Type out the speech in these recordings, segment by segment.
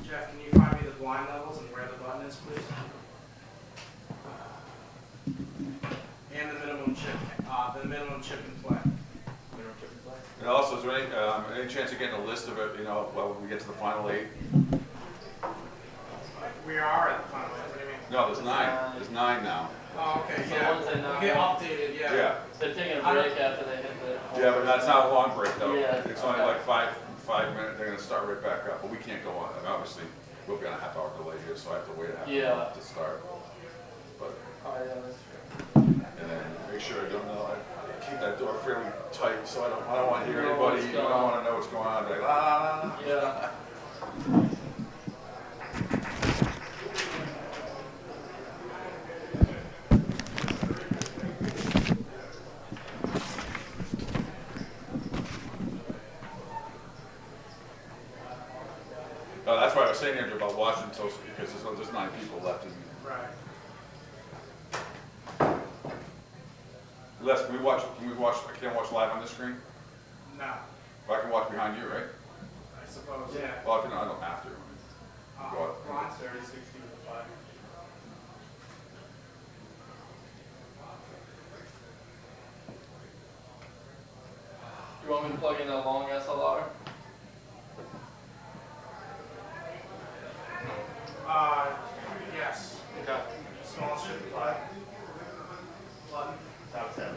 Jeff, can you find me the blind levels and where the button is, please? And the minimum chip in play. Minimum chip in play. And also, is there any chance of getting a list of it, you know, when we get to the final 8? We are at the final 8, what do you mean? No, there's 9. There's 9 now. Oh, okay, So yeah. once they know- We get updated, yeah. Yeah. They're taking a break after they hit the... Yeah, but that's not a long break though. Yeah, It's only okay. like five minutes. They're gonna start right back up, but we can't go on. And obviously, we'll be on a half-hour delay here, so I have to wait a half hour to start. But Oh, yeah, that's true. and then make sure I don't know. I keep that door fairly tight, so I don't want to hear You know anybody. what's I going don't on. want to know what's going on. Like la la la. Yeah. No, that's why I was saying Andrew about watching until because there's 9 people left. Right. Les, can we watch? I can't watch live on this screen. No, But I can watch behind you, right? I suppose, yeah. Well, I don't have to. Go ahead. Ron's 30, 60 with the 5. You want me to plug in that long SLR? Yes. Okay. Small chip in play. Button. Sounds good.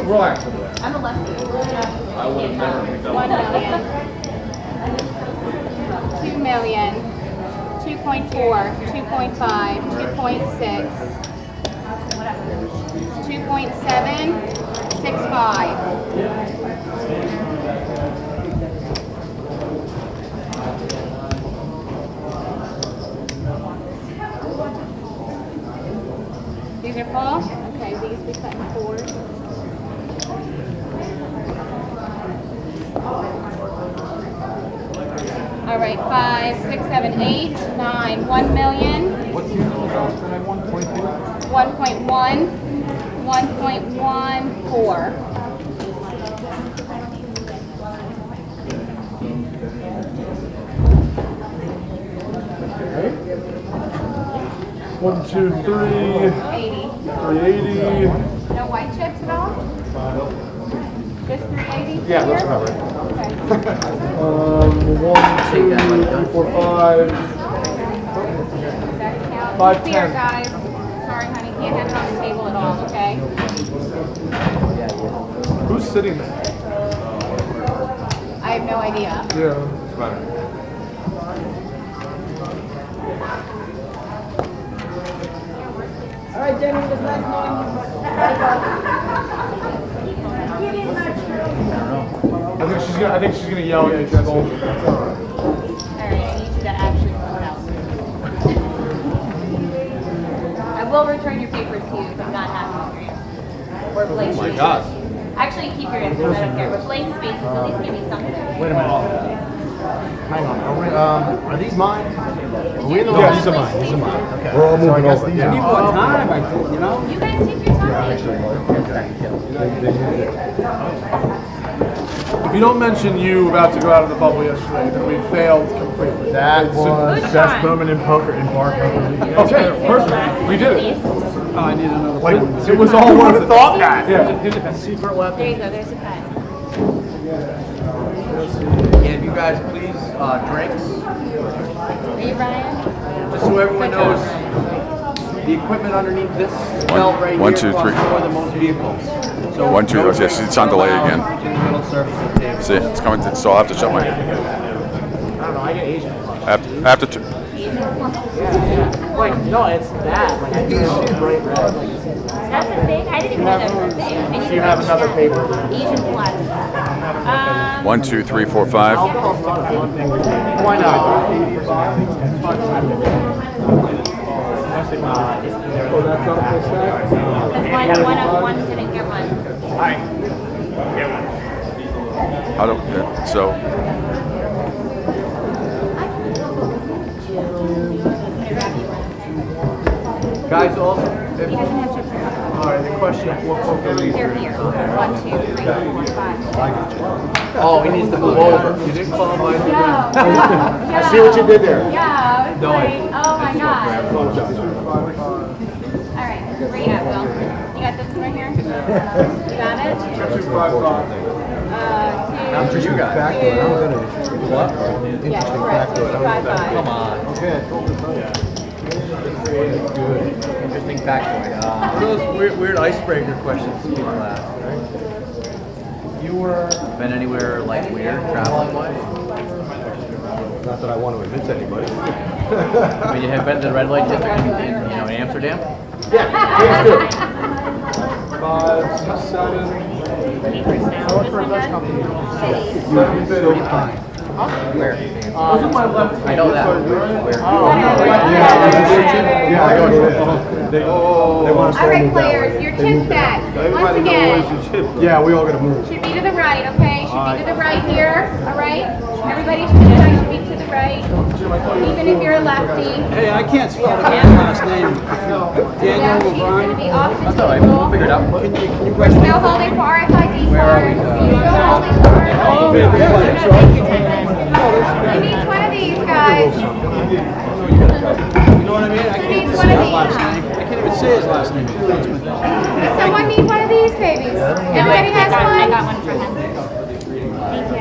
Relax. I'm a lefty. I would have never picked up. 1 million. 2 million. 2.4. 2.5. 2.6. 2.7. 6.5. These are full? Okay, these we cut in 4s. All right, 5, 6, 7, 8, 9, 1 million. What's your cost tonight? 1.2? 1.1, 1.14. One, two, 3. 80. 380. No white chips at all? Just 380? Yeah, that's about right. Okay. 1, 2, 3, 4, 5. Does that count? 5, Clear, 10. guys. Sorry, honey, can't have it on the table at all, okay? Who's sitting there? I have no idea. Yeah, it's fine. All right, Jenny, just let us know. I think she's gonna yell at you. That's all. All right, I need you to actually pull it out. I will return your papers to you if I'm not happy with your answers. Or blank spaces. Oh my God. Actually, keep your answers, I don't care. But blank spaces, at least give me something. Wait a minute. Hang on. Are these mine? Are we in the Yeah, these are these mine. These are mine. Okay. We're all So I moving guess over, these yeah. are Need mine. more time, I think, you know? You guys take your time. If you don't mention you about to go out of the bubble yesterday, then we failed completely. That was Good best time. moment in poker in bar poker. Okay, perfect. We did it. Oh, I need another Like, it was all worth it. Thought that. Yeah. Here's a secret weapon. There you go, there's a pen. Yeah, if you guys please, drinks. Are you Ryan? Just so everyone knows, the equipment underneath this belt right One, here two, costs three. more than most vehicles. So 1, 2, no yes, drinks it's on delay allowed again. in the middle service of the table. See, it's coming. So I'll have to shut my. I don't know, I get Asian. After two. Like, no, it's that. Like, I think it's bright red. Like, That's a thing? I didn't even know that was a thing. I need So to you have write another this paper? down. Asian blood. 1, 2, 3, 4, 5. Why not? Because one didn't get one. How do? Yeah, so Guys, also, He doesn't have chips in it. alright, the question, what poker are you They're here. 1, 2, 3, 4, 5. Oh, he needs to move over. You didn't call him by his name. No. I see what you did there. Yeah, I was No, like, oh my god. God. Alright, where you at, Will? You got this one right here? You got it? 2, You got What? Yeah, correct. 2, 5, 5. Come on. Okay. Good. Interesting factoid. Those weird icebreaker questions people ask, right? You were been anywhere like weird traveling wise? Not that I want to admit to anybody. I mean, you have been to the red light district in Amsterdam? Yeah, please do. 5, 6, 7. This one done? Where? Those are my left. I know that. Where? Yeah, I know what they want us to All right, move that way. players, your chip back. Once again, Yeah, we all gotta move. should be to the right, okay? Should be to the right here, all right? Everybody should be to the right, even if you're a lefty. Hey, I can't spell the man's last name. Daniel Lefty's gonna O'Brien. be off the That's all right. We'll table. figure it out. We're still holding for RFID Where are we? cards. Still holding for RFID cards. No, take your 10 minutes. Who needs one of these, guys? You know what I mean? I can't even say his last name. I can't even say his last name. Does someone need one of these babies? Everybody has one? I got one for him. Thank you.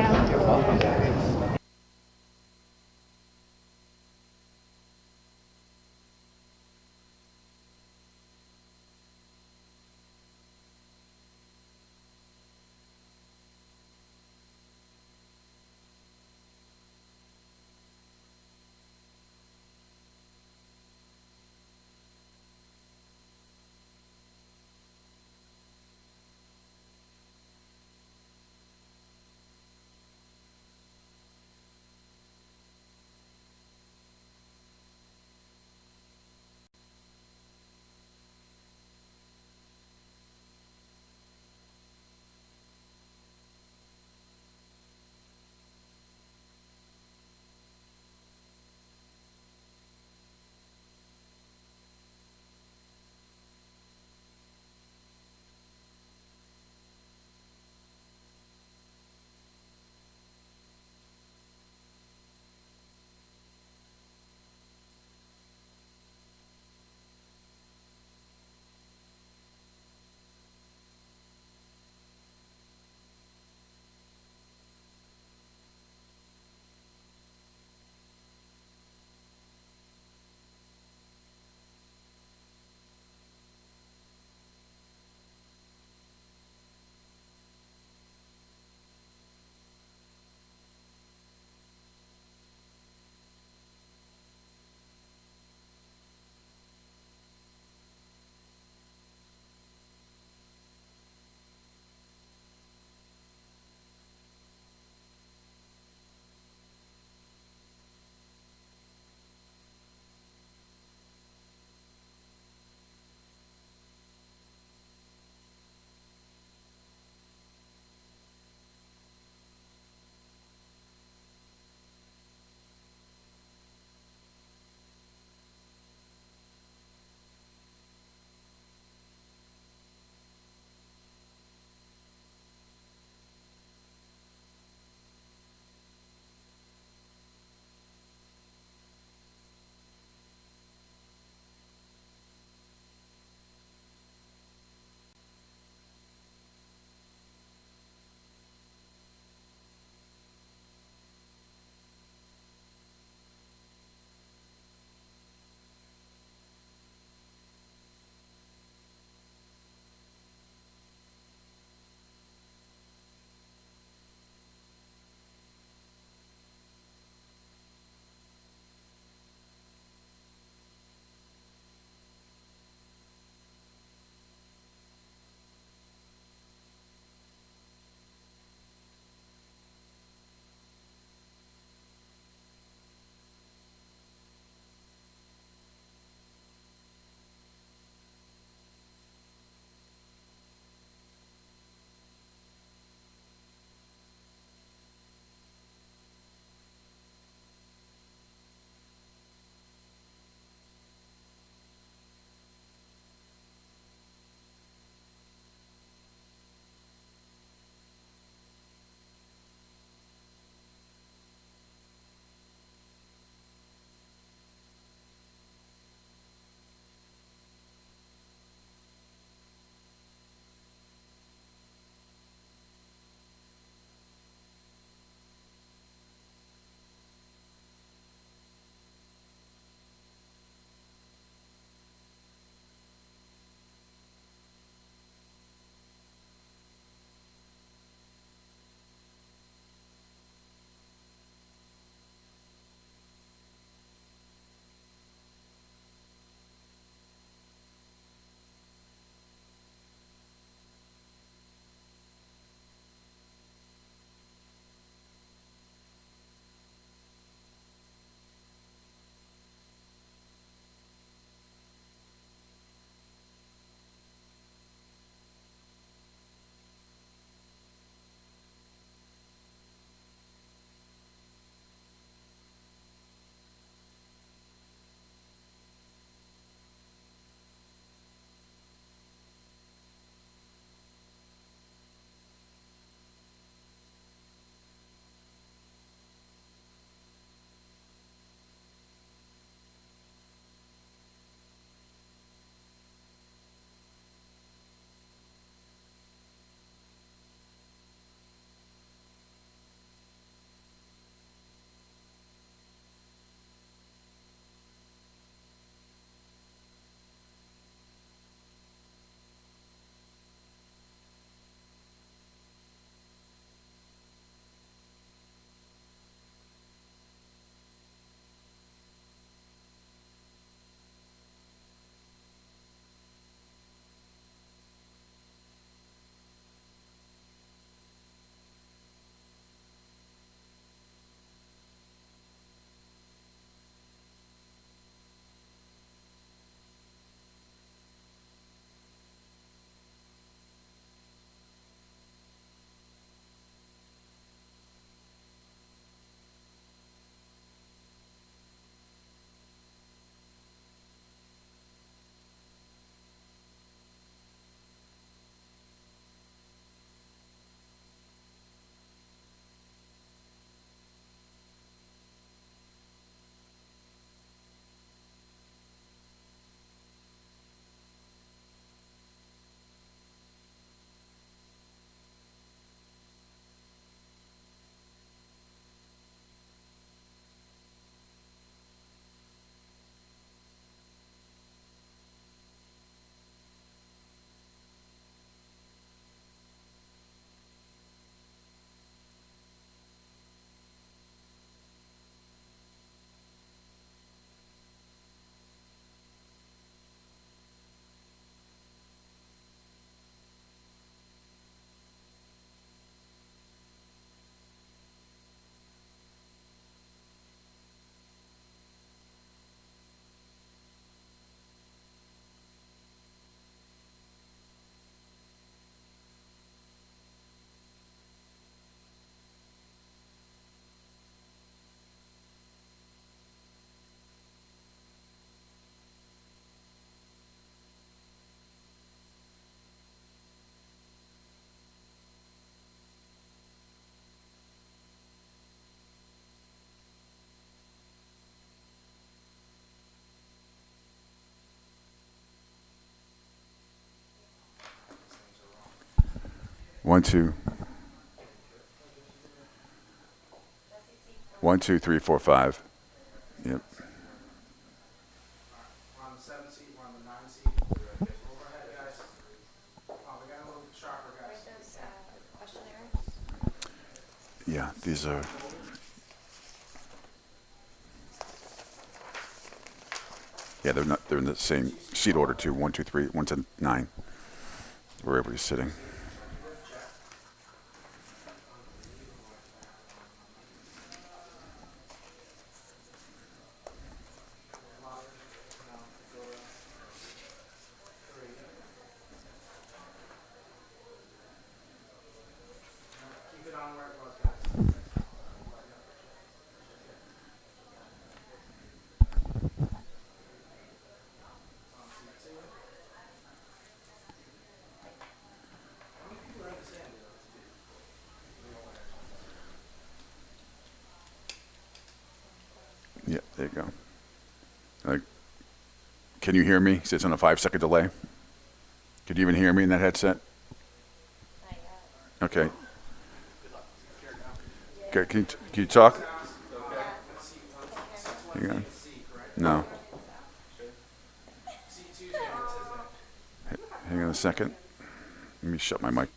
1, 2. 1, 2, 3, 4, 5. Yep. We're on the 7 seat, we're on the 9 seat. Overhead, guys. Oh, we got a little sharper, guys. Yeah, these are. Yeah, they're not. They're in the same seat order too. 1, 2, 3, 1 to 9. Wherever he's sitting. Keep it on where it was, guys. Yeah, there you go. Can you hear me? It's on a 5-second delay. Could you even hear me in that headset? Okay. Okay, can you talk? Hang on. No. Hang on a second. Let me shut my mic.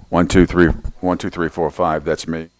One, two, three, 1, 2, 3, 4, 5. That's me.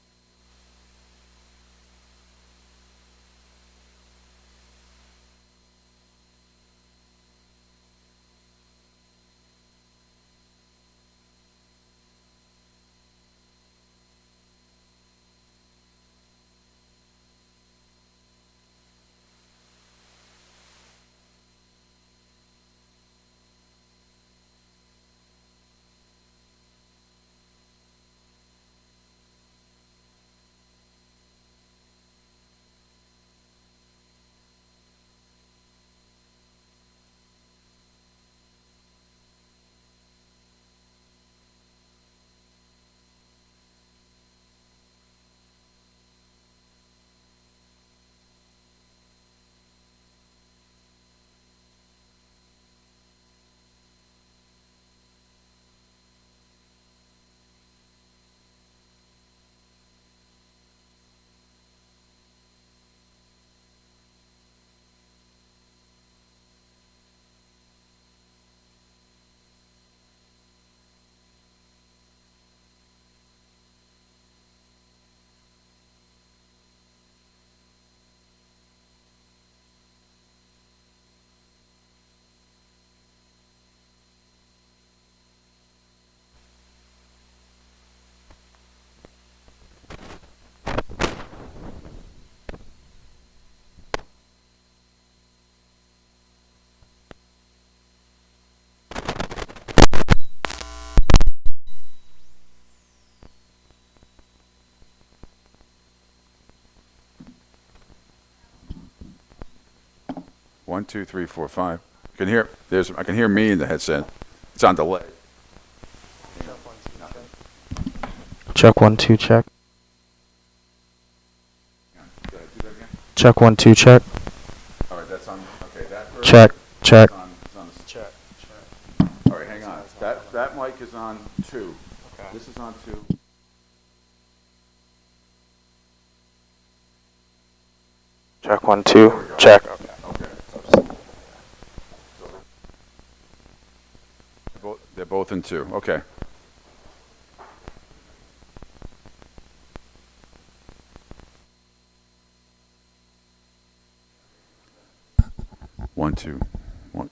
One, two, three, four, 5. I can hear. I can hear me in the headset. It's on delay. Check 1 2 check. Check 1 2 check. All right, that's on. Okay, that. Check check. It's on the check. All right, hang on. That mic is on 2. Okay. This is on 2. Check 1 2 check. Okay. and 2. Okay. One, two, one.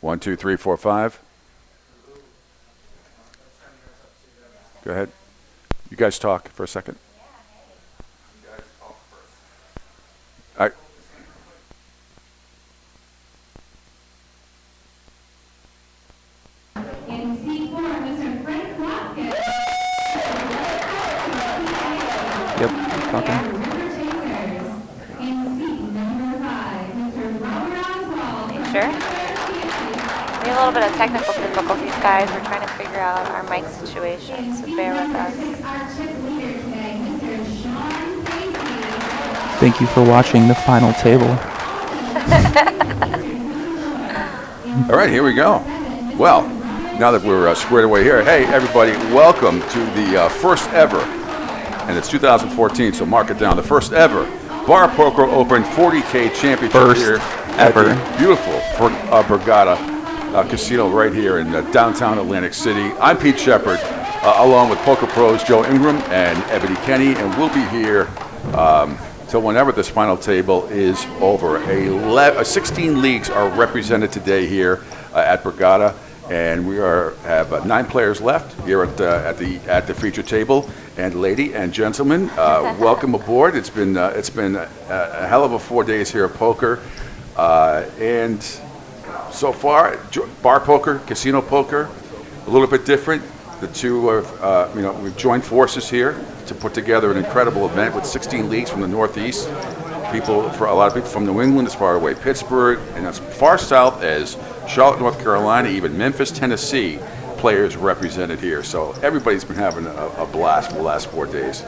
1, 2, 3, 4, 5. Go ahead. You guys talk for a second. All right. In seat 4, Mr. Frank Watkins. Yep, talking. In seat number 5, Mr. Robert Oswald. Sure. We have a little bit of technical difficulties, guys. We're trying to figure out our mic situation, so bear with us. Our chip leader today, Mr. Sean Casey. Thank you for watching the final table. All right, here we go. Well, now that we're squared away here, hey, everybody, welcome to the first ever, and it's 2014, so mark it down, the first ever Bar Poker Open 40K Championship First here ever. at the beautiful Borgata Casino right here in downtown Atlantic City. I'm Pete Shepard, along with poker pros Joe Ingram and Ebony Kenney, and we'll be here till whenever this final table is over. 16 leagues are represented today here at Borgata, and we have 9 players left here at the feature table. And lady and gentlemen, welcome aboard. It's been a hell of a 4 days here of poker, and so far, bar poker, casino poker, a little bit different. The two have, we've joined forces here to put together an incredible event with 16 leagues from the Northeast. A lot of people from New England, as far away Pittsburgh, and as far south as Charlotte, North Carolina, even Memphis, Tennessee, players represented here. So everybody's been having a blast for the last 4 days.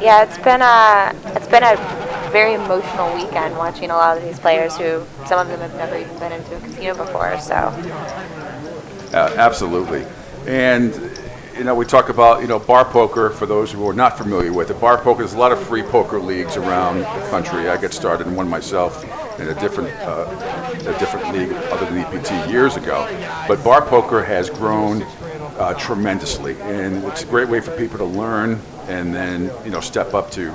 Yeah, it's been a very emotional weekend watching a lot of these players who some of them have never even been into a casino before. So. Absolutely, and we talk about bar poker. For those who are not familiar with it, bar poker, there's a lot of free poker leagues around the country. I got started in one myself in a different league other than EPT years ago. But bar poker has grown tremendously, and it's a great way for people to learn and then step up to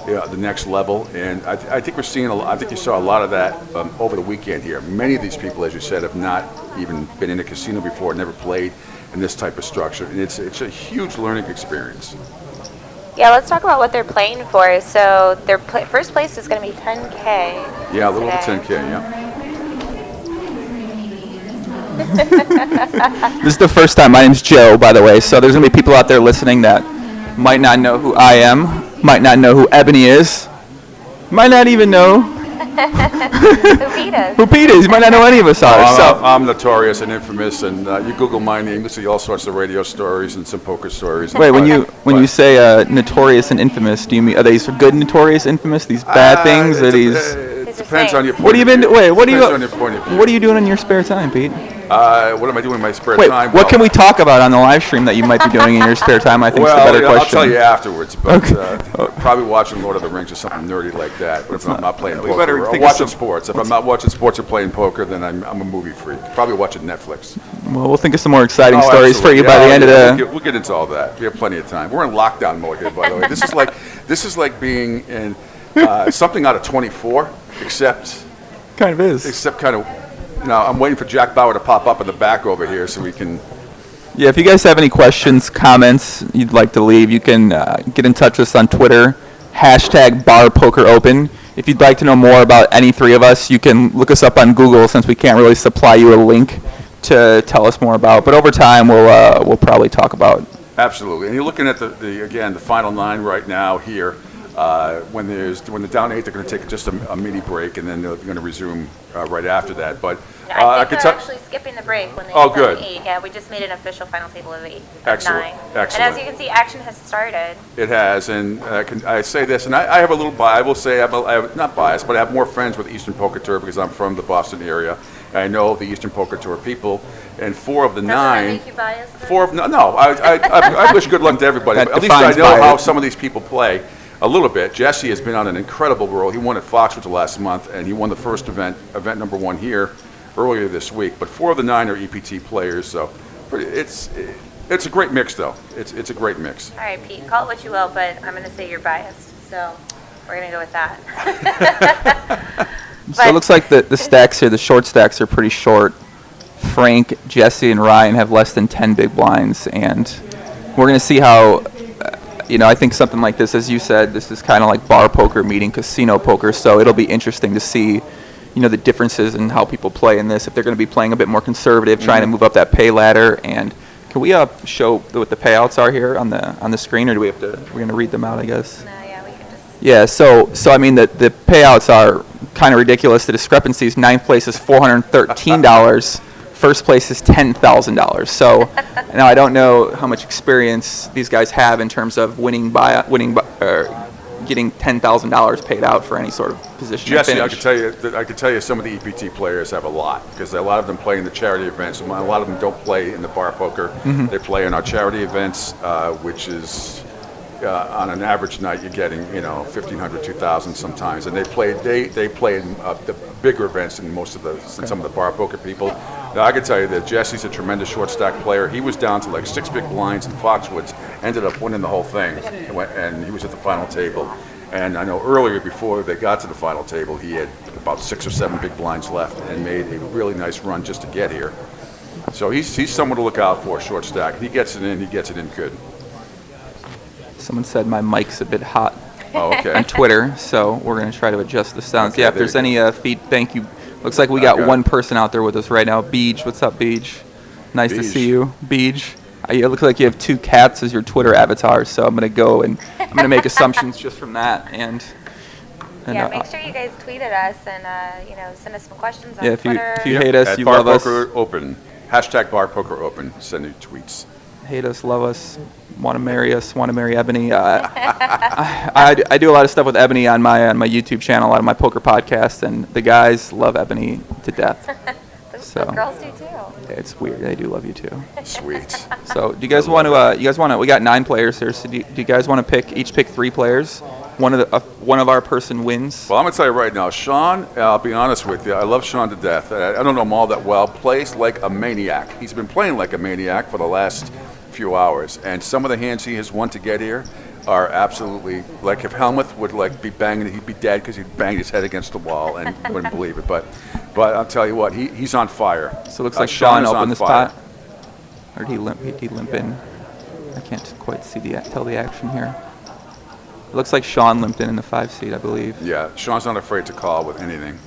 the next level. And I think we're seeing I think you saw a lot of that over the weekend here. Many of these people, as you said, have not even been in a casino before, never played in this type of structure, and it's a huge learning experience. Yeah, let's talk about what they're playing for. So their first place is going to be 10K. Yeah, a little over today. 10K, yeah. This is the first time. My name's Joe, by the way, so there's going to be people out there listening that might not know who I am, might not know who Ebony is, might not even know who Pete is. You might not know any of us are. I'm notorious and infamous, and you Google my name, you see all sorts of radio stories and some poker stories. Wait, when you say notorious and infamous, do you mean are these good notorious, infamous? These bad things? Are these? It depends on your point What have you been? Wait, what on your point of view. are you doing in your spare time, Pete? What am I doing in my spare Wait, time? what can we talk about on the live stream that you might be doing in your spare time? I think is the better question. I'll tell you afterwards, but probably watching Lord of the Rings or something nerdy like that. But if I'm not playing poker or watching sports, if I'm not watching sports or playing poker, then I'm a movie freak. Probably watching Netflix. Well, we'll think of some more exciting stories for you by the end of the. We'll get into all that. We have plenty of time. We're in lockdown mode here, by the way. This is like being in something out of 24, except kind of is. Except kind of. I'm waiting for Jack Bauer to pop up in the back over here so we can. Yeah, if you guys have any questions, comments you'd like to leave, you can get in touch with us on Twitter, #BarPokerOpen. If you'd like to know more about any three of us, you can look us up on Google since we can't really supply you a link to tell us more about. But over time, we'll probably talk about. Absolutely, and you're looking at the final 9 right now here. When they're down 8, they're going to take just a mini break, and then they're going to resume right after that. But I think they're actually skipping the break when they get good. 8. Yeah, we just made an official final table of 8. Excellent. 9. Excellent. And as you can see, action has started. It has, and I say this, and I have a little bias. I will say I have not biased, but I have more friends with Eastern Poker Tour because I'm from the Boston area. I know the Eastern Poker Tour people, and 4 of the 9. Doesn't that make you biased? 4 of no. I wish good luck to everybody. But at least I know how some of these people play. A little bit. Jesse has been on an incredible roll. He won at Foxwoods last month, and he won the first event number 1 here earlier this week. But 4 of the 9 are EPT players, so it's a great mix, though. It's a great mix. All right, Pete, call it what you will, but I'm going to say you're biased, so we're going to go with that. So it looks like the stacks here, the short stacks are pretty short. Frank, Jesse, and Ryan have less than 10 big blinds, and we're going to see how, I think something like this, as you said, this is kind of like bar poker meeting casino poker, so it'll be interesting to see, the differences in how people play in this, if they're going to be playing a bit more conservative, trying to move up that pay ladder. And can we show what the payouts are here on the screen, or do we have to, we're going to read them out, I guess? No, yeah, we can just. Yeah, so I mean, the payouts are kind of ridiculous. The discrepancies, 9th place is $413. First place is $10,000. So now I don't know how much experience these guys have in terms of getting $10,000 paid out for any sort of position. Jesse, I could tell you some of the EPT players have a lot, because a lot of them play in the charity events. A lot of them don't play in the bar poker. They play in our charity events, which is on an average night you're getting $1,500, $2,000 sometimes, and they play in the bigger events than some of the bar poker people. Now I can tell you that Jesse's a tremendous short stack player. He was down to like 6 big blinds in Foxwoods, ended up winning the whole thing, and he was at the final table. And I know earlier, before they got to the final table, he had about 6 or 7 big blinds left and made a really nice run just to get here. So he's someone to look out for, short stack. If he gets it in, he gets it in good. Someone said my mic's a bit hot okay. on Twitter, so we're going to try to adjust the sounds. Okay, yeah, if there's any feed, thank you. Looks like we got one person out there with us right now. Beej, what's up, Beej? Nice to see you, Beej. It looks like you have 2 cats as your Twitter avatars, so I'm going to go and I'm going to make assumptions just from that. And yeah, make sure you guys tweet at us and send us some questions on Twitter. If you hate us, you love us. Bar Poker Open. Hashtag Bar Poker Open. Send your tweets. Hate us, love us, want to marry us, want to marry Ebony. I do a lot of stuff with Ebony on my YouTube channel, a lot of my poker podcasts, and the guys love Ebony to death. The girls do too. It's weird. They do love you too. Sweet. So do you guys want to? We got 9 players here. So do you guys want to each pick 3 players? One of our person wins. Well, I'm going to tell you right now, Sean, I'll be honest with you, I love Sean to death. I don't know him all that well. Plays like a maniac. He's been playing like a maniac for the last few hours, and some of the hands he has won to get here are absolutely, like if Helmuth would be banging, he'd be dead because he'd banged his head against the wall and wouldn't believe it. But I'll tell you what, he's on fire. So it looks like Sean opened this pot. Or did he limp in? I can't quite tell the action here. It looks like Sean limped in the 5 seat, I believe. Yeah, Sean's not afraid to call with anything.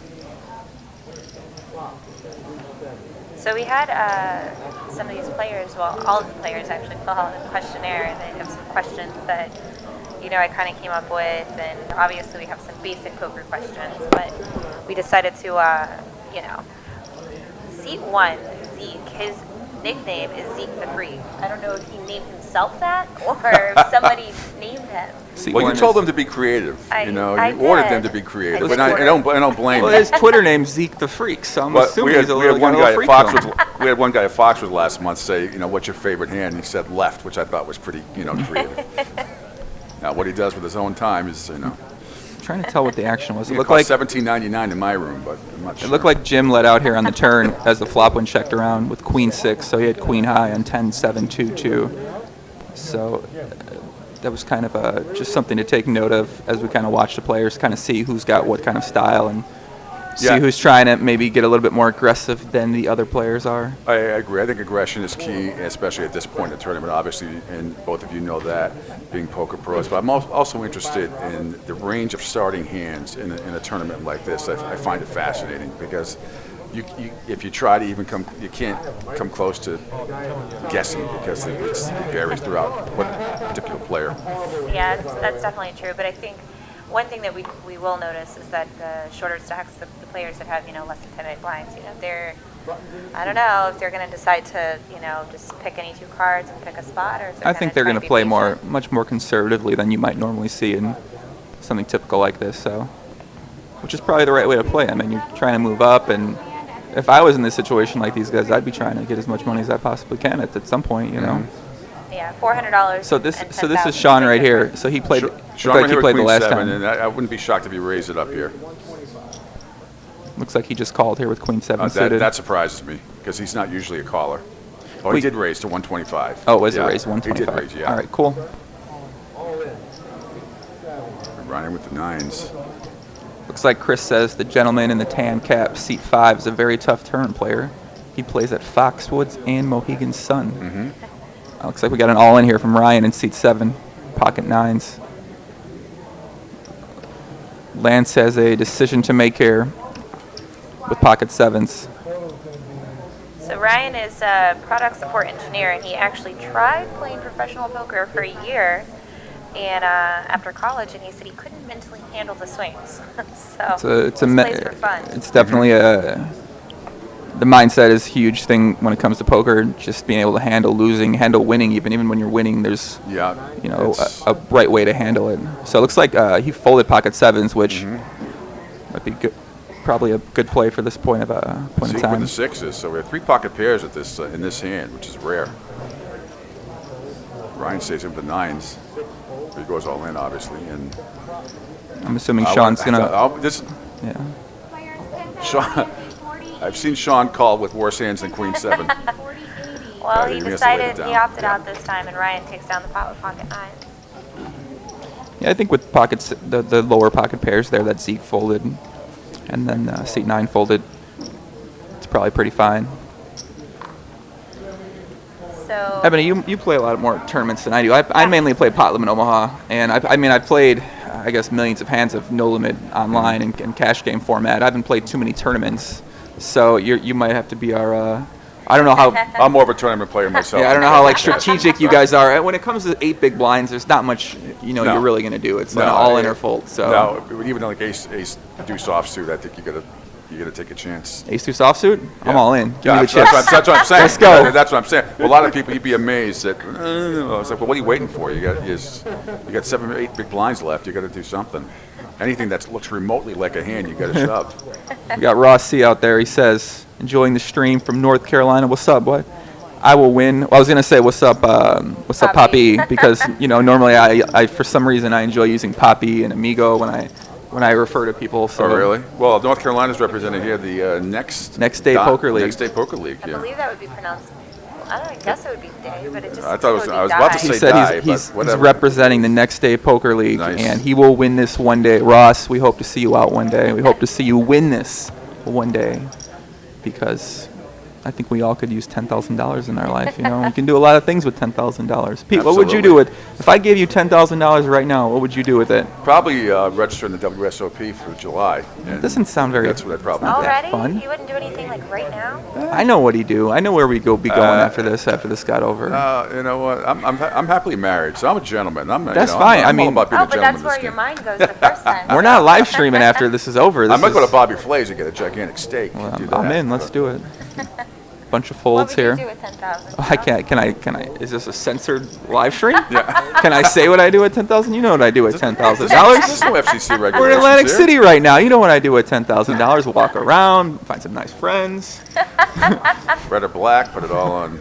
So we had some of these players, well, all of the players actually fill out a questionnaire, and they have some questions that, I kind of came up with, and obviously we have some basic poker questions, but we decided to, seat 1, Zeke, his nickname is Zeke the Freak. I don't know if he named himself that or if somebody named him. Well, you told them to be creative. You ordered them to be creative. And I don't blame Well, you. his Twitter name's Zeke the Freak, so I'm assuming he's a we had little freak to him. We had one guy at Foxwoods last month say, what's your favorite hand? And he said left, which I thought was pretty, creative. Now, what he does with his own time is, I'm trying to tell what the action was. It looked like $17.99 in my room, but I'm not sure. It looked like Jim let out here on the turn as the flop went checked around with Queen 6, so he had Queen high on 10-7-2-2. So that was kind of just something to take note of as we kind of watch the players, kind of see who's got what kind of style and see who's trying to maybe get a little bit more aggressive than the other players are. I agree. I think aggression is key, especially at this point in the tournament, obviously, and both of you know that, being poker pros. But I'm also interested in the range of starting hands in a tournament like this. I find it fascinating because if you try to even you can't come close to guessing because it varies throughout what particular player. Yeah, that's definitely true. But I think one thing that we will notice is that the shorter stacks, the players that have less than 10 big blinds, I don't know if they're going to decide to just pick any 2 cards and pick a spot, or if I think they're going to play much more conservatively than you might normally see in something typical like this. So, which is probably the right way to play. I mean, you're trying to move up, and if I was in this situation like these guys, I'd be trying to get as much money as I possibly can at some point. Yeah, $400. So this is Sean right here. So he played. Sean he played the last time. And I wouldn't be shocked if he raised it up here. Looks like he just called here with Queen 7 suited. That surprises me because he's not usually a caller. Oh, he did raise to 125. Oh, was it raised 125? He did raise, yeah. All right, cool. Running with the 9s. Looks like Chris says the gentleman in the tan cap, seat 5, is a very tough turn player. He plays at Foxwoods and Mohegan Sun. Looks like we got an all in here from Ryan in seat 7, pocket 9s. Lance has a decision to make here with pocket 7s. So Ryan is a product support engineer, and he actually tried playing professional poker for a year, and after college, and he said he couldn't mentally handle the swings. So It's plays for fun. It's definitely the mindset is a huge thing when it comes to poker. Just being able to handle losing, handle winning. Even when you're winning, there's a right way to handle it. So it looks like he folded pocket 7s, which might be good. Probably a good play for this point in time. With the 6s, so we have 3 pocket pairs at this in this hand, which is rare. Ryan stays in with the 9s. He goes all in, obviously, and I'm assuming Sean's gonna. Yeah. Sean, I've seen Sean call with worse hands than Queen 7. Well, he decided he opted out this time, and Ryan takes down the pot with pocket 9s. Yeah, I think with pockets, the lower pocket pairs there that Zeke folded, and then seat 9 folded, it's probably pretty fine. So Ebony, you play a lot more tournaments than I do. I mainly play pot limit Omaha, and I've played, I guess, millions of hands of no limit online and cash game format. I haven't played too many tournaments, so you might have to be our. I don't know how. I'm more of a tournament player myself. Yeah, I don't know how strategic you guys are. When it comes to 8 big blinds, there's not much you're really gonna do. It's all in or fold. So no, even like ace deuce offsuit, I think you gotta take a chance. Ace deuce offsuit? Yeah. I'm all in. Give me the chips. That's what I'm saying. Let's go. That's what I'm saying. Well, a lot of people, you'd be amazed that. It's like, well, what are you waiting for? You got 7 or 8 big blinds left. You got to do something. Anything that looks remotely like a hand, you got to shove. We got Ross C out there. He says, enjoying the stream from North Carolina. What's up, boy? I will win. Well, I was gonna say what's up Poppy, because normally I for some reason I enjoy using Poppy and Amigo when I refer to people. So. Oh, really? Well, North Carolina's represented here, the Next Day Poker League. Next Day Poker League, yeah. I believe that would be pronounced. I guess it would be day, but it just. I thought I was about to say he said he's representing the Next Day Poker League, and he will win this one day. Ross, we hope to see you out one day. We hope to see you win this one day, because I think we all could use $10,000 in our life. We can do a lot of things with $10,000. Pete, what would you do with if I gave you $10,000 right now? What would you do with it? Probably register in the WSOP for July. It doesn't sound very. That's what I'd probably do. Already? Fun. You wouldn't do anything like right now? I know what he'd do. I know where we'd be going after this got over. You know what? I'm happily married, so I'm a gentleman. That's fine. I'm all about being a but gentleman. that's where your mind goes the first time. We're not live streaming after this is over. I might go to Bobby Flay's and get a gigantic steak. Well, I'm in. Let's do it. Bunch of folds here. What would you do with 10,000? I can't. Can I? Is this a censored live stream? Yeah. Can I say what I do with 10,000? You know what I do with $10,000. There's no FCC regulations. We're in Atlantic City right now. You know what I do with $10,000? We'll walk around, find some nice friends. Red or black, put it all on.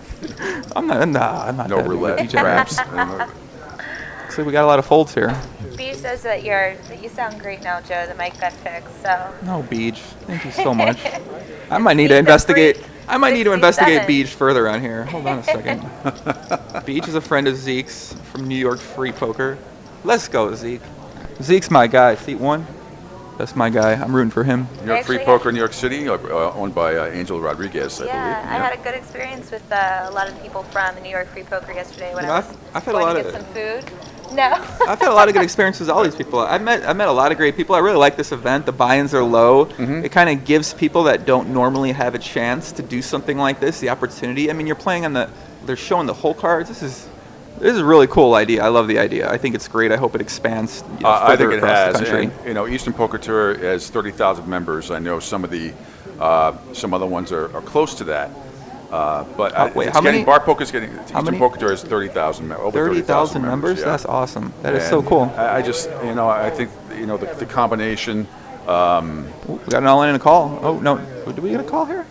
I'm not. No roulette, craps. So we got a lot of folds here. B says that you sound great now, Joe. The mic got fixed, so. No, Beach. Thank you so much. I might need to investigate. I might need to investigate Beach further on here. Hold on a second. Beach is a friend of Zeke's from New York Free Poker. Let's go, Zeke. Zeke's my guy. Seat 1. That's my guy. I'm rooting for him. New York Free Poker in New York City, owned by Angel Rodriguez, I believe. I had a good experience with a lot of the people from the New York Free Poker yesterday when I was I've had going to get some food. No. I've had a lot of good experiences with all these people. I met a lot of great people. I really like this event. The buy-ins are low. It kind of gives people that don't normally have a chance to do something like this the opportunity. I mean, you're playing on they're showing the whole cards. This is a really cool idea. I love the idea. I think it's great. I hope it expands I think it across has. the country. And, Eastern Poker Tour has 30,000 members. I know some other ones are close to that. But how many? Bar Poker's getting. Eastern Poker Tour has 30,000 over 30,000 members. Yeah. That's awesome. That is so cool. I just, I think, the combination. We got an all-in and a call. Oh no, did we get a call here?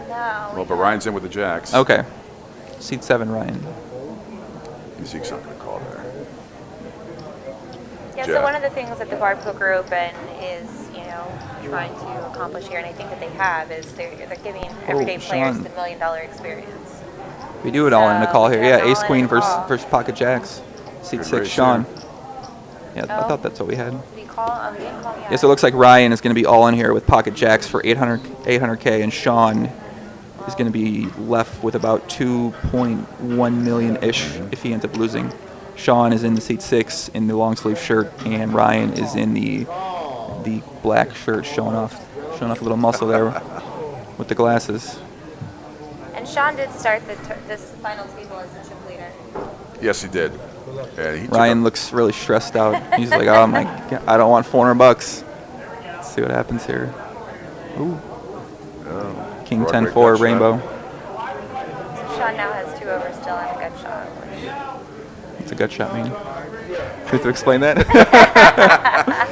No. Well, but Ryan's in with the Jacks. Okay. Seat 7, Ryan. Zeke's not going to call there. Yeah. So one of the things that the Bar Poker Open is, trying to accomplish here, and I think that they have, is they're giving everyday players the $1 million experience. We do it all in a call here. Yeah, Ace Queen versus Pocket Jacks. Seat 6, Sean. Yeah, I thought that's what we had. We didn't call, so it looks like Ryan is going to be all in here with Pocket Jacks for 800K, and Sean is going to be left with about 2.1 million-ish if he ends up losing. Sean is in the seat 6 in the long sleeve shirt, and Ryan is in the black shirt, showing off a little muscle there with the glasses. And Sean did start this final table as the chip leader. Yes, he did. And he Ryan looks really stressed out. He's like, oh my God, I don't want $400. Let's see what happens here. Ooh. King 10-4 rainbow. So Sean now has 2 over still and a gut shot. What's a gut shot mean? You have to explain that?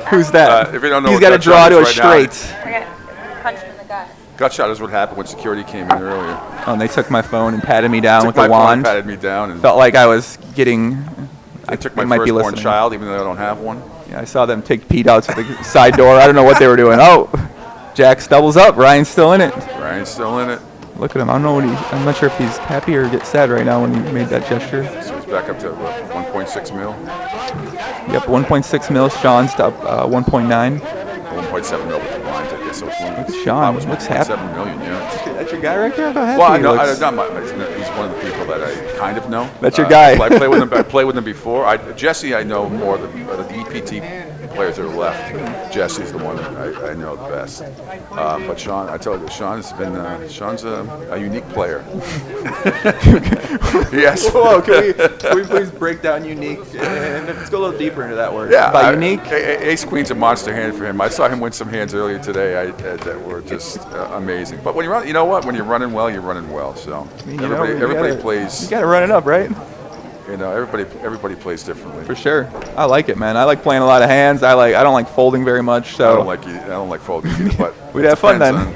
Who's that? If you don't know, he's what got to gut draw shot to a is right straight. We're going to punch him in the gut. Gut shot is what happened when security came in earlier. Oh, and they took my phone and patted me down Took with the my phone wand. and patted me down. And Felt like I was getting. I took my might be firstborn listening. child, even though I don't have one. Yeah, I saw them take Pete out to the side door. I don't know what they were doing. Oh, Jack's doubles up. Ryan's still in it. Ryan's still in it. Look at him. I don't know what I'm not sure if he's happy or gets sad right now when he made that gesture. So he's back up to 1.6 mil. Yep, 1.6 mil. Sean's up 1.9. 1.7 mil with the blinds, I guess. So it's Sean looks happy. 7 million, yeah. That's your guy right there? How happy Well, I he know. looks. He's one of the people that I kind of know. That's your guy. I played with him. I played with him before. Jesse, I know more of the EPT players that are left. Jesse's the one that I know the best. But Sean, I tell you, Sean's a unique player. Yes. Whoa, can we please break down unique and let's go a little deeper into that word? Yeah. By unique? Ace Queen's a monster hand for him. I saw him win some hands earlier today that were just amazing. But when you run, you know what? When you're running well, you're running well. So everybody plays. You got to run it up, right? You know, everybody plays differently. For sure. I like it, man. I like playing a lot of hands. I don't like folding very much. So I don't like folding either, but we'd have fun then.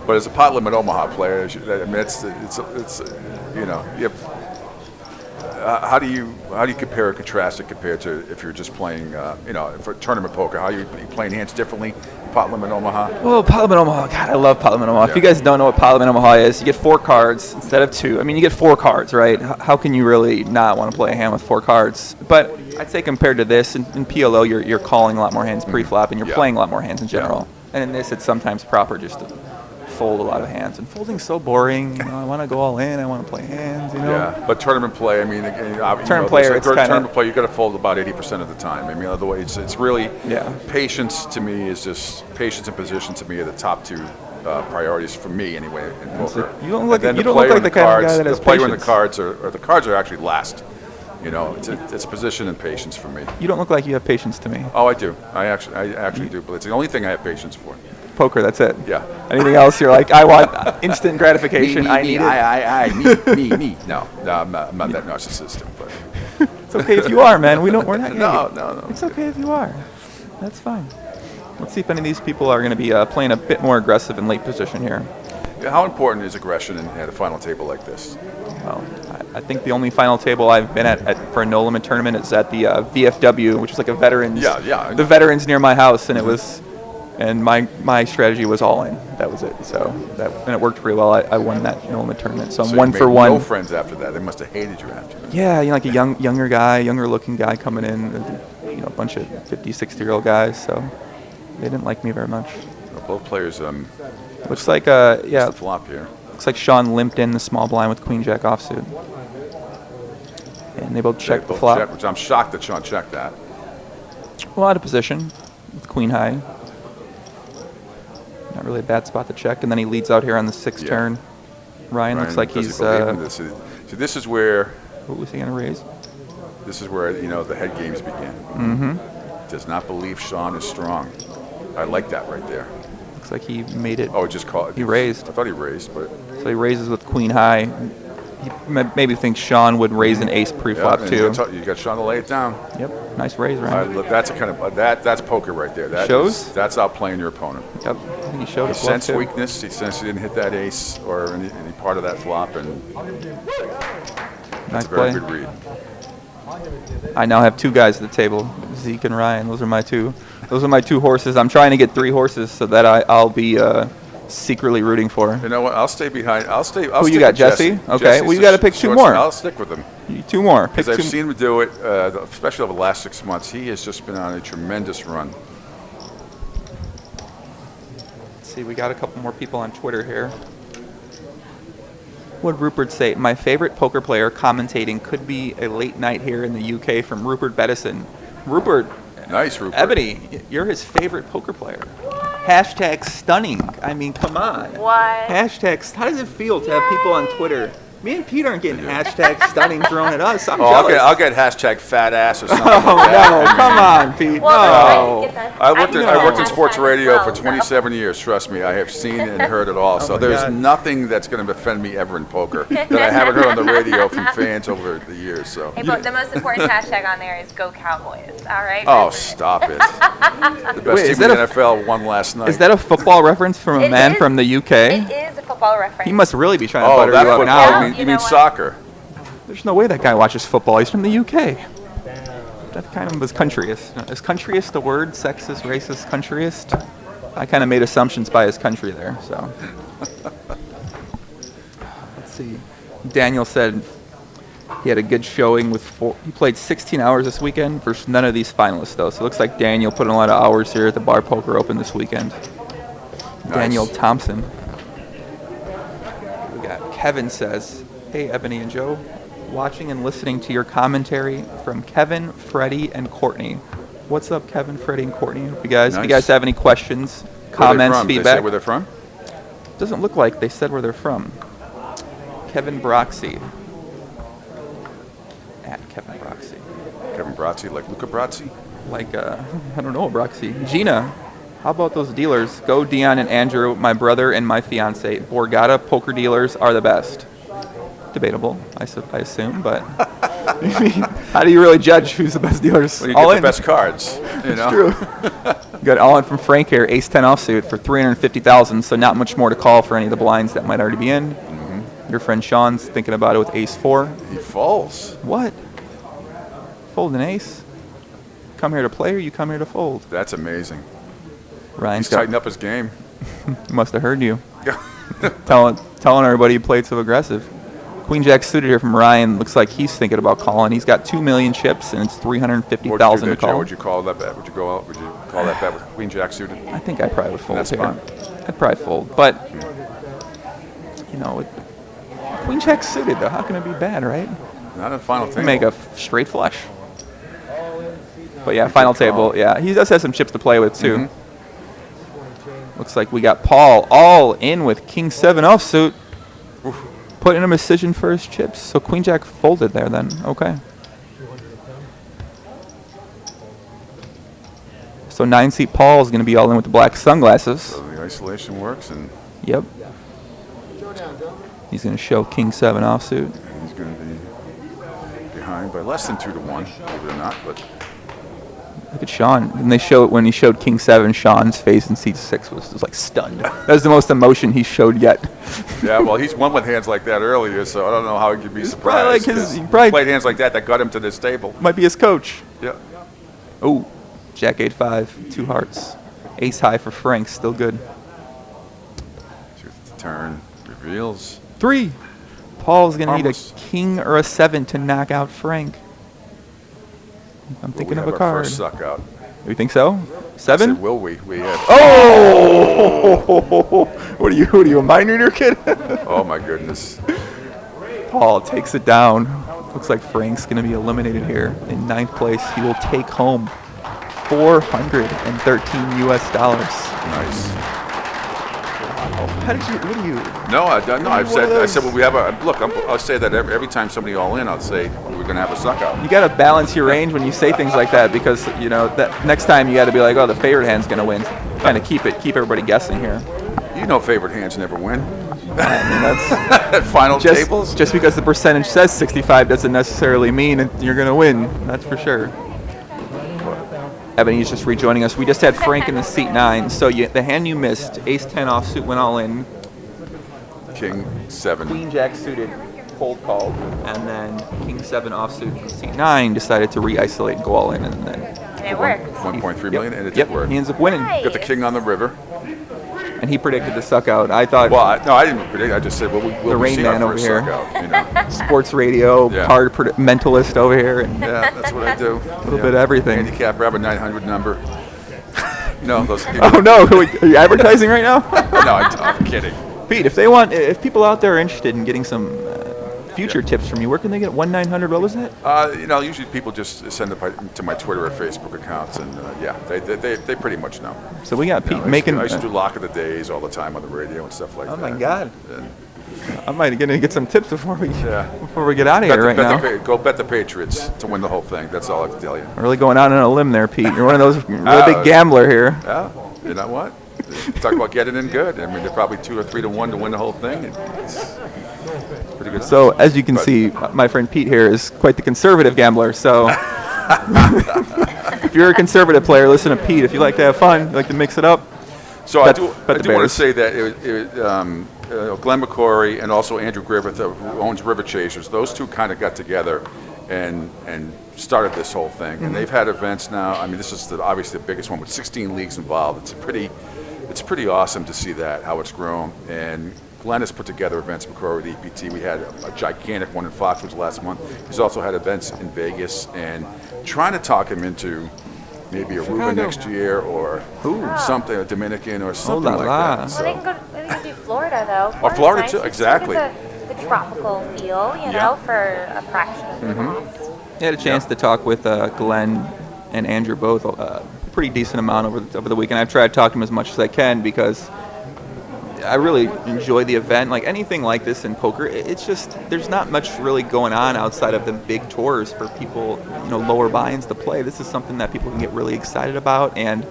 But as a pot limit Omaha player, I mean, it's you know, how do you compare or contrast it compared to if you're just playing, you know, for tournament poker? How you playing hands differently? Pot limit Omaha. Well, pot limit Omaha. God, I love pot limit Omaha. Yeah. If you guys don't know what pot limit Omaha is, you get 4 cards instead of 2. I mean, you get 4 cards, right? How can you really not want to play a hand with 4 cards? But I'd say compared to this, in PLO, you're calling a lot more hands pre-flop, and you're playing a lot more hands in general. And in this, it's sometimes proper just to fold a lot of hands. And folding's so boring. You know, I want to go all in. I want to play hands. You know. Yeah, but tournament play. I mean, tournament player, it's tournament play. You got to fold about 80% of the time. I mean, otherwise, it's really patience. To me, is just patience and position. To me, are the top 2 priorities for me anyway in poker. You don't look like the kind of guy that has the player and patience. the cards are the cards are actually last. You know, it's position and patience for me. You don't look like you have patience to me. Oh, I do. I actually do. But it's the only thing I have patience for. Poker, that's it. Yeah. Anything else, you're like, I want instant gratification. I need it. Me. No, I'm not that narcissistic. But it's okay if you are, man. We're not. No. It's okay if you are. That's fine. Let's see if any of these people are going to be playing a bit more aggressive in late position here. How important is aggression at a final table like this? Well, I think the only final table I've been at for a no limit tournament is at the VFW, which is like a veterans. Yeah. The veterans near my house, and it was. And my strategy was all in. That was it. So and it worked pretty well. I won that no limit tournament. So I'm 1 for 1. No friends after that. They must have hated you after that. Yeah, you know, like a younger looking guy coming in. You know, a bunch of 50, 60-year-old guys. So they didn't like me very much. Well, both players. Looks like the flop here. Looks like Sean limped in the small blind with Queen Jack offsuit. And they both checked the flop. Which I'm shocked that Sean checked that. Well, out of position with Queen high. Not really a bad spot to check, and then he leads out here on the 6th turn. Ryan looks like he's. See, this is where. What was he gonna raise? This is where the head games begin. Mm-hmm. Does not believe Sean is strong. I like that right there. Looks like he made it. Oh, just call it. He raised. I thought he raised, but. So he raises with Queen high. He maybe thinks Sean would raise an ace pre-flop too. You got Sean to lay it down. Yep, nice raise, Ryan. That's a kind of that's poker right there. That shows. That's outplaying your opponent. Yep, I think he showed He sensed weakness. He sensed he didn't hit that ace or any part of that flop, and nice a very play. good read. I now have 2 guys at the table, Zeke and Ryan. Those are my 2 horses. I'm trying to get 3 horses so that I'll be secretly rooting for. You know what? I'll stay behind. I'll Who stick you got, with Jesse? Okay, Jesse's well you got to pick 2 more. I'll stick with him. 2 more. Because I've seen him do it, especially over the last 6 months. He has just been on a tremendous run. see, we got a couple more people on Twitter here. What would Rupert say? My favorite poker player commentating could be a late night here in the UK from Rupert Bettison. Rupert. Nice, Rupert. Ebony, you're his favorite poker player. Hashtag stunning. I mean, come on. What? Hashtag, how does it feel to have people on Twitter? Me and Pete aren't getting hashtag stunning thrown at us. I'm jealous. I'll get hashtag fat ass or something. Oh, no. Come on, Pete. Well, No. I worked in sports radio well, for 27 years. Trust me, I have seen and heard it all. So my there's God. nothing that's going to offend me ever in poker that I haven't heard on the radio from fans over the years. So. Hey, but the most important hashtag on there is Go Cowboys. All right. Oh, stop it! The best Wait, team is in the that NFL won last night. Is that a football reference from a It man is. from the UK? It is a football reference. He must really be trying to Oh, butter that you up football? now. You You mean know what? soccer? There's no way that guy watches football. He's from the UK. That kind of was countryist. Is countryist the word? Sexist, racist, countryist? I kind of made assumptions by his country there, so. Let's see. Daniel said he had a good showing with he played 16 hours this weekend versus none of these finalists, though. So it looks like Daniel put in a lot of hours here at the Bar Poker Open this weekend. Nice. Daniel Thompson. We got Kevin says, hey, Ebony and Joe. Watching and listening to your commentary from Kevin, Freddie, and Courtney. What's up, Kevin, Freddie, and Courtney? If you guys Nice. have any questions, Where are they comments, from? Did they feedback. say where they're from? Doesn't look like they said where they're from. Kevin Broxy. At Kevin Broxy. Kevin Brazzi, like Luca Brazzi? Like, I don't know, Broxy. Gina, how about those dealers? Go Dion and Andrew, my brother and my fiance. Borgata poker dealers are the best. Debatable, I assume, but how do you really judge who's the best dealers? Well, you All get in. the best cards. You know? True. Got all in from Frank here, ace 10 offsuit for $350,000, so not much more to call for any of the blinds that might already be in. Your friend Sean's thinking about it with ace 4. He falls. What? Fold an ace? Come here to play or you come here to fold? That's amazing. Ryan's He's tightened up his game. Must have heard you. telling everybody he played so aggressive. Queen Jack suited here from Ryan. Looks like he's thinking about calling. He's got 2 million chips and it's $350,000 to call. Would you call that bet? Would you go out? Would you call that bet with Queen Jack suited? I think I probably would fold That's here. fine. I'd probably fold, but you know, Queen Jack suited though. How can it be bad, right? Not a final table. Make a straight flush. But yeah, final table. Yeah, he does have some chips to play with too. Looks like we got Paul all in with King 7 offsuit. Putting him a decision for his chips. So Queen Jack folded there then. Okay. So 9-seat Paul is going to be all in with the black sunglasses. So the isolation works, and Yep. He's going to show King 7 offsuit. he's going to be behind by less than 2 to 1, believe it or not. But Look at Sean. And they show it when he showed King 7, Sean's face in seat 6 was like stunned. That was the most emotion he showed yet. yeah, well, he's won with hands like that earlier, so I don't know how he could be surprised. probably like 'cause he probably- played hands like that got him to this table. Might be his coach. Yeah. Oh, Jack 8-5, 2 hearts. Ace high for Frank, still good. Turn reveals. 3. Paul's going to need a Harmless. king or a 7 to knock out Frank. I'm thinking Will of we a have our card. first suck out? You think so? I 7? said, will we? We have. Oh! What are you, a mind reader kid? Oh my goodness. Paul takes it down. Looks like Frank's going to be eliminated here. In 9th place, he will take home $413 US. Nice. How did you? What do you? No, I said those- well, we have a look. I'll say that every time somebody all in, I'll say we're gonna have a suck out. You got to balance your range when you say things like that because you know that next time you got to be like, oh, the favorite hand's gonna win. Kind of keep everybody guessing here. You know, favorite hands never win. I mean, that's At final tables. just because the percentage says 65 doesn't necessarily mean you're gonna win. That's for sure. Ebony's just rejoining us. We just had Frank in the seat 9. So the hand you missed, Ace 10 offsuit went all in. King 7. Queen Jack suited, cold called, and then King 7 offsuit from seat 9 decided to re-isolate and go all in, and then And it worked. 1.3 million, and it yep, did work. he ends up winning. Nice. Got the king on the river. And he predicted the suck out. I thought Well, I didn't predict. I just said, well, we'll The Rain see our Man over first here. suck out. You know. sports radio, Yeah. card mentalist over here, and Yeah, that's what I do. a little bit of everything. Handicap, grab a 900 number. No, those. Oh no, are you advertising right now? No, I'm kidding. Pete, if people out there are interested in getting some future tips from you, where can they get 1-900? What was that? Usually people just send it to my Twitter or Facebook accounts, and they pretty much know. So we got Pete I used to do Lock of the Days all the time on the radio and stuff like that. Oh my God. And I might get some tips before we get out of here right now. Go bet the Patriots to win the whole thing. That's all I have to tell you. I'm really going out on a limb there, Pete. You're one of those really big gambler here. Yeah, you know what? Talk about getting in good. I mean, they're probably 2 or 3 to 1 to win the whole thing. It's pretty good. So as you can see, my friend Pete here is quite the conservative gambler. So if you're a conservative player, listen to Pete. If you like to have fun, you like to mix it up. So I do want to say that Glenn McCory and also Andrew Griffith, who owns River Chasers, those two kind of got together and started this whole thing. And they've had events now. I mean, this is obviously the biggest one with 16 leagues involved. It's pretty awesome to see that, how it's grown. And Glenn has put together events, McCrory with EPT. We had a gigantic one in Foxwoods last month. He's also had events in Vegas, and trying to talk him into maybe Aruba next year or something, a Dominican or something like that. Well, So. they can do Florida though. Or Florida nice. too, exactly. The tropical feel, you know, for a fraction of the cost. I had a chance to talk with Glenn and Andrew both a pretty decent amount over the weekend. I've tried to talk to them as much as I can because I really enjoy the event. Like anything like this in poker, it's just there's not much really going on outside of the big tours for people, lower buy-ins to play. This is something that people can get really excited about, and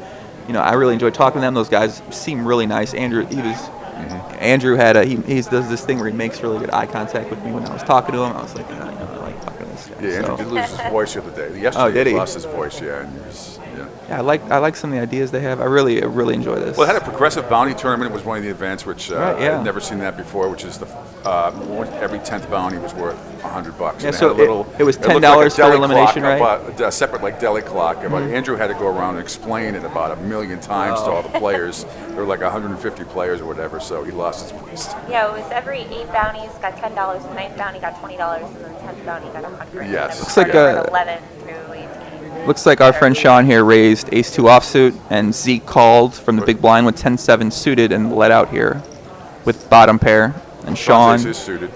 I really enjoy talking to them. Those guys seem really nice. Andrew, Andrew had he does this thing where he makes really good eye contact with me when I was talking to him. I was like, I like talking to this guy. Yeah, Andrew did lose his voice the other day. Yesterday did he? Lost his voice, yeah. And he was, Yeah, I like some of the ideas they have. I really enjoy this. Well, it had a progressive bounty tournament. Was one of the events which yeah. I'd never seen that before. Which is every 10th bounty was worth $100. Yeah, so it was $10 for elimination, right? A separate deli clock. Andrew had to go around and explain it about 1,000,000 times to all the players. There were like 150 players or whatever, so he lost his voice. Yeah, it was every 8 bounties got $10, the 9th bounty got $20, and then the 10th bounty got $100. Yes. Looks like 11 through 18. Looks like our friend Sean here raised ace-2 offsuit, and Zeke called from the big blind with 10-7 suited and let out here with bottom pair. And Sean. Ace is suited.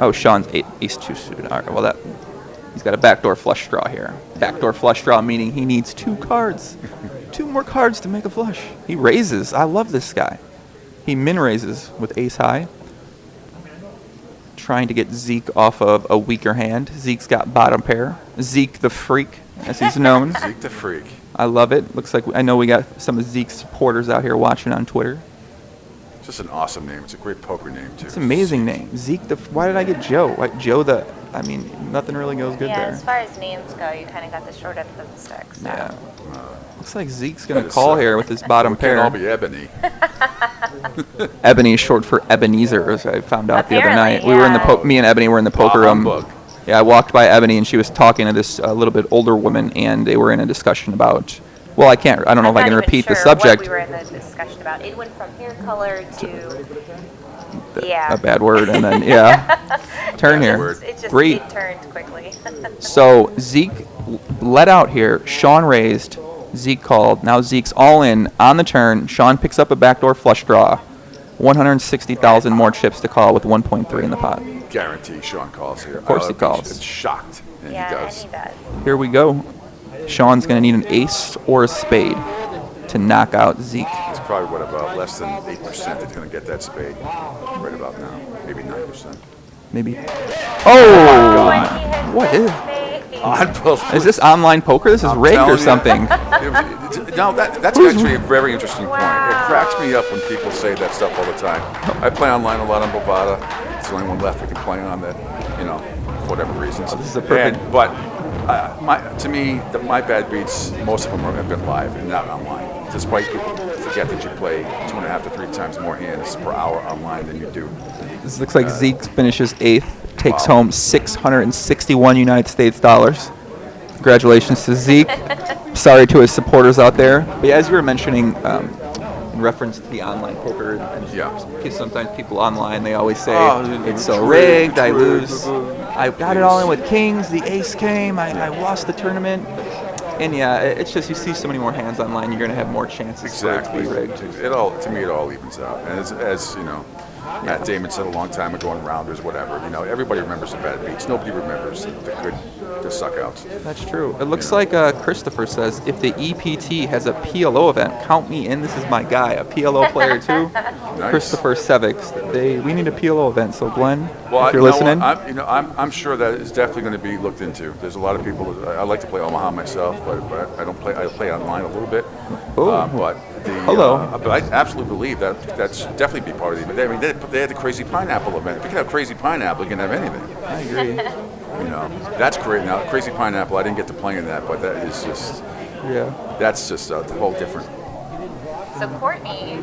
Oh, Sean's ace-2 suited. All right, well he's got a backdoor flush draw here. Backdoor flush draw meaning he needs 2 cards, 2 more cards to make a flush. He raises. I love this guy. He min raises with ace high, trying to get Zeke off of a weaker hand. Zeke's got bottom pair. Zeke the Freak, as he's known. Zeke the Freak. I love it. Looks like I know we got some of Zeke's supporters out here watching on Twitter. It's just an awesome name. It's a great poker name too. It's an amazing name. Zeke the. Why did I get Joe? Joe the. I mean, nothing really goes good there. Yeah, as far as names go, you kind of got the short end of the stick. So. Yeah. Looks like Zeke's gonna call here with his bottom pair. It can all be Ebony. Ebony is short for Ebenezer, as I found out the other night. Yeah. We were in the me and Ebony were in the poker room. Yeah, I walked by Ebony and she was talking to this little bit older woman, and they were in a discussion about. Well, I don't know if I can repeat the subject. What we were in the discussion about. It went from hair color to. A bad word, and then turn here. It turned quickly. So Zeke let out here. Sean raised. Zeke called. Now Zeke's all in on the turn. Sean picks up a backdoor flush draw. 160,000 more chips to call with 1.3 in the pot. Guarantee Sean calls here. Of course he calls. It's shocked, and he does. And he does. Here we go. Sean's going to need an ace or a spade to knock out Zeke. It's probably about less than 8% that's going to get that spade. Right about now, maybe 9%. Maybe. Oh God! What is? Is this online poker? This is rigged or something. No, that's actually a very interesting point. It cracks me up when people say that stuff all the time. I play online a lot on Bovada. It's the only one left we can play on that, for whatever reasons. This is a perfect. To me, my bad beats, most of them have been live and not online. Despite people forget that you play 2.5 to 3 times more hands per hour online than you do. This looks like Zeke finishes 8th, takes home 661 United States dollars. Congratulations to Zeke. Sorry to his supporters out there. But yeah, as you were mentioning, in reference to the online poker, and sometimes people online, they always say, it's so rigged, I lose. I got it all in with kings, the ace came, I lost the tournament. And yeah, it's just you see so many more hands online, you're going to have more chances for it to be rigged. To me, it all evens out. And as you know, Matt Damon said a long time ago in Rounders, whatever. You know, everybody remembers the bad beats. Nobody remembers the good, the suck-outs. That's true. It looks like Christopher says, if the EPT has a PLO event, count me in. This is my guy, a PLO player too. Nice. Christopher Sevix. We need a PLO event. So Glenn, if you're you know listening, what? I'm sure that is definitely going to be looked into. There's a lot of people. I like to play Omaha myself, but I don't play. I play online a little bit. But I absolutely believe that's definitely be part of the event. I mean, they had the Crazy Pineapple event. If you can have Crazy Pineapple, you can have anything. I agree. You know, that's great. Now, Crazy Pineapple, I didn't get to play in that, but that is just, that's just a whole different. So Courtney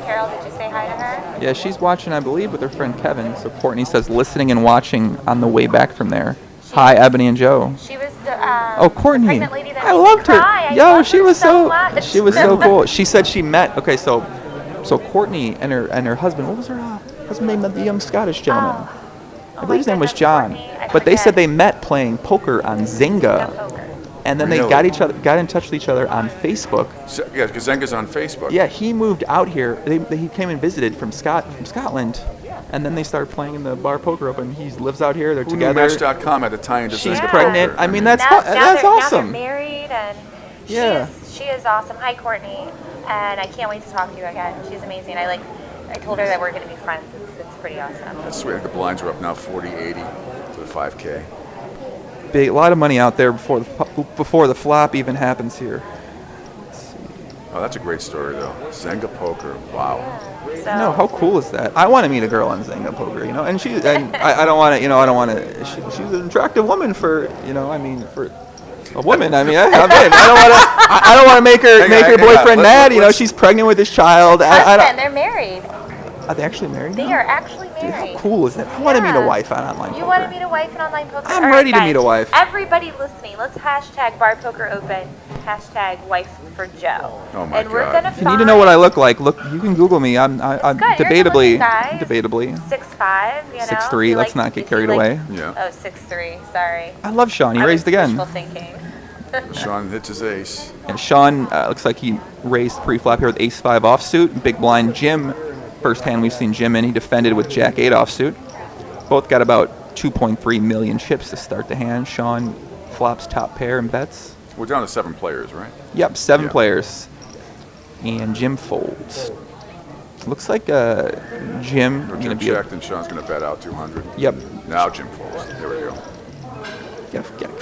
Carroll, did you say hi to her? Yeah, she's watching, I believe, with her friend Kevin. So Courtney says, listening and watching on the way back from there. Hi, Ebony and Joe. She was the Courtney. pregnant lady that I made loved me her. cry. Yo, she was so much. she was so cool. She said she met. Okay, so Courtney and her husband. What was her husband name? The young Scottish gentleman. I believe his name was John. But they said they met playing poker on Zynga. And then they got in touch with each other on Facebook. So, yeah, because Zenga's on Facebook. Yeah, he moved out here. He came and visited from Scotland, and then they started playing in the Bar Poker Open. He lives out here. They're together. Match.com had a tie-in to She's Zenga pregnant. Poker. I mean, that's now awesome. They're married, and Yeah. she is awesome. Hi, Courtney, and I can't wait to talk to you again. She's amazing. I told her that we're going to be friends. It's pretty awesome. That's sweet. The blinds are up now 40-80 to the 5K. A lot of money out there before the flop even happens here. Oh, that's a great story though. Zynga Poker. Wow. No, how cool is that? I want to meet a girl on Zynga Poker, you know. And I don't want to, she's an attractive woman for a woman. I don't want to make her boyfriend mad. You know, she's pregnant with this child. They're married. Are they actually married? They are actually Dude, married. how cool is that? I want to meet a wife on online poker. You want to meet a wife in online poker? I'm All ready to guys, meet a wife. Everybody listening, let's hashtag Bar Poker Open, hashtag wife for Joe. Oh my and we're God. gonna If you need to know what I look like, look, you can Google me. I'm debatably 6'5", you know. 6'3". Let's not get carried away. Yeah. Oh, 6'3", sorry. I love Sean. He raised again. Wishful thinking. Sean hits his ace. And Sean looks like he raised pre-flop here with ace-5 offsuit. Big blind Jim. First hand we've seen Jim in. He defended with jack-8 offsuit. Both got about 2.3 million chips to start the hand. Sean flops top pair and bets. We're down to 7 players, right? Yep, 7 players. And Jim folds. Looks like Jim going to be checked and Sean's going to bet out 200. Yep. Now Jim folds. There we go.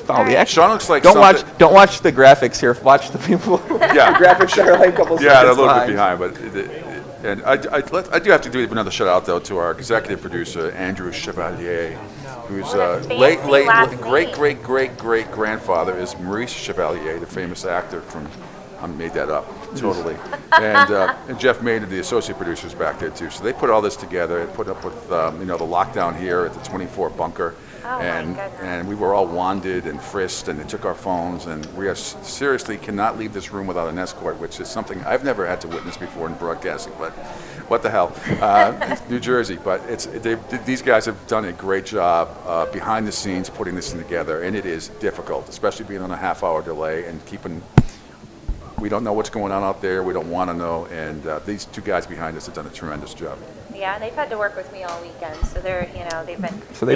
Follow the action. Sean looks like don't watch the graphics here. Watch the people. Yeah. The graphics are like a couple yeah, they're a seconds little behind. bit behind, but and I do have to do another shout out though to our executive producer Andrew Chevalier, who's great grandfather is Maurice Chevalier, the famous actor from. I made that up totally, and Jeff Maynard, the associate producers back there too. So they put all this together. It put up with the lockdown here at the 24 bunker. And we were all wanded and frisked, and they took our phones, and we seriously cannot leave this room without an escort, which is something I've never had to witness before in broadcasting, but what the hell. It's New Jersey, but these guys have done a great job behind the scenes putting this together, and it is difficult, especially being on a half-hour delay and keeping. We don't know what's going on out there. We don't want to know, and these two guys behind us have done a tremendous job. Yeah, and they've had to work with me all weekend, so they've they've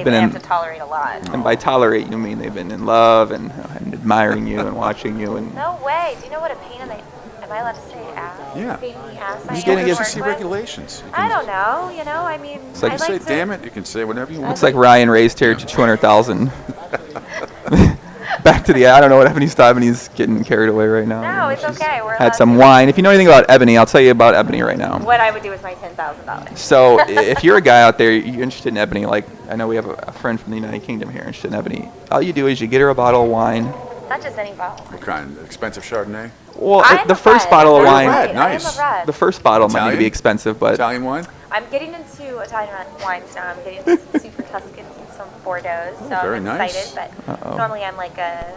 been have to tolerate a lot. And by tolerate, you mean they've been in love and admiring you and watching you and. No way! Do you know what a pain in the? Am I allowed to say ass? Yeah. Pain in the ass. You get FCC regulations. I don't know. You know, I mean. It's like I say, damn it! You can say whatever you want. It's like Ryan raised here to 200,000. Back to I don't know what Ebony's thought. Ebony's getting carried away right now. No, it's okay. We're had some wine. If you know anything about Ebony, I'll tell you about Ebony right now. What I would do with my $10,000. So if you're a guy out there, you're interested in Ebony, like I know we have a friend from the United Kingdom here interested in Ebony. All you do is you get her a bottle of wine. Not just any bottle. What kind? Expensive Chardonnay? Well, the first bottle of wine. Nice. The first bottle might need to be expensive, but Italian wine. I'm getting into Italian wines now. I'm getting into some super Tuscans and some Bordeaux. So I'm excited. But normally I'm like a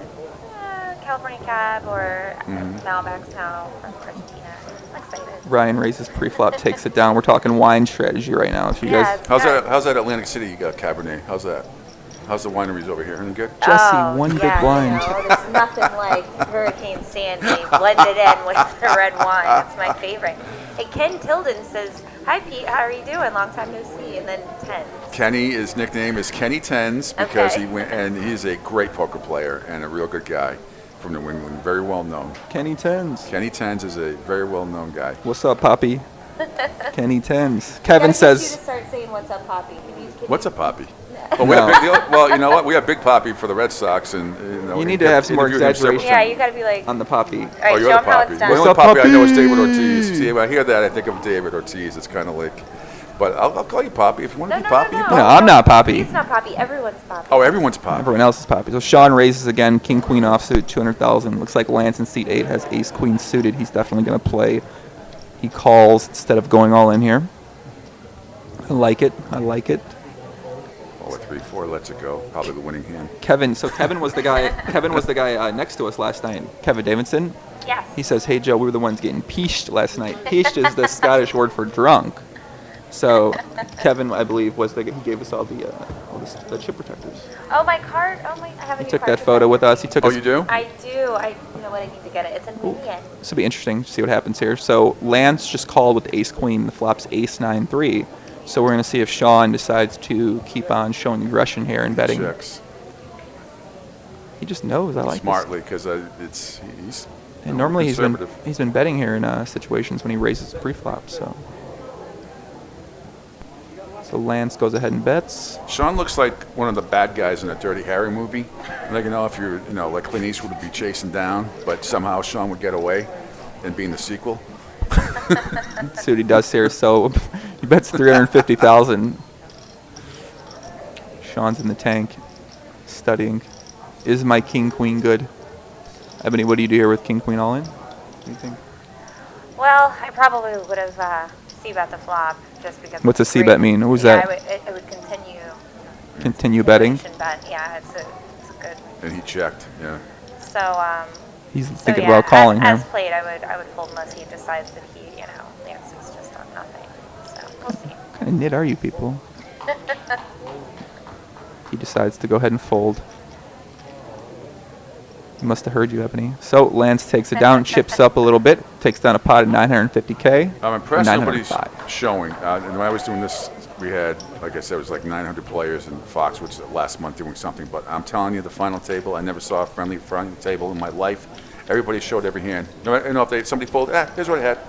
California Cab or Malbecs now from Argentina. I'm excited. Ryan raises pre-flop, takes it down. We're talking wine strategy right now. If you guys, how's that Atlantic City Cabernet? How's that? How's the wineries over here? Any good? Jesse, one big blind. There's nothing like Hurricane Sandy blended in with the red wine. That's my favorite. Hey, Ken Tilden says, "Hi Pete, how are you doing? Long time no see." And then Tens. Kenny, his nickname is Kenny Tens because Okay. he went, and he's a great poker player and a real good guy from New England, very well known. Kenny Tens. Kenny Tens is a very well known guy. What's up, Poppy? Kenny Tens. Kevin says. You to start saying "What's up, Poppy." What's a Poppy? Oh, we have well, you know what? We have Big Poppy for the Red Sox, and you need to have some more exaggeration. Yeah, you got to be like on the Poppy. All right, oh, you're show the him how Poppy. it's The done. only Poppy I know is David Ortiz. See, when I hear that, I think of David Ortiz. It's kind of like, but I'll call you Poppy if you want to be Poppy. No, No, I'm not Poppy. He's not Poppy. Everyone's Poppy. Oh, everyone's Poppy. Everyone else is Poppy. So Sean raises again, King Queen offsuit, 200,000. Looks like Lance in seat 8 has Ace Queen suited. He's definitely going to play. He calls instead of going all in here. I like it. I like it. Oh, a 3-4 lets it go. Probably the winning hand. Kevin. So Kevin was the guy. Kevin was the guy next to us last night. Kevin Davidson. Yes. He says, "Hey Joe, we were the ones getting peached last night." Peached is the Scottish word for drunk. So Kevin, I believe, was he gave us all the chip protectors. Oh, my card. Oh my, I have a He new took card that for photo that. with us. He took. Oh, us, you do? I do. You know what? I need to get it. It's a minion. This will be interesting to see what happens here. So Lance just called with Ace Queen. The flop's Ace 9-3. So we're going to see if Sean decides to keep on showing aggression here and betting. Checks. He just knows. I like Smartly, because he's. And normally he's conservative. been betting here in situations when he raises pre-flop. So Lance goes ahead and bets. Sean looks like one of the bad guys in a Dirty Harry movie. Like, if you're, like Clint Eastwood would be chasing down, but somehow Sean would get away and be in the sequel. See what he does here. So he bets 350,000. Sean's in the tank, studying. Is my king queen good? Ebony, what do you do here with king queen all in? What do you think? Well, I probably would have c-bet the flop just because. What's a c-bet mean? Who's that? It would continue. Continue betting. Bet. Yeah, it's a good. And he checked. Yeah. So He's thinking about calling as here. played, I would fold unless he decides that he, Lance's just on nothing. So we'll see. What kind of nit are you people? He decides to go ahead and fold. He must have heard you, Ebony. So Lance takes it down, chips up a little bit, takes down a pot at 950K. I'm impressed with what he's showing. And when I was doing this, we had, like I said, it was like 900 players in Foxwoods last month doing something. But I'm telling you, the final table, I never saw a friendly final table in my life. Everybody showed every hand. If somebody folded, here's what I had.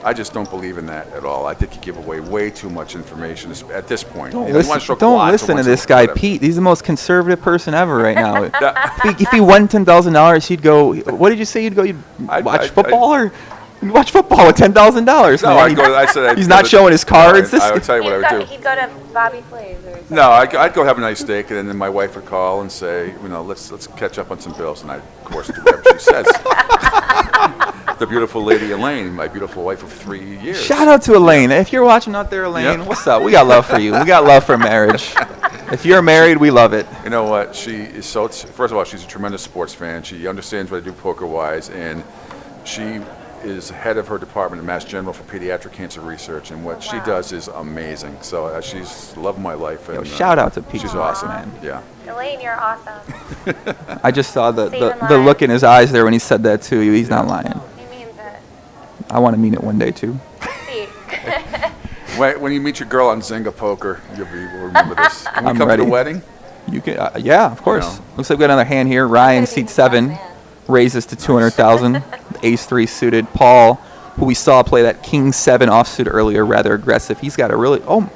I just don't believe in that at all. I think you give away way too much information at this point. Don't listen to this guy, Pete. He's the most conservative person ever right now. If he won $10,000, he'd go. What did you say? You'd watch football or you'd watch football with $10,000. No, I said he's not showing his cards. I would tell you what I would do. He'd go to Bobby Flay's or something. No, I'd go have a nice steak, and then my wife would call and say, let's catch up on some bills, and I, of course, do whatever she says. The beautiful lady Elaine, my beautiful wife of 3 years. Shout out to Elaine. If you're watching out there, Elaine, what's up? We got love for you. We got love for marriage. If you're married, we love it. You know what? She is first of all, she's a tremendous sports fan. She understands what I do poker-wise, and she is head of her department at Mass General for Pediatric Cancer Research, and what she does is amazing. So she's loved my life. And, shout out to Pete. She's awesome, man. Yeah. Elaine, you're awesome. I just saw the look in his eyes there when he said that to you. He's not lying. He means it. I want to mean it one day too. See. When you meet your girl on Zynga Poker, you'll remember this. Can we I'm come ready. to the wedding? You can, yeah, of course. Looks like we got another hand here. Ryan, seat 7, raises to 200,000. Ace 3 suited. Paul, who we saw play that King 7 offsuit earlier, rather aggressive. He's got a really oh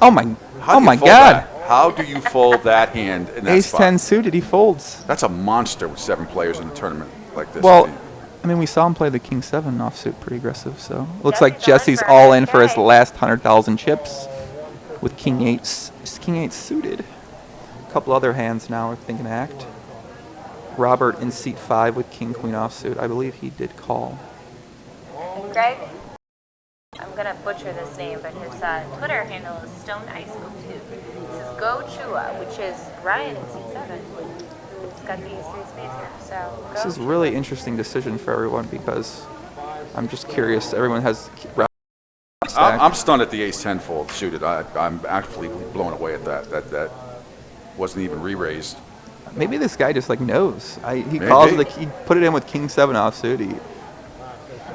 my God. That? How do you fold that hand in that Ace spot? 10 suited, he folds. That's a monster with 7 players in a tournament like this. Well, I mean, we saw him play the King 7 offsuit pretty aggressive, so looks like Jesse's all in for his last 100,000 chips with King 8 suited. A couple other hands now are thinking to act. Robert in seat 5 with King Queen offsuit. I believe he did call. And Greg, I'm gonna butcher this name, but his Twitter handle is Stone Ice Go 2. This is Go Chua, which is Ryan in seat 7. It's got the Ace 3 space here, so This is a really interesting decision for everyone because I'm just curious. Everyone has. I'm stunned at the Ace 10 fold suited. I'm actually blown away at that. wasn't even re-raised. Maybe this guy just like knows. He Maybe. calls it. He put it in with King 7 offsuit.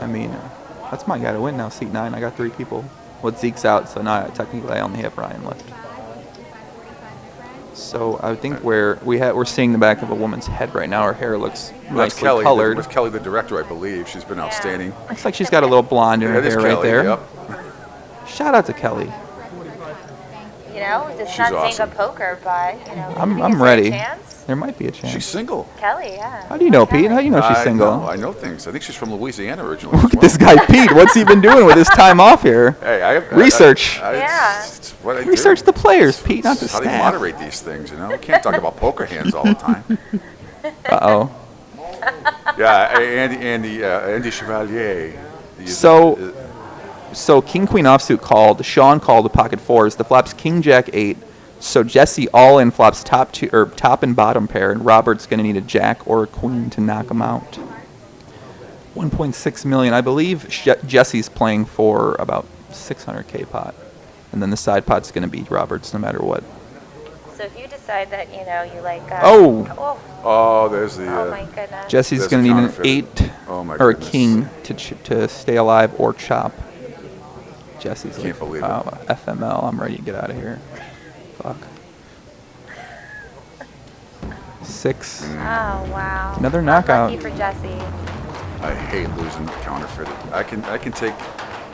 I mean, that's my guy to win now. Seat 9. I got 3 people. Well, Zeke's out, so now technically I only have Ryan left. So I think we're seeing the back of a woman's head right now. Her hair looks nicely Kelly. colored. That's Kelly, the director, I believe. She's been outstanding. Looks like she's got a little blonde in her That is hair right Kelly, there. Yep. Shout out to Kelly. You know, it's She's not awesome. saying a poker, but you know, I'm is there a ready. chance? There might be a chance. She's single. Kelly, yeah. How do you know, Pete? How do you know she's single? I know things. I think she's from Louisiana originally. Look at this guy, Pete. What's he been doing with his time off here? Hey, I Research. Yeah. It's what I do. Research the players, Pete, not the How do you staff. moderate these things, you know? You can't talk about poker hands all the time. Uh-oh. Yeah, Andy Chevalier. So King Queen offsuit called. Sean called the pocket 4s. The flops King Jack 8. So Jesse all in flops top and bottom pair, and Robert's going to need a Jack or a Queen to knock him out. 1.6 million. I believe Jesse's playing for about 600K pot, and then the side pot's going to be Robert's no matter what. So if you decide that you know you like. Oh, there's the. Oh my goodness. Jesse's There's going a to need an counterfeit. 8 Oh my or a goodness. King to stay alive or chop. Jesse's Can't believe it. FML. I'm ready to get out of here. Fuck. 6. Oh wow. Another knockout. Lucky for Jesse. I hate losing counterfeited. I can take,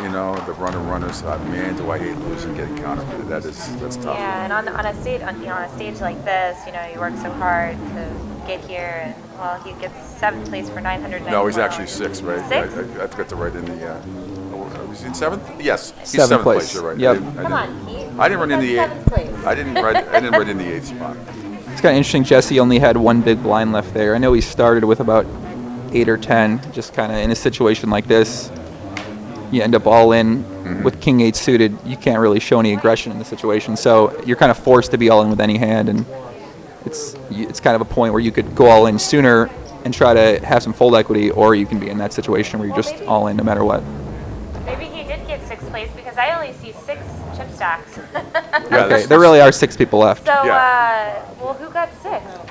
you know, the runners. Man, do I hate losing getting counterfeited. That's tough. Yeah, and on a stage like this, you know, you work so hard to get here, and well, he gets 7th place for 990. No, he's actually 6th, right? 6th? I forgot to write in the. Was he in 7th? Yes, he's 7th 7th place. place. You're right. Yep. Come on, Pete. I didn't run in the 7th 8th. place. I didn't write in the 8th spot. It's kind of interesting. Jesse only had 1 big blind left there. I know he started with about 8 or 10. Just kind of in a situation like this, you end up all in with King 8 suited. You can't really show any aggression in the situation, so you're kind of forced to be all in with any hand. And it's kind of a point where you could go all in sooner and try to have some fold equity, or you can be in that situation where you're just all in no matter what. Maybe he did get 6th place because I only see 6 chip stacks. Okay, there really are 6 people left. So, well, who got 6th?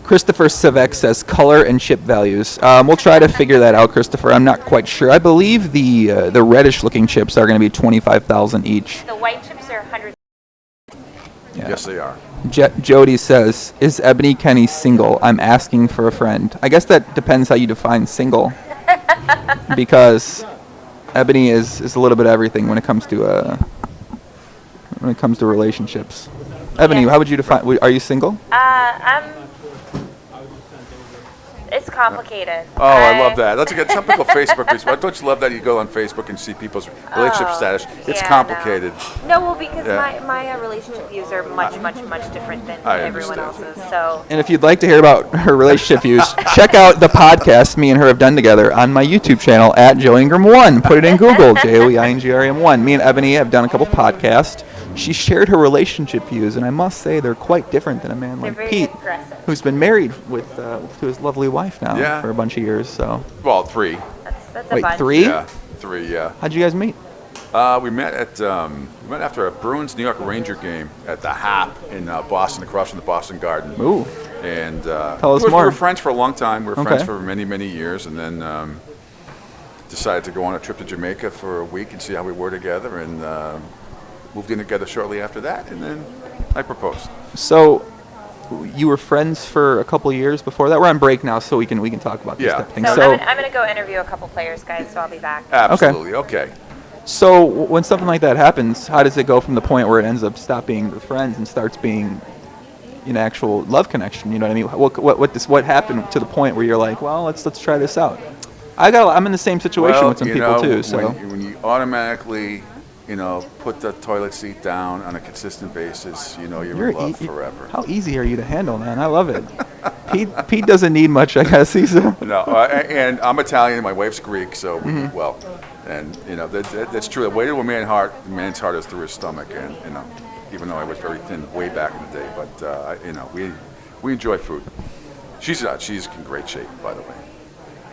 Christopher Sivek says color and chip values. We'll try to figure that out, Christopher. I'm not quite sure. I believe the reddish-looking chips are going to be 25,000 each. The white chips are 100. Yeah. Yes, they are. Jody says, "Is Ebony Kenney single? I'm asking for a friend." I guess that depends how you define single, because Ebony is a little bit of everything when it comes to relationships. Ebony, Yeah. how would you define? Are you single? It's complicated. Oh, I love that. That's a good typical Facebook response. Don't you love that you go on Facebook and see people's relationship status? It's yeah, complicated. No, well, because Yeah. my relationship views are much different than I everyone understand. else's. So And if you'd like to hear about her relationship views, check out the podcast me and her have done together on my YouTube channel at Joe Ingram 1. Put it in Google, JoeIngram 1. Me and Ebony have done a couple podcasts. She shared her relationship views, and I must say they're quite different than a man they're like very Pete, aggressive. who's been married to his lovely wife now Yeah. for a bunch of years. So, Well, 3. That's a wait, bunch. 3? Yeah, 3. Yeah. How'd you guys meet? We met after a Bruins New York Ranger game at the Hop in Boston, across from the Boston Garden. Ooh. And Tell us we more. were friends for a long time. We were friends Okay. for many years, and then decided to go on a trip to Jamaica for a week and see how we were together, and moved in together shortly after that, and then I proposed. So, you were friends for a couple years before that. We're on break now, so we can talk about these Yeah. type of things. So I'm gonna go interview a couple players, guys. So I'll be back. Absolutely. Okay. So when something like that happens, how does it go from the point where it ends up stop being the friends and starts being an actual love connection? You know what I mean? What happened to the point where you're like, well, let's try this out? I'm in the same situation with some people too. So when you automatically, put the toilet seat down on a consistent basis, you're in love forever. How easy are you to handle, man? I love it. Pete doesn't need much, I guess. No, and I'm Italian. My wife's Greek, so we eat well. And that's true. The way to a man's heart is through his stomach. And even though I was very thin way back in the day, but we enjoy food. She's in great shape, by the way.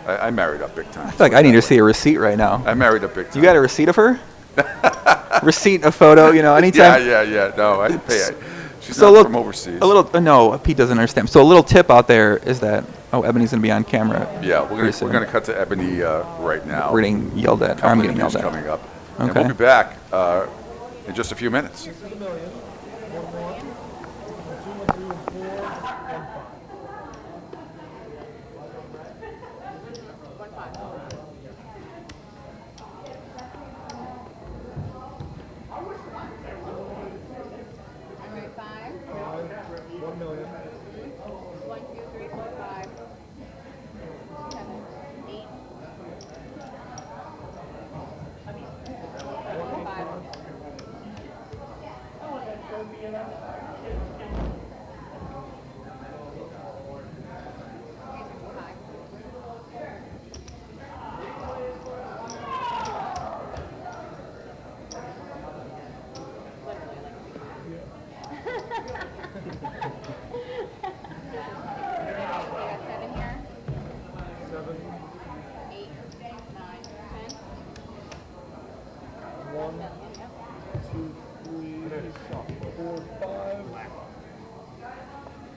I married up big time. I feel like I need to see a receipt right now. I married up big time. You got a receipt of her? Receipt, a photo, anytime. Yeah. No, I pay. She's So not from overseas. A little. No, Pete doesn't understand. So a little tip out there is that Ebony's gonna be on camera. Yeah, we're gonna cut to Ebony right now. We're getting yelled at. I'm getting yelled at. Coming up, and Okay. we'll be back in just a few minutes.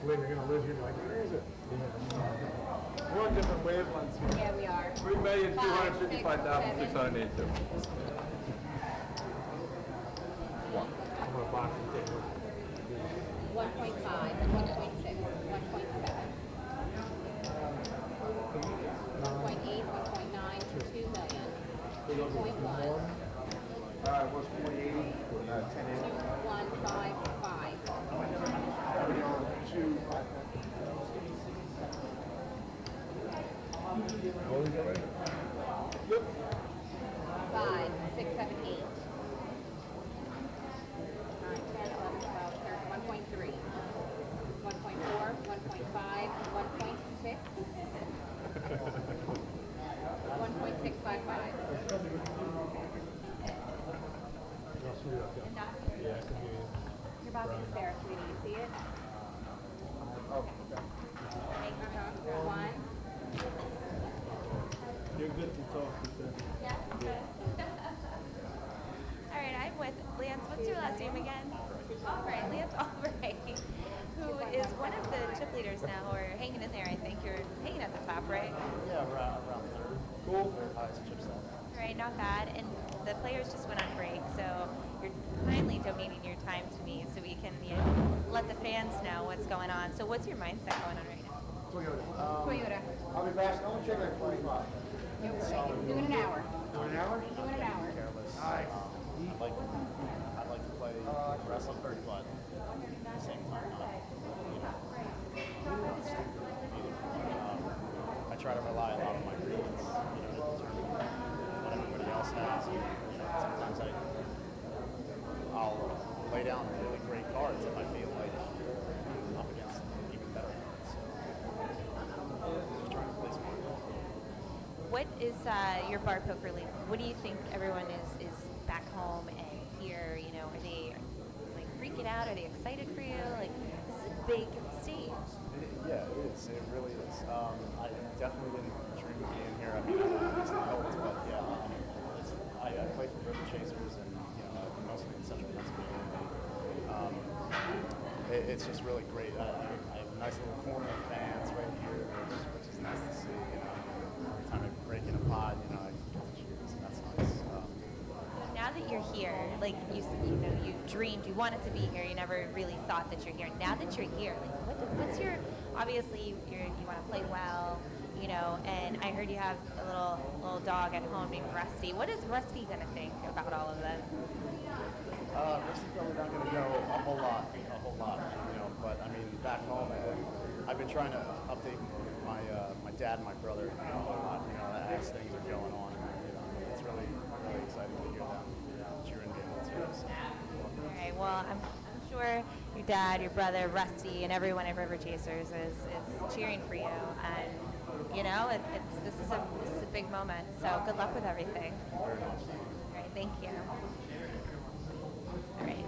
You're gonna live here like, where is it? We're on different wavelengths here. Yeah, we are. 3,255,682. I'm gonna box and take it. 1.5, 1.6, 1.7. 1.8, 1.9, 2 million. 2.1. What's 480? 2155. 5, 6, 7, 8. 9, 10, 11, 12, 13, 1.3. 1.4, 1.5, 1.6. 1.655. Your box is there, sweetie. You see it? One. You're good to talk to them. All right, I'm with Lance. What's your last name again? Albright. Lance Albright, who is one of the chip leaders now, or hanging in there. I think you're hanging at the top, right? Yeah, around third. Cool. Third highest chip sale. All right, not bad. And the players just went on break, so you're kindly donating your time to me so we can let the fans know what's going on. So what's your mindset going on right now? Toyota. I'll be back. Don't check that 25. Do it in an hour. Do an hour? Do it in an hour. Nice. I'd like to play wrestling, but at the same time, I try to rely a lot on my greens, to determine what everybody else has. Sometimes I'll lay down really great cards if I feel like I'm up against even better ones. So, just trying to play smart. What is your bar poker league? What do you think everyone is back home and here? Are they like freaking out? Are they excited for you? Like, this is a big stage. Yeah, it is. It really is. I definitely didn't dream of being here. I mean, I used to help, but yeah, I play for River Chasers and mostly in Central Pennsylvania. It's just really great. I have a nice little corner of fans right here, which is nice to see. Every time I break in a pod, I get to cheer, so that's nice. Now that you're here, like you dreamed, you wanted to be here, you never really thought that you're here. Now that you're here, like what's your? Obviously, you want to play well, and I heard you have a little dog at home named Rusty. What is Rusty gonna think about all of that? Rusty's probably not gonna go a whole lot, but I mean, back home, I've been trying to update my dad and my brother a lot, as things are going on. It's really exciting to hear them cheering me on too. So. All right. Well, I'm sure your dad, your brother, Rusty, and everyone at River Chasers is cheering for you. And this is a big moment. So good luck with everything. Very much. All right. Thank you. All right.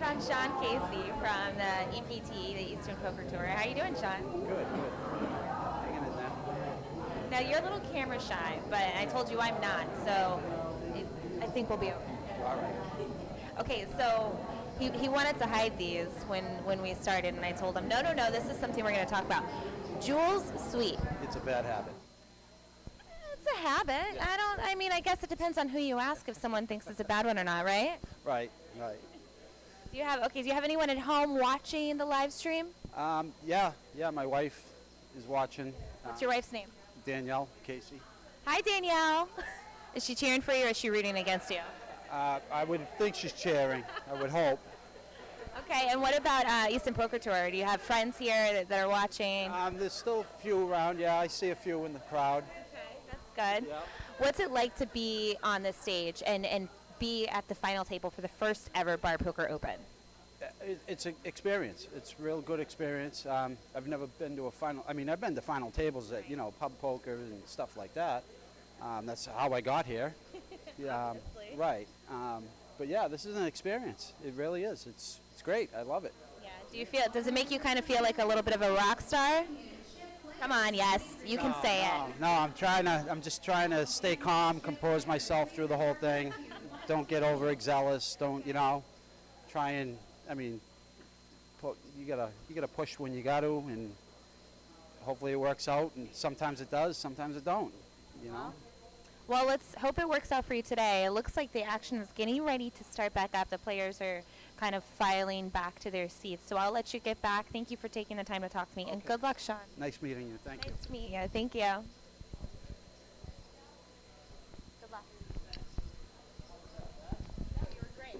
on Sean Casey from the EPT, the Eastern Poker Tour. How you doing, Sean? Good. Hanging in there. Now, you're a little camera shy, but I told you I'm not, so I think we'll be okay. All right. Okay, so he wanted to hide these when we started, and I told him, no, this is something we're going to talk about. Jules Sweep. It's a bad habit. It's a habit. I guess it depends on who you ask if someone thinks it's a bad one or not, right? Right. Do you have anyone at home watching the live stream? Yeah, my wife is watching. What's your wife's name? Danielle Casey. Hi, Danielle. Is she cheering for you or is she rooting against you? I would think she's cheering. I would hope. Okay, and what about Eastern Poker Tour? Do you have friends here that are watching? There's still a few around. Yeah, I see a few in the crowd. Okay, that's good. Yeah. What's it like to be on this stage and be at the final table for the first ever Bar Poker Open? It's an experience. It's a real good experience. I've never been to a final. I've been to final tables at pub poker and stuff like that. That's how I got here. Yeah, right. But yeah, this is an experience. It really is. It's great. I love it. Yeah. Does it make you kind of feel like a little bit of a rock star? Come on, yes, you can say it. No, I'm just trying to stay calm, compose myself through the whole thing. Don't get overzealous. Don't try and. You gotta push when you got to, and hopefully it works out. And sometimes it does, sometimes it don't. Well, let's hope it works out for you today. It looks like the action is getting ready to start back up. The players are kind of filing back to their seats. So I'll let you get back. Thank you for taking the time to talk to me, and good luck, Sean. Nice meeting you. Thank you. Nice to meet you. Thank you. Good luck. You were great.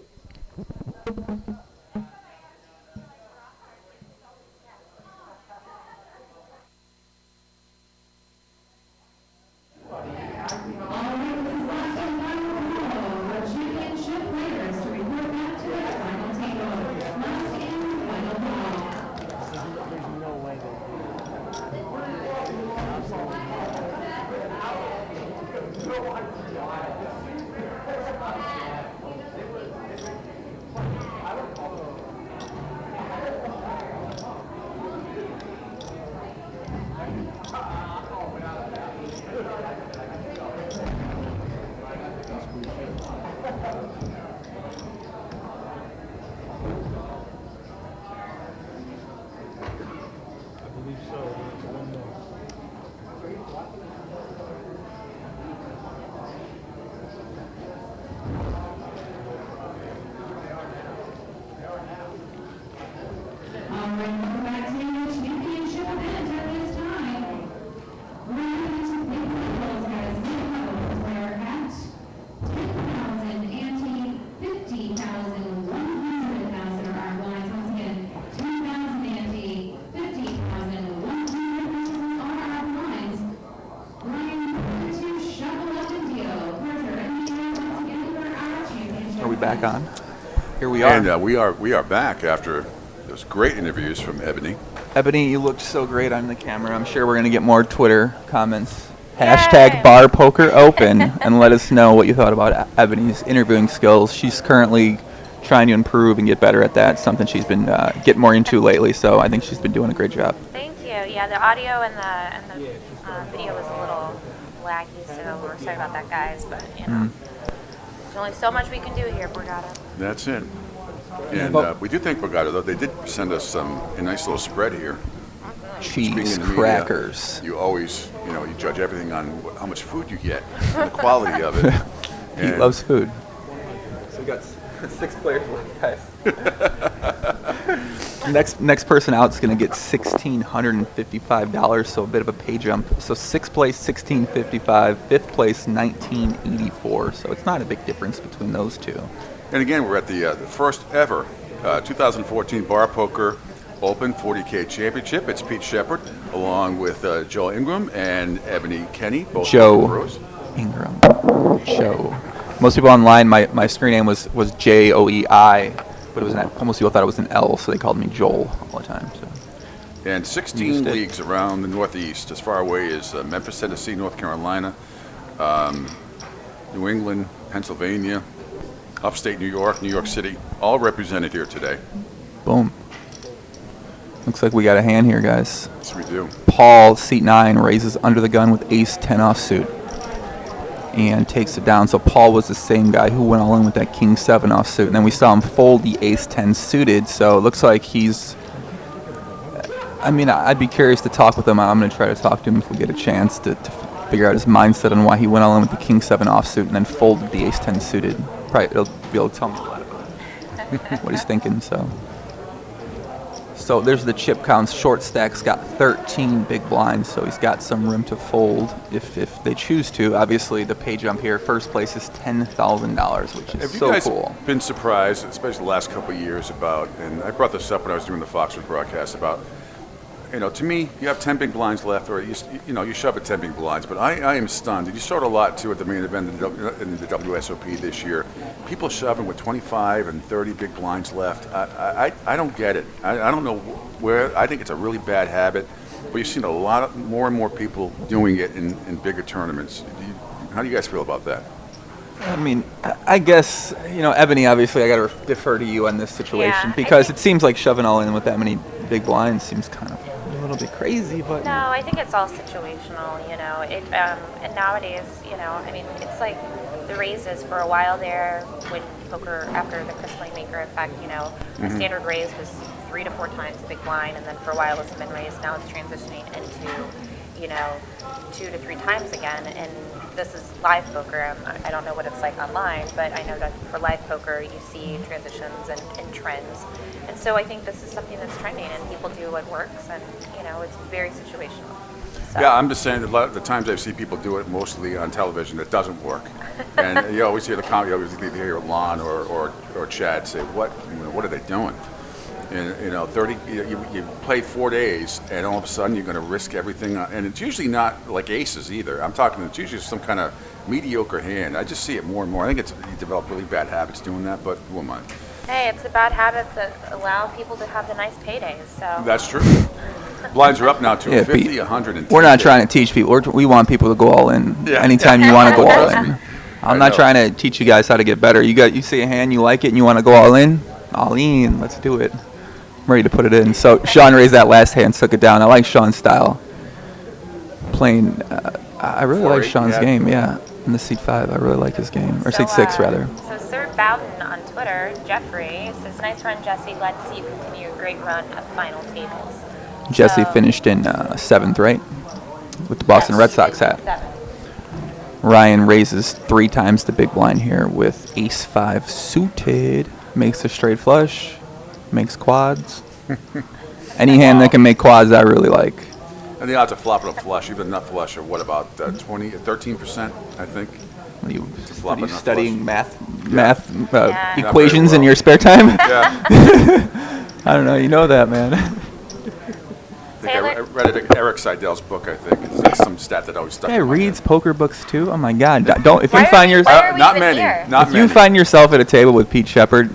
Are we back on? Here we are. And we are back after those great interviews from Ebony. Ebony, you looked so great on the camera. I'm sure we're going to get more Twitter comments. Hashtag Bar Poker Open, and let us know what you thought about Ebony's interviewing skills. She's currently trying to improve and get better at that. Something she's been getting more into lately. So I think she's been doing a great job. Thank you. Yeah, the audio and the video was a little laggy, so we're sorry about that, guys. But there's only so much we can do here, Borgata. That's it. And we do thank Borgata, though. They did send us a nice little spread here. Cheese crackers. You always, you judge everything on how much food you get, and the quality of it. He loves food. So we got 6 players left, guys. Next person out is going to get $1,655, so a bit of a pay jump. So 6th place, $1,655. 5th place, $1,984. So it's not a big difference between those two. And again, we're at the first ever 2014 Bar Poker Open 40K Championship. It's Pete Shepard along with Joe Ingram and Ebony Kenney, both pros. Ingram. Joe. Most people online, my screen name was Joei, but it was most people thought it was an L, so they called me Joel all the time. So. And 16 leagues around the Northeast, as far away as Memphis, Tennessee, North Carolina, New England, Pennsylvania. upstate New York, New York City, all represented here today. Boom. Looks like we got a hand here, guys. Yes, we do. Paul, seat 9, raises under the gun with ace-10 offsuit and takes it down. So Paul was the same guy who went all in with that king-7 offsuit. And then we saw him fold the ace-10 suited. So it looks like he's... I mean, I'd be curious to talk with him. I'm going to try to talk to him if we get a chance to figure out his mindset on why he went all in with the king-7 offsuit and then folded the ace-10 suited. Probably he'll be able to tell me a lot about what he's thinking. So there's the chip counts. Short stack's got 13 big blinds, so he's got some room to fold if they choose to. Obviously, the pay jump here, first place is $10,000, which is so cool. Have you guys been surprised, especially the last couple of years, about, and I brought this up when I was doing the Foxford broadcast, about, you know, to me, you have 10 big blinds left, or you shove at 10 big blinds, but I am stunned. You showed a lot, too, at the main event in the WSOP this year. People shoving with 25 and 30 big blinds left. I don't get it. I don't know where. I think it's a really bad habit, but you've seen a lot more and more people doing it in bigger tournaments. How do you guys feel about that? I mean, I guess, you know, Ebony, obviously, I got to defer to you on this situation because it seems like shoving all in with that many big blinds seems kind of a little bit crazy, but... No, I think it's all situational, you know. And nowadays, you know, I mean, it's like the raises for a while there when poker, after the Chris Playmaker effect, you know, a standard raise was 3 to 4 times the big blind, and then for a while it was a min raise. Now it's transitioning into, you know, 2 to 3 times again, and this is live poker. I don't know what it's like online, but I know that for live poker you see transitions and trends. And so I think this is something that's trending, and people do what works, and, you know, it's very situational. So. Yeah, I'm just saying that a lot of the times I've seen people do it mostly on television, it doesn't work. And you always hear the comment, you always hear Lon or Chad say, what are they doing? And, you know, 30, you play 4 days, and all of a sudden you're going to risk everything. And it's usually not like aces either. I'm talking, it's usually some kind of mediocre hand. I just see it more and more. I think you develop really bad habits doing that, but who am I? Hey, it's the bad habits that allow people to have the nice paydays, so. That's true. Blinds are up now to 50, 110. We're not trying to teach people. We want people to go all in anytime you want to go all in. I'm not trying to teach you guys how to get better. You see a hand, you like it, and you want to go all in? All in. Let's do it. I'm ready to put it in. So Sean raised that last hand, took it down. I like Sean's style. Playing, I really like Sean's game, in the seat 5. I really like his game. Or seat 6, rather. So Sir Bowden on Twitter, Jeffrey, says, nice run, Jesse. Glad to see you continue your great run of final tables. Jesse finished in 7th, right? With the Boston Red Sox hat. 7th. Ryan raises 3 times the big blind here with ace-5 suited. Makes a straight flush. Makes quads. Any hand that can make quads, I really like. And the odds of flopping a flush, even nut flush, are what, about 13%, I think? What are you nut studying flush. equations in your spare time? Yeah. I don't know. You know that, man. I read it in Eric Seidel's book, I think. It's some stat that always stuck. Guy reads poker books too. Oh my God! Don't if you find yourself not many. If you find yourself at a table with Pete Shepard,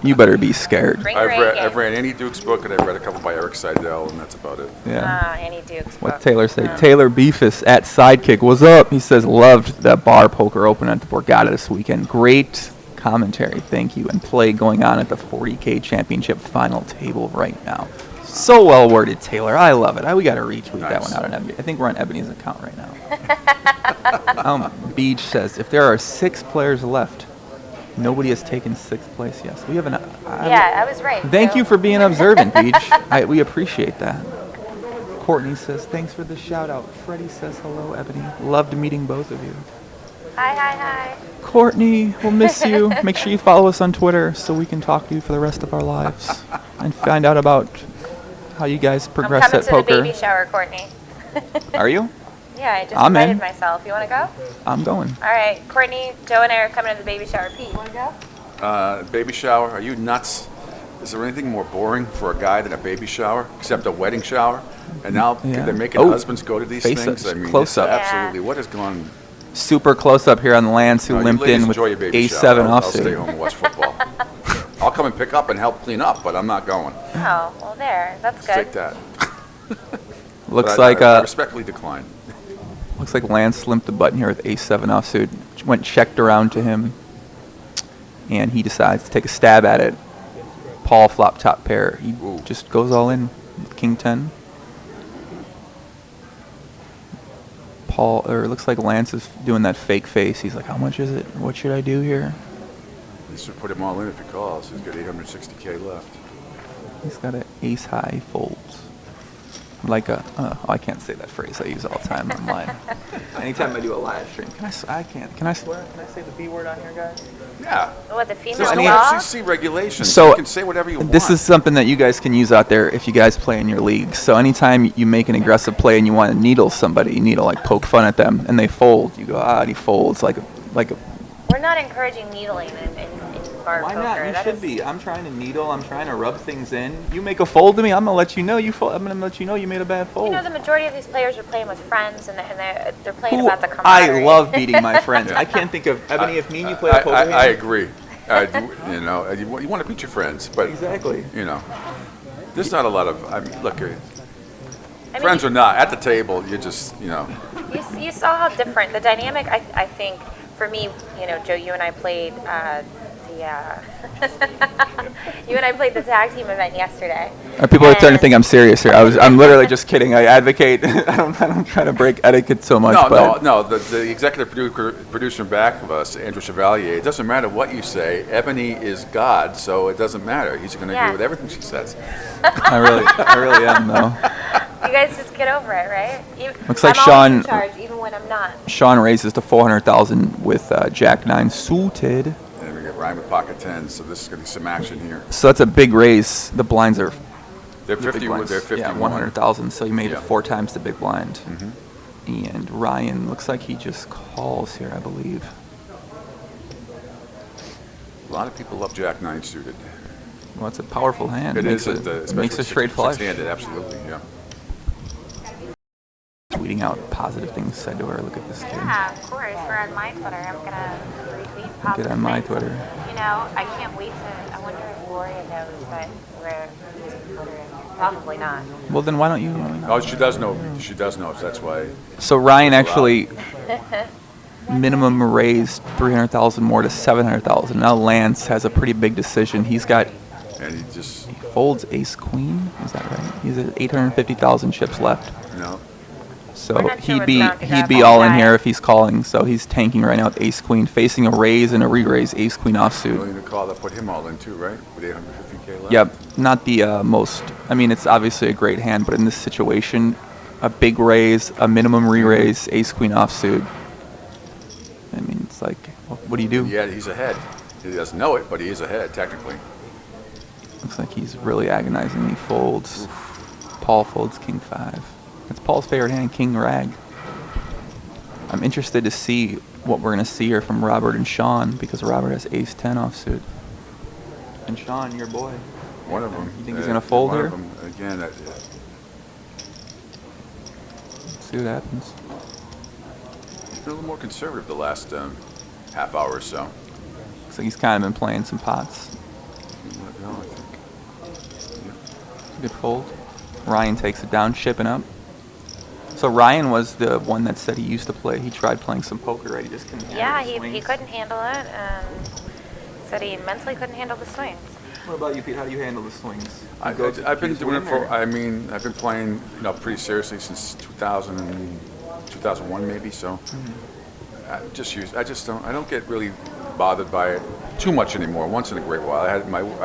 you better be scared. I've read Annie Duke's book, and I've read a couple by Eric Seidel, and that's about it. Yeah. Annie Duke's What book. Taylor say? Taylor Beefus at Sidekick. What's up? He says loved that bar poker open at the Borgata this weekend. Great commentary. Thank you. And play going on at the 40K Championship final table right now. So well worded, Taylor. I love it. We got to retweet that one out on Ebony. I think we're on Ebony's account right now. Beach says, if there are 6 players left, nobody has taken 6th place. Yes, we have an. I was right. Thank you for being observant, Beach. We appreciate that. Courtney says, thanks for the shout out. Freddie says, hello, Ebony. Loved meeting both of you. Hi. Courtney, we'll miss you. Make sure you follow us on Twitter so we can talk to you for the rest of our lives and find out about how you guys progress at poker. I'm coming to the baby shower, Courtney. Are you? Yeah, I just I'm invited in. myself. You want to go? I'm going. All right, Courtney, Joe, and I are coming to the baby shower. Pete, you want to go? Baby shower? Are you nuts? Is there anything more boring for a guy than a baby shower, except a wedding shower? And now they're making husbands go to these things? I mean, close up. Absolutely. What has gone? Super close up here on Lance, who limped in with A7 I'll offsuit. stay home and watch football. I'll come and pick up and help clean up, but I'm not going. Oh, well, there. That's good. Take that. Looks like I I respectfully decline. Looks like Lance limped the button here with A7 offsuit. Went checked around to him. and he decides to take a stab at it. Paul flop top pair. He just goes all in. King 10. Paul, or it looks like Lance is doing that fake face. He's like, how much is it? What should I do here? He should put him all in if he calls. He's got 860K left. He's got an ace high folds. Like a, I can't say that phrase I use all the time online. Anytime I do a live stream, can I swear? Can I say the B word on here, guys? Yeah. What, the female There's no dog? FCC regulations. So you can say whatever you want. this is something that you guys can use out there if you guys play in your leagues. So anytime you make an aggressive play and you want to needle somebody, you need to like poke fun at them, and they fold. You go, and he folds like a. We're not encouraging needling in bar Why poker. not? You That should is- be. I'm trying to needle. I'm trying to rub things in. You make a fold to me, I'm gonna let you know you fold. I'm gonna let you know you made a bad fold. You know, the majority of these players are playing with friends, and they're playing Who- about the camaraderie. I love beating my friends. I can't think of Ebony. If me and you play a poker game. I agree. You know, you want to beat your friends, but exactly. You know, there's not a lot of. I mean, look, friends or not, at the table, you just, you know. You saw how different the dynamic. I think for me, you know, Joe, you and I played you and I played the tag team event yesterday. People are starting to think I'm serious here. I'm literally just kidding. I advocate. I don't try to break etiquette so much. No. The executive producer in back of us, Andrew Chevalier. It doesn't matter what you say. Ebony is God, so it doesn't matter. He's going to agree with everything she says. I really am though. You guys just get over it, right? Looks like I'm Sean. always in charge, even when I'm not. Sean raises to 400,000 with Jack 9 suited. And we get Ryan with pocket 10, so this is going to be some action here. So that's a big raise. The blinds are. They're 50. They're 50. Yeah, 100,000. So he made it 4 times the big blind. And Ryan looks like he just calls here, I believe. A lot of people love Jack 9 suited. Well, it's a powerful hand. It makes is. Makes a straight flush. Six-handed, absolutely, yeah. Tweeting out positive things said to her. Look at this kid. Yeah, of course. We're on my Twitter. I'm gonna retweet positive Get on my things. Twitter. You know, I can't wait to. I wonder if Gloria knows that we're using Twitter. Probably not. Well, then why don't you? Oh, she does know. She does know. So that's why. So Ryan actually minimum raised 300,000 more to 700,000. Now Lance has a pretty big decision. He's got. And he just. He folds ace queen. Is that right? He's at 850,000 chips left. No. So he'd be all in here if he's calling. So he's tanking right now with ace queen, facing a raise and a re-raise, ace queen offsuit. Willing to call that put him all in too, right? With 850K left. Yep, not the most. I mean, it's obviously a great hand, but in this situation, a big raise, a minimum re-raise, ace queen offsuit. I mean, it's like, what do you do? Yeah, he's ahead. He doesn't know it, but he is ahead technically. Looks like he's really agonizing. He folds. Oof. Paul folds king 5. That's Paul's favorite hand, king rag. I'm interested to see what we're going to see here from Robert and Sean, because Robert has ace 10 offsuit. And Sean, your boy. One of them. You think he's going to fold one here? Of them, again, Let's see what happens. He's been a little more conservative the last half hour or so. Looks like he's kind of been playing some pots. No, I think. Yeah. Good fold. Ryan takes it down, shipping up. So Ryan was the one that said he used to play. He tried playing some poker, right? He just couldn't handle Yeah, the he swings. couldn't handle it. Said he mentally couldn't handle the swings. What about you, Pete? How do you handle the swings? I've been doing it for. I mean, I've been playing, pretty seriously since 2001 maybe. So I don't get really bothered by it too much anymore. Once in a great while, I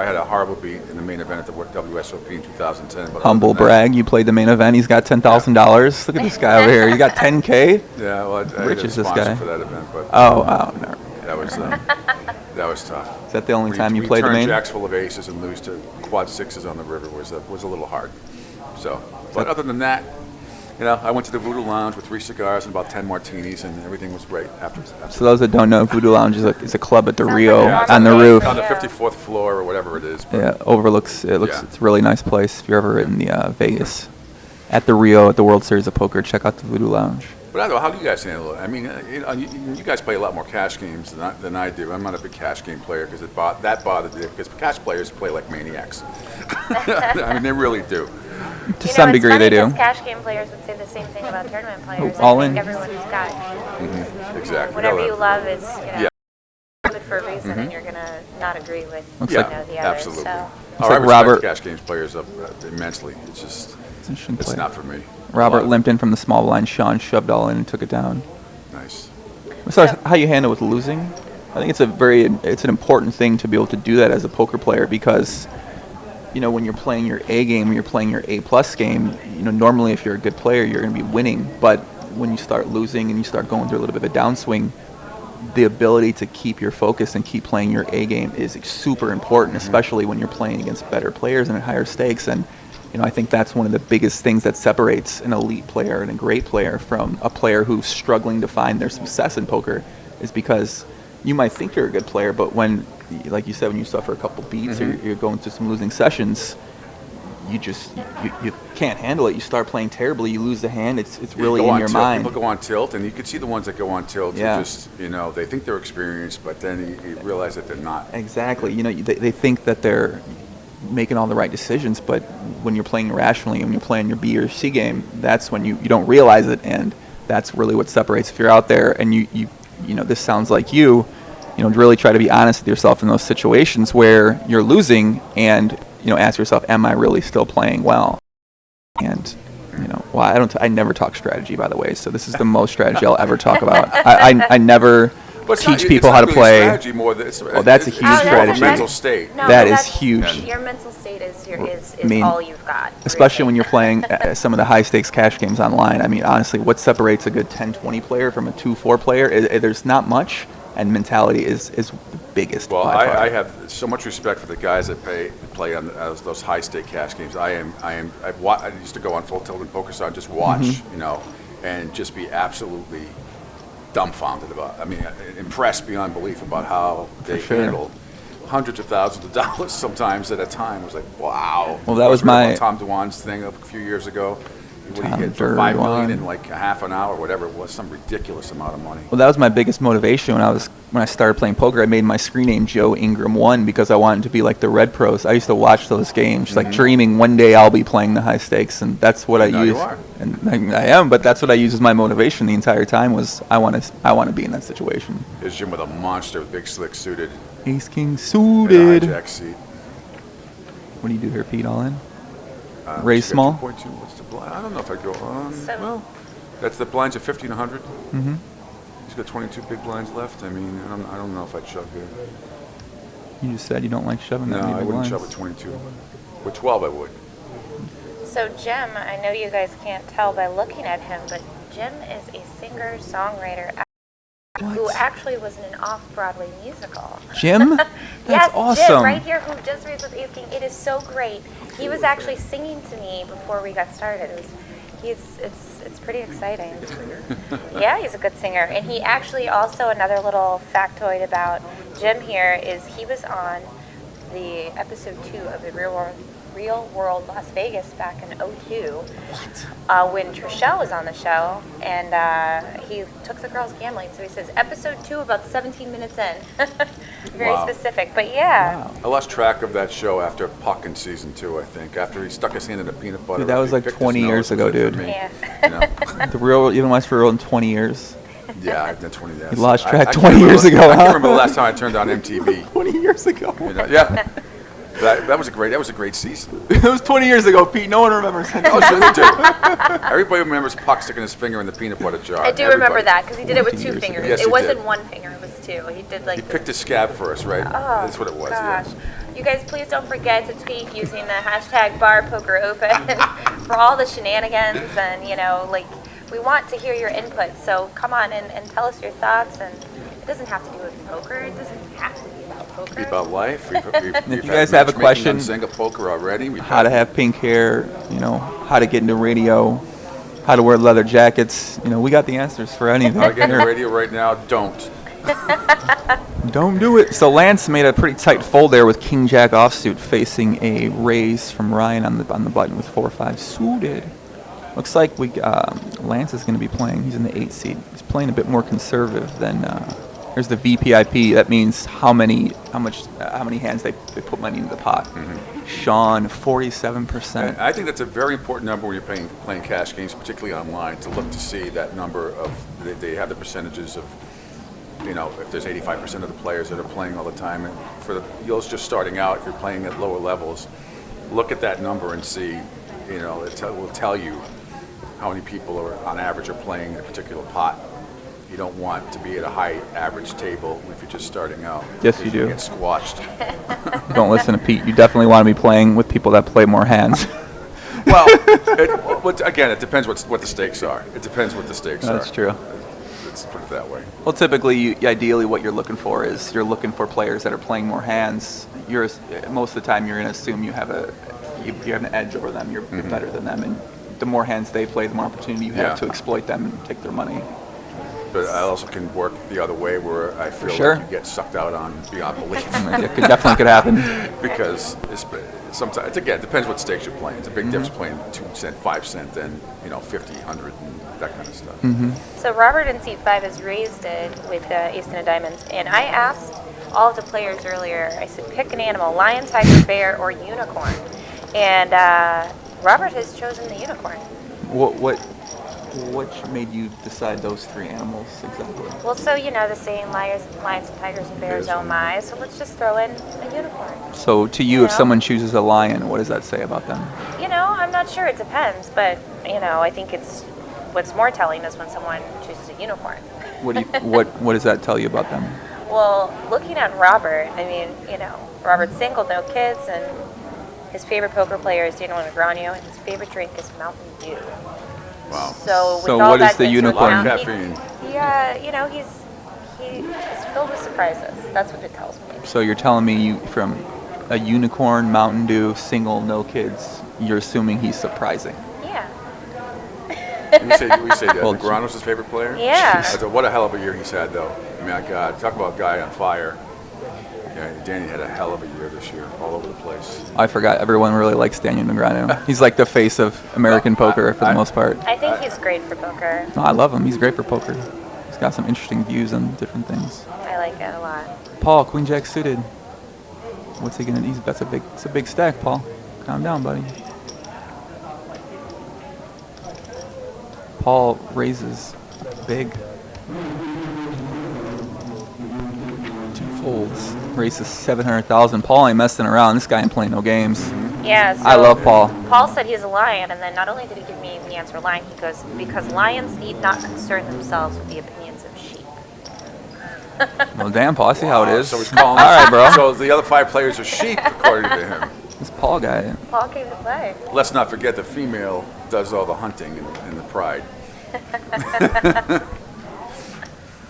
had a horrible beat in the main event at the WSOP in 2010. But Humble brag. You played the main event. He's got $10,000. Look at this guy over here. You got 10K. Yeah, well, I Rich had a is this sponsor guy. for that event, but No. that was tough. Is that the only time you played the turn main? jacks full of aces and lose to quad sixes on the river was a little hard. So, but other than that, I went to the Voodoo Lounge with 3 cigars and about 10 martinis, and everything was great after. So those that don't know, Voodoo Lounge is a club at the Sounds Rio like on the roof. On the 54th floor or whatever it is. But Yeah, overlooks. It's a really nice place. If you're ever in the Vegas, at the Rio at the World Series of Poker, check out the Voodoo Lounge. But I don't know, how do you guys handle it? I mean, you guys play a lot more cash games than I do. I'm not a big cash game player because that bothered me, because cash players play like maniacs. I mean, they really do. To some degree, they do. Cash game players would say the same thing about tournament players. All I think in. everyone's got Exactly. whatever you love is Yeah. good for a reason, and you're gonna not agree with Looks you like- know, the others. Absolutely. So. Oh, like I respect Robert- cash games players up immensely. It's just, It's an interesting it's play. not for me. Robert limped in from the small blind. Sean shoved all in and took it down. Nice. As far as how you handle with losing, I think it's an important thing to be able to do that as a poker player, because you know, when you're playing your A game, when you're playing your A+ game, you know, normally if you're a good player, you're going to be winning. But when you start losing and you start going through a little bit of a downswing, the ability to keep your focus and keep playing your A game is super important, especially when you're playing against better players and at higher stakes. And you know, I think that's one of the biggest things that separates an elite player and a great player from a player who's struggling to find their success in poker, is because you might think you're a good player, but when, like you said, when you suffer a couple beats or you're going through some losing sessions, you can't handle it. You start playing terribly. You lose the hand. It's really in your mind. People go on tilt, and you can see the ones that go on tilt. Yeah. Who just, you know, they think they're experienced, but then you realize that they're not. Exactly. You know, they think that they're making all the right decisions, but when you're playing irrationally and when you're playing your B or C game, that's when you don't realize it, and that's really what separates. If you're out there and you know, this sounds like you know, really try to be honest with yourself in those situations where you're losing, and you know, ask yourself, am I really still playing well? And you know, well, I never talk strategy, by the way, so this is the most strategy I'll ever talk about. I never teach people how to play. Strategy more Oh, that's a huge strategy. Mental state. No, That but is huge. Your mental state is I mean, all you've got. Especially when you're playing some of the high stakes cash games online. I mean, honestly, what separates a good 10-20 player from a 2-4 player? There's not much, and mentality is the biggest. Well, by far. I have so much respect for the guys that play on those high stake cash games. I used to go on Full Tilt and PokerStars and just watch, you know, and just be absolutely dumbfounded about. I mean, impressed beyond belief about how they handle hundreds of thousands of dollars sometimes at a time. It was like, wow. Well, that was I read my- about Tom Dewan's thing a few years ago. What do you Tom get for $5 million Dewan. in like a half an hour, whatever it was, some ridiculous amount of money. Well, that was my biggest motivation when I started playing poker. I made my screen name Joe Ingram 1 because I wanted to be like the Red Pros. I used to watch those games, like dreaming one day I'll be playing the high stakes, and that's what I Now use. you are. And I am, but that's what I use as my motivation the entire time. Was I want to be in that situation. There's Jim with a monster, with big slick suited, Ace King in a suited. hijack seat. What do you do here, Pete? All in? Raise She got small? 2.2. What's the blind? I don't know if I'd go on. So- Well, that's the blinds at 50 and 100. Mm-hmm. He's got 22 big blinds left. I mean, I don't know if I'd shove here. You just said you don't like shoving No, that many I big wouldn't blinds. shove at 22. With 12, I would. So Jim, I know you guys can't tell by looking at him, but Jim is a singer-songwriter who actually was in an off-Broadway musical. Jim? That's Yes, awesome. Jim, right here, who just raised with Ace King. It is so great. He was actually singing to me before we got started. It's pretty exciting. Yeah, he's a good singer. And he actually also, another little factoid about Jim here is he was on the episode 2 of the Real World Las Vegas back in 2002. What? When Trishelle was on the show, and he took the girls gambling. So he says episode 2, about 17 minutes in. Very Wow. specific, but yeah. I lost track of that show after Puck in season 2, I think. After he stuck his hand in the peanut butter. Dude, that was he like picked his 20 years nose, ago, was it for dude. me, Yeah. you know? The real, you haven't watched for real in 20 years. Yeah, I've done 20 years. You lost track I 20 can't years remember- ago, I huh? can't remember the last time I turned on MTV. 20 years ago. You know, yeah. That was a great season. It was 20 years ago, Pete. No one remembers that. Oh, sure they do. Everybody remembers Puck sticking his finger in the peanut butter jar. I do remember Everybody. that because he did it with 2 years fingers. ago. Yes, It he wasn't did. 1 finger, it was 2. He did like He this. picked his scab first, right? Oh, That's what it was, gosh. yeah. You guys, please don't forget to tweet using the hashtag #BarPokerOpen for all the shenanigans, and like we want to hear your input. So come on and tell us your thoughts, and it doesn't have to do with poker. It doesn't have to be about poker. Be about life. We've If you had guys have a matchmaking question, on Zynga Poker already. How to have pink hair, how to get into radio, how to wear leather jackets. We got the answers for anything. How to get into radio right now? Don't. Don't do it. So Lance made a pretty tight fold there with King Jack offsuit facing a raise from Ryan on the button with 4-5 suited. Looks like Lance is going to be playing. He's in the 8 seat. He's playing a bit more conservative than. Here's the VPIP. That means how many hands they put money into the pot. Mm-hmm. Sean, 47%. I think that's a very important number when you're playing cash games, particularly online, to look to see that number of they have the percentages of you know, if there's 85% of the players that are playing all the time, and for the you're just starting out, if you're playing at lower levels, look at that number and see, you know, it will tell you how many people are on average are playing a particular pot. You don't want to be at a high average table if you're just starting out. Yes, you do. Get squashed. Don't listen to Pete. You definitely want to be playing with people that play more hands. Well, again, it depends what the stakes are. It depends what the stakes are. That's true. Let's put it that way. Well, typically, ideally, what you're looking for is you're looking for players that are playing more hands. Most of the time, you're going to assume you have an edge over them. You're better than them, and the more hands they play, the more opportunity you have to exploit them and take their mony. But I also can work the other way where I feel like you get sucked out on beyond belief. It definitely could happen. Because sometimes, again, it depends what stakes you're playing. It's a big difference playing 2 cent, 5 cent, than 50, 100, and that kind of stuff. So Robert in seat 5 has raised it with ace ten of diamonds, and I asked all of the players earlier, I said, pick an animal, lion, tiger, bear, or unicorn. And Robert has chosen the unicorn. What made you decide those 3 animals exactly? Well, so the saying, lions and tigers and bears, oh my, so let's just throw in a unicorn. So to you, if someone chooses a lion, what does that say about them? I'm not sure, it depends, but, I think what's more telling is when someone chooses a unicorn. What does that tell you about them? Well, looking at Robert, Robert's single, no kids, and his favorite poker player is Daniel Negreanu, and his favorite drink is Mountain Dew. Wow. So what is the unicorn? Caffeine. He's filled with surprises. That's what it tells me. So you're telling me from a unicorn, Mountain Dew, single, no kids, you're assuming he's surprising. Yeah. We say Negreanu's his favorite player? Yeah. What a hell of a year he's had, though. I mean, God, talk about a guy on fire. Yeah, Danny had a hell of a year this year, all over the place. I forgot. Everyone really likes Daniel Negreanu. He's like the face of American poker for the most part. I think he's great for poker. No, I love him. He's great for poker. He's got some interesting views on different things. I like it a lot. Paul, Queen Jack suited. What's he gonna? It's a big stack, Paul. Calm down, buddy. Paul raises big. 2 folds. Raises 700,000. Paul ain't messing around. This guy ain't playing no games. Yeah, so I love Paul. Paul said he's a lion, and then not only did he give me the answer lion, he goes, because lions need not concern themselves with the opinions of sheep. Well, damn, Paul, I see how it is. So he's calling. All right, bro. So the other 5 players are sheep, according to him. This Paul guy. Paul came to play. Let's not forget the female does all the hunting and the pride. Is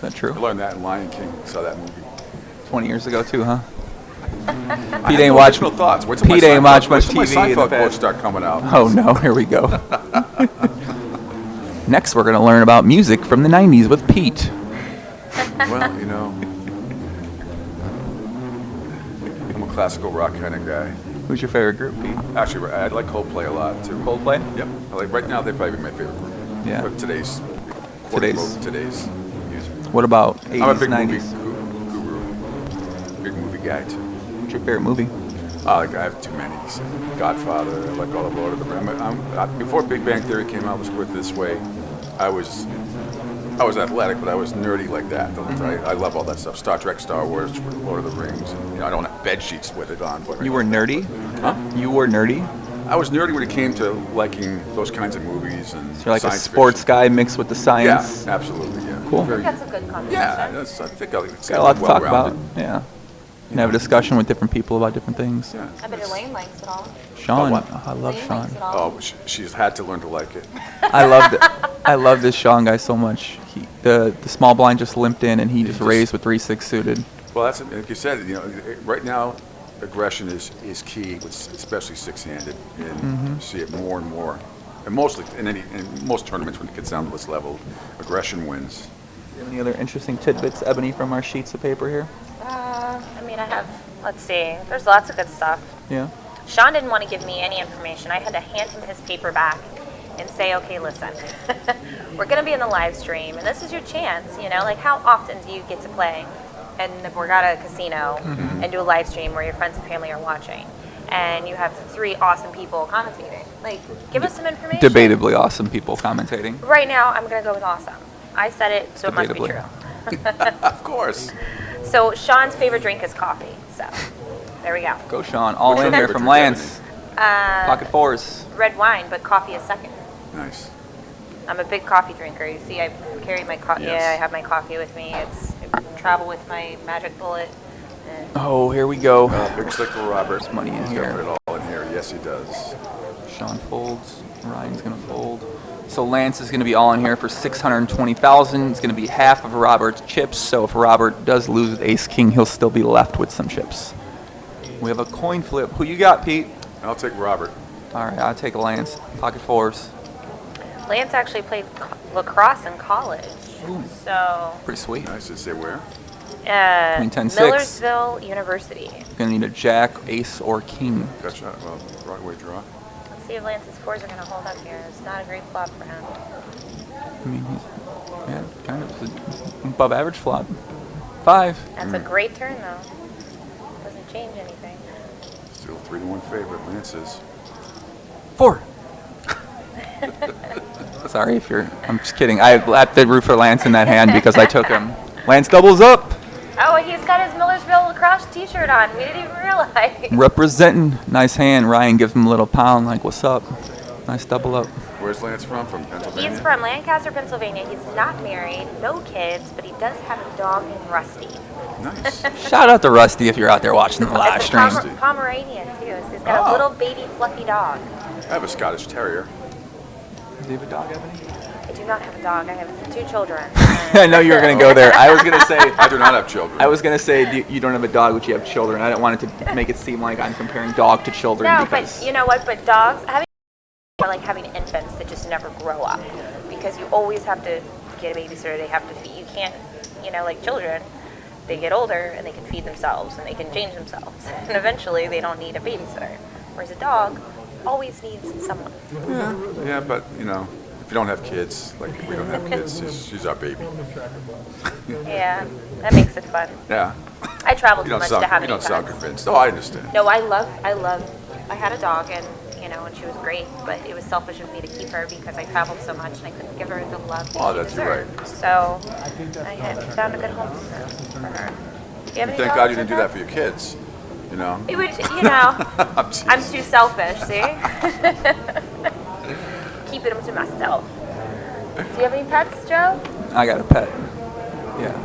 that true? I learned that in Lion King. Saw that movie. 20 years ago, too, huh? Pete ain't watched. Thoughts. Pete ain't watched much TV. My Seinfeld quotes start coming out. Oh no, here we go. Next, we're going to learn about music from the 90s with Pete. Well, I'm a classical rock kind of guy. Who's your favorite group, Pete? Actually, I like Coldplay a lot too. Coldplay? Yep. Right now, they'd probably be my favorite group. Yeah. But today's music. What about 80s, I'm a big 90s? movie guru. Big movie guy too. What's your favorite movie? I have too many. Godfather. I like all of Lord of the Rings. Before Big Bang Theory came out, let's put it this way, I was athletic, but I was nerdy like that. I love all that stuff. Star Trek, Star Wars, Lord of the Rings. And, I don't have bed sheets with it on. But You were nerdy? Huh? You were nerdy? I was nerdy when it came to liking those kinds of movies and So you're like a science sports fiction. guy mixed with the science? Yeah, absolutely. Yeah. Cool. That's a good conversation. Yeah, I think it's Got a lot to talk about. well-rounded. Yeah. You can have a discussion with different people about different things. Yeah. I bet Elaine likes it all. Sean, what? I love Elaine Sean. likes it all. Oh, she's had to learn to like it. I love this Sean guy so much. The small blind just limped in and he just raised with 3-6 suited. Well, that's like you said. Right now, aggression is key, especially 6-handed, and you see it more and more. And mostly in most tournaments, when it gets down to this level, aggression wins. Do you have any other interesting tidbits, Ebony, from our sheets of paper here? I have, let's see, there's lots of good stuff. Yeah. Sean didn't want to give me any information. I had to hand him his paper back and say, okay, listen, we're going to be in the live stream, and this is your chance, like how often do you get to play in the Borgata Casino and do a live stream where your friends and family are watching, and you have 3 awesome people commentating? Like, give us some information. Debatably awesome people commentating. Right now, I'm going to go with awesome. I said it, so it must be Debatably. true. Of course. So Sean's favorite drink is coffee. So there we go. Go, Sean. All What's in your here favorite from drink, Lance. Uh, Pocket fours. Red wine, but coffee is second. Nice. I'm a big coffee drinker. You see, I carry my coffee. Yes. Yeah, I have my coffee with me. I travel with my magic bullet. And Oh, here we go. Big stick for Robert. Money in He's here. got it all in here. Yes, he does. Sean folds. Ryan's gonna fold. So Lance is gonna be all in here for 620,000. It's gonna be half of Robert's chips. So if Robert does lose with Ace King, he'll still be left with some chips. We have a coin flip. Who you got, Pete? I'll take Robert. All right, I'll take Lance. Pocket fours. Lance actually played lacrosse in college. So Pretty sweet. Nice to say where. Queen 10-6. Millersville University. Gonna need a jack, ace, or king. Gotcha. Well, Broadway draw. Let's see if Lance's fours are going to hold up here. It's not a great flop for him. I mean, he's kind of above average flop. 5. That's a great turn, though. Doesn't change anything. Still 3-1 favorite. Lance is. 4. Sorry if you're. I'm just kidding. I had to root for Lance in that hand because I took him. Lance doubles up. Oh, he's got his Millersville lacrosse t-shirt on. We didn't even realize. Representing. Nice hand. Ryan gives him a little pound like, what's up? Nice double up. Where's Lance from? From Pennsylvania? He's from Lancaster, Pennsylvania. He's not married, no kids, but he does have a dog named Rusty. Nice. Shout out to Rusty if you're out there watching the live It's a stream. Pomeranian, too. So he's got a little baby fluffy dog. I have a Scottish Terrier. Do you have a dog, Ebony? I do not have a dog. I have 2 children. I know you were going to go there. I was going to say. I do not have children. I was going to say you don't have a dog, but you have children. I didn't want it to make it seem like I'm comparing dog to children. No, because but you know what? But dogs, having are like having infants that just never grow up because you always have to get a babysitter. They have to feed. You can't, like children, they get older and they can feed themselves and they can change themselves. And eventually they don't need a babysitter. Whereas a dog always needs someone. Yeah, but if you don't have kids, like if we don't have kids, she's our baby. Yeah, that makes it fun. Yeah. I travel You too don't much sound, to have you any don't sound pets. convinced. Oh, I understand. No, I had a dog and she was great, but it was selfish of me to keep her because I traveled so much and I couldn't give her the love that she that's deserved. right. So I had found a good home for her. Do you have any Thank dogs God you or didn't do that pets? for your kids. It would, I'm I'm too selfish, see? Keeping them to myself. Do you have any pets, Joe? I got a pet. Yeah.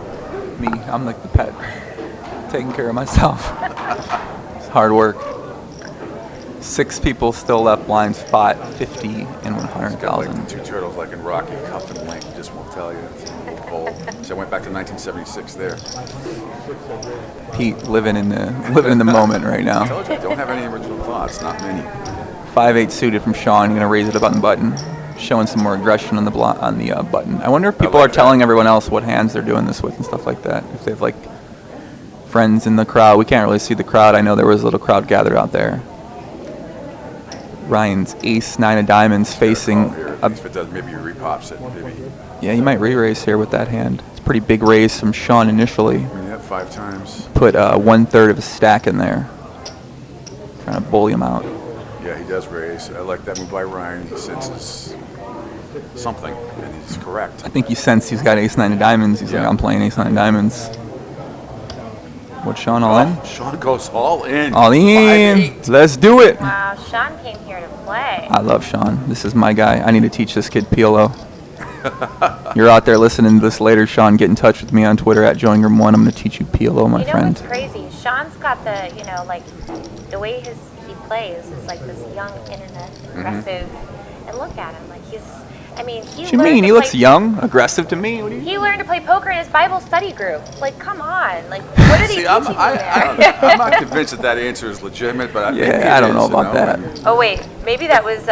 Me. I'm like the pet. Taking care of myself. It's hard work. 6 people still left blinds, 5, 50, and 100,000. Like 2 turtles like in Rocky, cuff and link, just won't tell you. It's a little cold. So I went back to 1976 there. Pete living in the moment right I now. told you, don't have any original thoughts, not many. 5-8 suited from Sean. Gonna raise it up on the button, showing some more aggression on the button. I wonder if people are telling everyone else what hands they're doing this with and stuff like that. If they have like friends in the crowd. We can't really see the crowd. I know there was a little crowd gathered out there. Ryan's ace 9 of diamonds facing. If it does, maybe he repops it. Maybe. Yeah, he might re-raise here with that hand. It's a pretty big raise from Sean initially. When you have 5 times. Put 1/3 of a stack in there. Trying to bully him out. Yeah, he does raise. I like that move by Ryan. He senses something, and he's correct. I think you sense he's got ace 9 of diamonds. He's like, I'm playing ace 9 of diamonds. What, Sean, all in? Sean goes all in. All in. 5-8. Let's do it. Wow, Sean came here to play. I love Sean. This is my guy. I need to teach this kid PLO. You're out there listening to this later, Sean. Get in touch with me on Twitter at JoeIngram1. I'm going to teach you PLO, my friend. What's crazy? Sean's got the, the way he plays is like this young, internet, aggressive. And look at him. Like he What you mean? He looks young, aggressive to me. What do you He learned to play poker in his Bible study group. Like, come on. Like, what are they teaching you there? I'm not convinced that answer is legitimate, but maybe I don't know about that. Oh, wait. Maybe that was,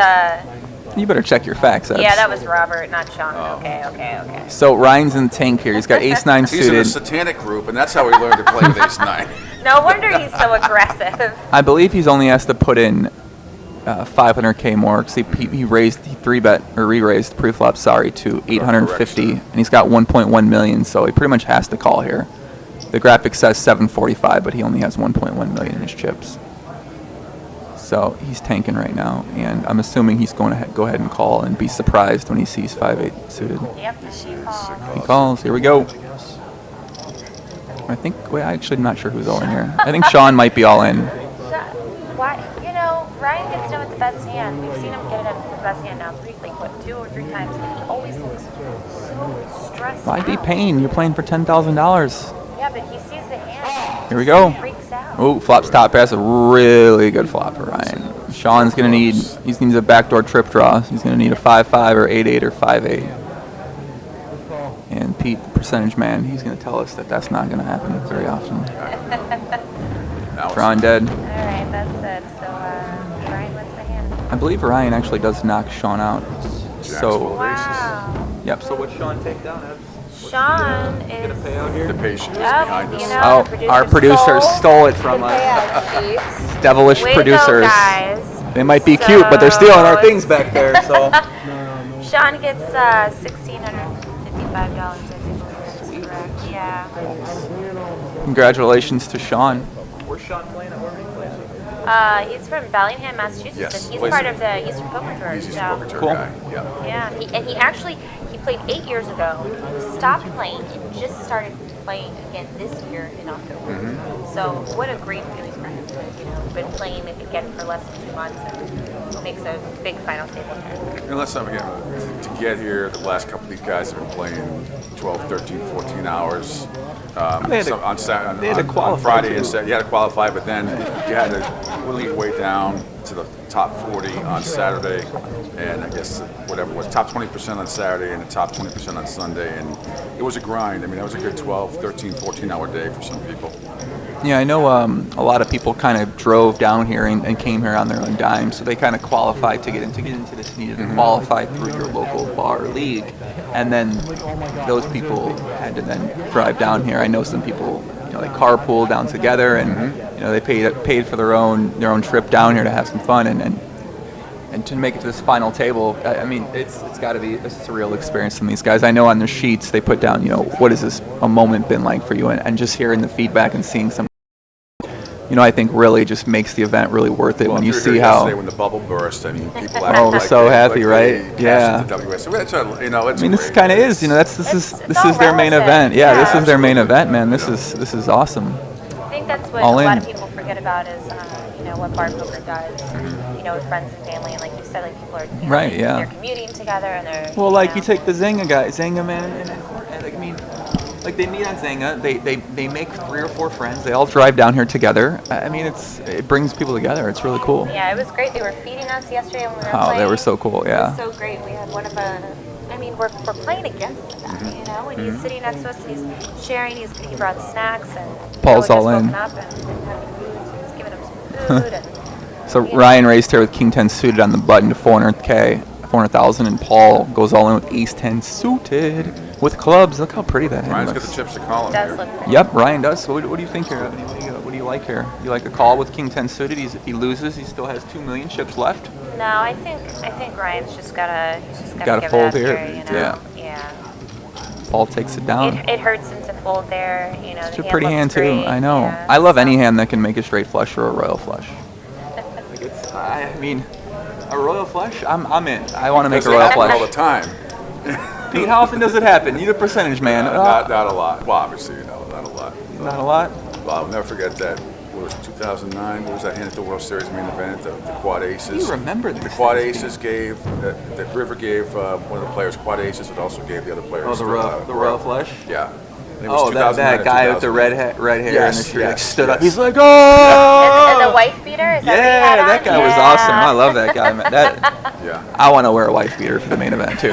You better check your facts. yeah, that was Robert, not Sean. Okay. So Ryan's in the tank here. He's got ace 9 He's in a suited. satanic group, and that's how he learned to play with ace 9. No wonder he's so aggressive. I believe he's only has to put in 500K more. Cause he re-raised pre-flop, to 850, and he's got 1.1 million, so he pretty much has to call here. The graphic says 745, but he only has 1.1 million in his chips. So he's tanking right now, and I'm assuming he's going to go ahead and call and be surprised when he sees 5-8 suited. Yep, he calls. He calls. Here we go. Wait, I'm actually not sure who's all in here. I think Sean might be all in. Why? You know, Ryan gets done with the best hand. We've seen him get it with the best hand now 2 or 3 times, and he always looks so stressed Why be out. pain? You're playing for $10,000. Yeah, but he sees the hand. Here we go. He freaks out. Oh, flops top pass, a really good flop for Ryan. Sean's gonna need, he needs a backdoor trip draw. He's gonna need a 5-5 or 8-8 or 5-8. And Pete, percentage man, he's gonna tell us that that's not gonna happen very often. Drawing dead. All right, that's it. So, Ryan, what's the hand? I believe Ryan actually does knock Sean out. So, Wow. yep. So what's Sean take down, Ed? Sean is. The patience Yep, behind you us. know, Oh, our producer stole it from the us. payout sheets. Devilish Way to go, producers. guys. They might be cute, but they're stealing our things back there. So. Sean gets $1,655, I think is correct. Yeah. Congratulations to Sean. Where's Sean playing at? He's from Bellingham, Massachusetts, Yes, and he's plays part it. of the Eastern Poker Tour. He's a So. poker tour Cool. guy. Yeah. Yeah, he actually played 8 years ago, stopped playing, and just started playing again this year in October. Mm-hmm. So what a great feeling for him to, been playing again for less than 2 months and makes a big final table here. And let's not forget, to get here, the last couple of these guys have been playing 12, 13, 14 hours. They had to- on Saturday, they had to on qualify, Friday too. and Saturday. You had to qualify, but then you had to whittle your way down to the top 40 on Saturday, and I guess whatever it was, top 20% on Saturday and the top 20% on Sunday, and it was a grind. I mean, that was a good 12, 13, 14-hour day for some people. Yeah, I know a lot of people kind of drove down here and came here on their own dime, so they kind of qualified to get into this. You needed to qualify through your local bar or league, and then those people had to then drive down here. I know some people, they carpool down together, and they paid for their own trip down here to have some fun and to make it to this final table. I mean, it's got to be a surreal experience from these guys. I know on their sheets they put down, what has this a moment been like for you, and just hearing the feedback and seeing some. I think really just makes the event really worth it when you see how. Yesterday when the bubble burst, I mean, people Oh, acted we're like so they- happy, like right? they Yeah. cashed the WS. It's I mean, this great. kind of is, this is all their main relative. event. Yeah, Yeah. this is their main event, man. This is awesome. I think that's what All a lot in. of people forget about is, what bar poker does, with friends and family, and like you said, like people are, Right, yeah. they're commuting together and they're. Well, like you take the Zynga guy, Zynga man, and like, I mean, like they meet on Zynga, they make 3 or 4 friends, they all drive down here together. I mean, it brings people together. It's really cool. Yeah, it was great. They were feeding us yesterday when we were Oh, playing. they were so cool, yeah. It was so great. We had one of we're playing against the guy, and he's sitting next to us, and he's sharing, he brought snacks, and Paul's all just in. woken up and having food, so he's giving him some food, and So Ryan raised here with King 10 suited on the button to 400,000, and Paul goes all in with Ace 10 suited with clubs. Look how pretty that Ryan's hand got the looks. chips to call him does here. look pretty. Yep, Ryan does. So what do you think here, Ebony? What do you like here? You like the call with King 10 suited? If he loses, he still has 2 million chips left. No, I think Ryan's just gotta Gotta give fold it up here. here, Yeah. Paul takes it down. It hurts him to fold there, It's the a pretty hand looks too. great, I know. yeah, I love so. any hand that can make a straight flush or a royal flush. I mean, a royal flush. I'm in. I want to make a royal All the flush. time. Pete, how often does it happen? You're the percentage man. Not a lot. Well, obviously, not a lot. Not a lot. Well, I'll never forget that. What was it, 2009? What was that hand at the World Series main event? The quad aces. You remember this? The quad aces gave, the River gave one of the players quad aces. It also gave the other players. Oh, the royal flush. Yeah. And it was Oh, 2009 that and guy with the 2008. red hair Yes, and the shirt like, yes, stood up. yes. He's like, oh! And the wife beater? Is that what he Yeah, had on? that guy was awesome. I love that guy. Man. Yeah. I want to wear a wife beater for the main event too.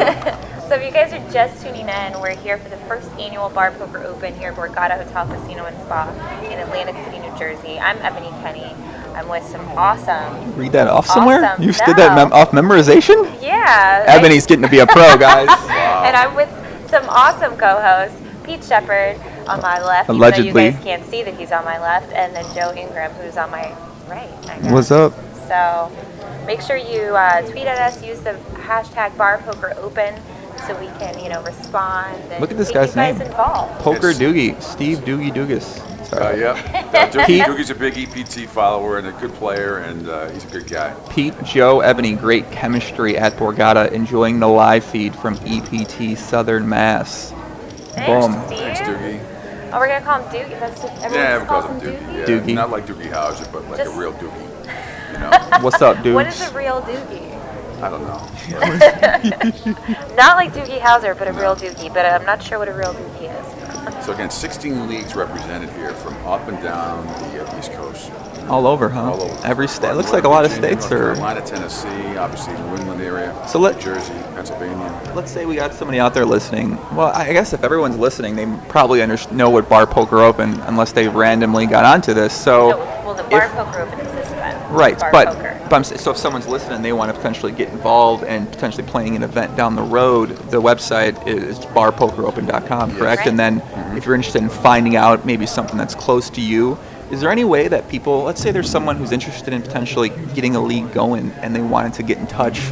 So if you guys are just tuning in, we're here for the first annual Bar Poker Open here at Borgata Hotel Casino and Spa in Atlantic City, New Jersey. I'm Ebony Kenney. I'm with some awesome. Read that off somewhere? Awesome. You did that off memorization? Yeah. Ebony's getting to be a pro, guys. And I'm with some awesome co-hosts, Pete Shepard on my left, Allegedly. even though you guys can't see that he's on my left, and then Joe Ingram, who's on my right. I guess. What's up? So make sure you tweet at us, use the hashtag BarPokerOpen so we can, respond and Look at this get guy's you guys name. involved. Poker Doogie. Steve Doogie Dugas. Sorry. Yeah. Doogie's a big EPT follower and a good player, and he's a good guy. Pete, Joe, Ebony, great chemistry at Borgata, enjoying the live feed from EPT Southern Mass. Thanks, Boom. Steve. Thanks, Doogie. Oh, we're gonna call him Doogie. That's just, everyone Yeah, just because calls of him Doogie. Doogie. Yeah, not like Doogie Howser, but like Just- a real Doogie. You know? What's up, dude? What is a real Doogie? I don't know. Not like Doogie Howser, but a real Doogie. But I'm not sure what a real Doogie is. So again, 16 leagues represented here from up and down the East Coast. All over, huh? All over. Every state. It looks like a lot of Virginia, states North are. Carolina, Tennessee, obviously New England area. So let- New Jersey, Pennsylvania. Let's say we got somebody out there listening. Well, I guess if everyone's listening, they probably know what Bar Poker Open, unless they randomly got onto this. So, No, well, the Bar Poker Open is this event. right, Bar but Poker. so if someone's listening, they want to potentially get involved and potentially playing an event down the road. The website is barpokeropen.com, correct? Right. And then if you're interested in finding out maybe something that's close to you. Is there any way that people, let's say there's someone who's interested in potentially getting a league going and they wanted to get in touch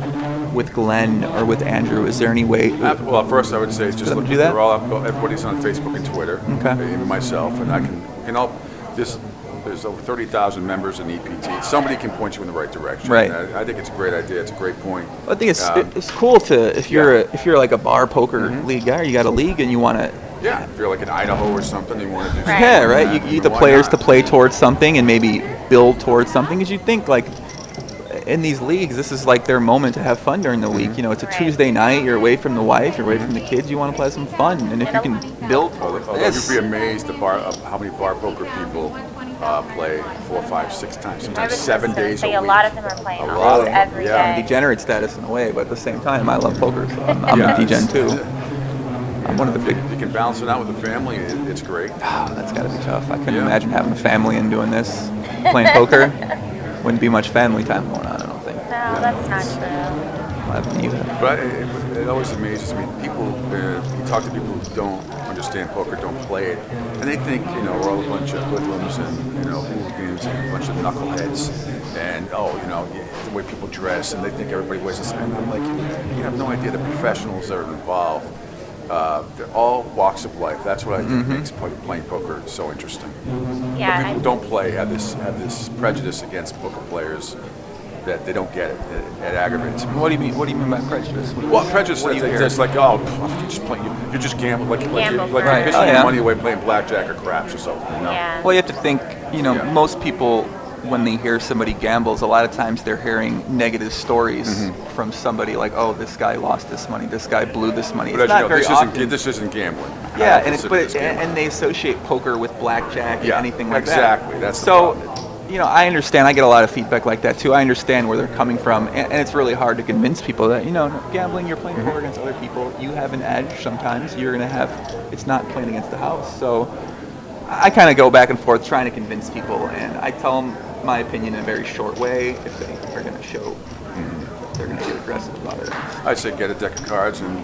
with Glenn or with Andrew, is there any way? Well, first I would say just them look. do that? They're all up. Everybody's on Facebook and Twitter. Okay. Even myself, and I can help. There's over 30,000 members in EPT. Somebody can point you in the right direction. Right. And I think it's a great idea. It's a great point. I think it's cool to if you're like a bar poker league guy, or you got a league and you want to. Yeah, if you're like in Idaho or something, you want to do something. Yeah, like right. that, You get the why players not? to play towards something and maybe build towards something. Because you think like in these leagues, this is like their moment to have fun during the week. You know, it's a Right. Tuesday night. You're away from the wife. You're away from the kids. You want to play some fun. And if you can build towards Although this, you'd be amazed how many bar poker people play 4, 5, 6 times, I sometimes was 7 just gonna days say a a week. lot of them are playing A lot almost of them, every yeah. day. degenerate status in a way, but at the same time, I love poker. So I'm Yeah, a DGen too. I'm one of the big. You can balance it out with the family. It's great. That's got to be tough. I couldn't Yeah. imagine having a family and doing this, playing poker. Wouldn't be much family time going on, I don't think. No, that's not true. I haven't either. But it always amazes me. People, you talk to people who don't understand poker, don't play it, and they think, we're all a bunch of hoodlums and, hooligans and a bunch of knuckleheads, and, the way people dress, and they think everybody wears the same. I'm like, you have no idea the professionals that are involved. They're all walks of life. That's what I think makes playing poker so interesting. Yeah, But people who don't play have this prejudice against poker players that they don't get it. It aggravates me. What do you mean? What do you mean by prejudice? Well, prejudice What do is you hear? it's like, you're just playing. You're just gambling, like Gamble you're for Right. pissing Oh, yeah. your money away playing blackjack or craps or something. Yeah. Well, you have to think. Yeah. Most people, when they hear somebody gambles, a lot of times they're hearing negative stories from somebody like, "Oh, this guy lost this money. This guy blew this money." But It's as you not know, very often. this isn't gambling. I Yeah, don't and it's consider this gambling. and they associate poker with blackjack and Yeah, anything like exactly. that. That's the so. problem. I understand. I get a lot of feedback like that too. I understand where they're coming from, and it's really hard to convince people that gambling, you're playing poker against other people. You have an edge. Sometimes you're gonna have. It's not playing against the house. So I kind of go back and forth trying to convince people, and I tell them my opinion in a very short way. If they are gonna show, they're gonna get aggressive about it. I'd say get a deck of cards and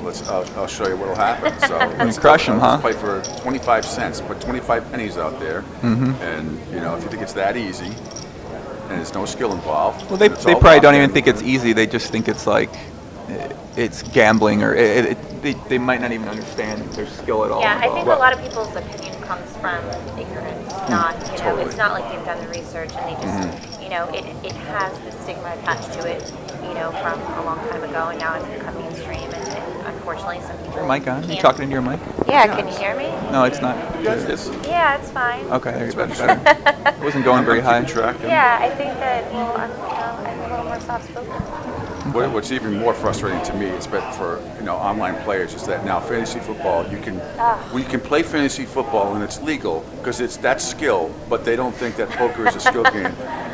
I'll show you what'll happen. So let's crush 'em, huh? Let's play for 25 cents. Put 25 pennies out there, and if you think it's that easy, and there's no skill involved. Well, they it's all probably about don't even gambling. think it's easy. They just think it's like it's gambling, or they might not even understand their skill at all. Yeah, I think involved. a lot of people's opinion comes from ignorance, not, Totally. it's not like they've done the research and they just, it has the stigma attached to it, from a long time ago, and now it's become mainstream, and unfortunately some people Your mic on? You can't- talking into your mic? Yeah, can you hear me? No, it's not. Yeah, it's fine. Okay, there you go. Better. It wasn't going very high. Yeah, I think that, I'm a little more soft-spoken. What's even more frustrating to me is that for online players is that now fantasy football you can play fantasy football and it's legal because that's skill, but they don't think that poker is a skill game.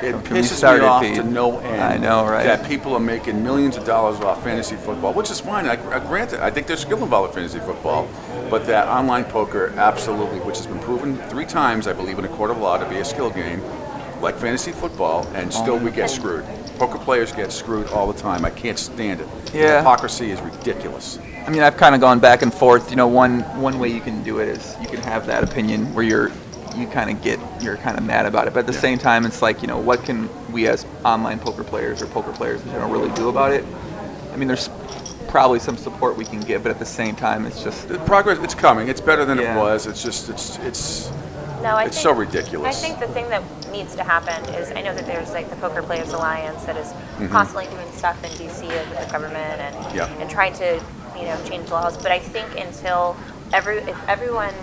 It pisses me off to no end. I know, right? That people are making millions of dollars off fantasy football, which is fine. I grant it. I think there's skill involved with fantasy football, but that online poker absolutely, which has been proven 3 times, I believe, in a court of law to be a skill game, like fantasy football, and still we get screwed. Poker players get screwed all the time. I can't stand it. Yeah. The hypocrisy is ridiculous. I mean, I've kind of gone back and forth. One way you can do it is you can have that opinion where you're kind of mad about it, but at the same time, it's like, what can we as online poker players or poker players in general really do about it? I mean, there's probably some support we can give, but at the same time, it's just The progress. It's coming. It's better than Yeah. it was. It's just it's. No, It's so ridiculous. I think the thing that needs to happen is, I know that there's like the Poker Players Alliance that is constantly doing stuff in DC with the government and trying to, change laws. But I think until if everyone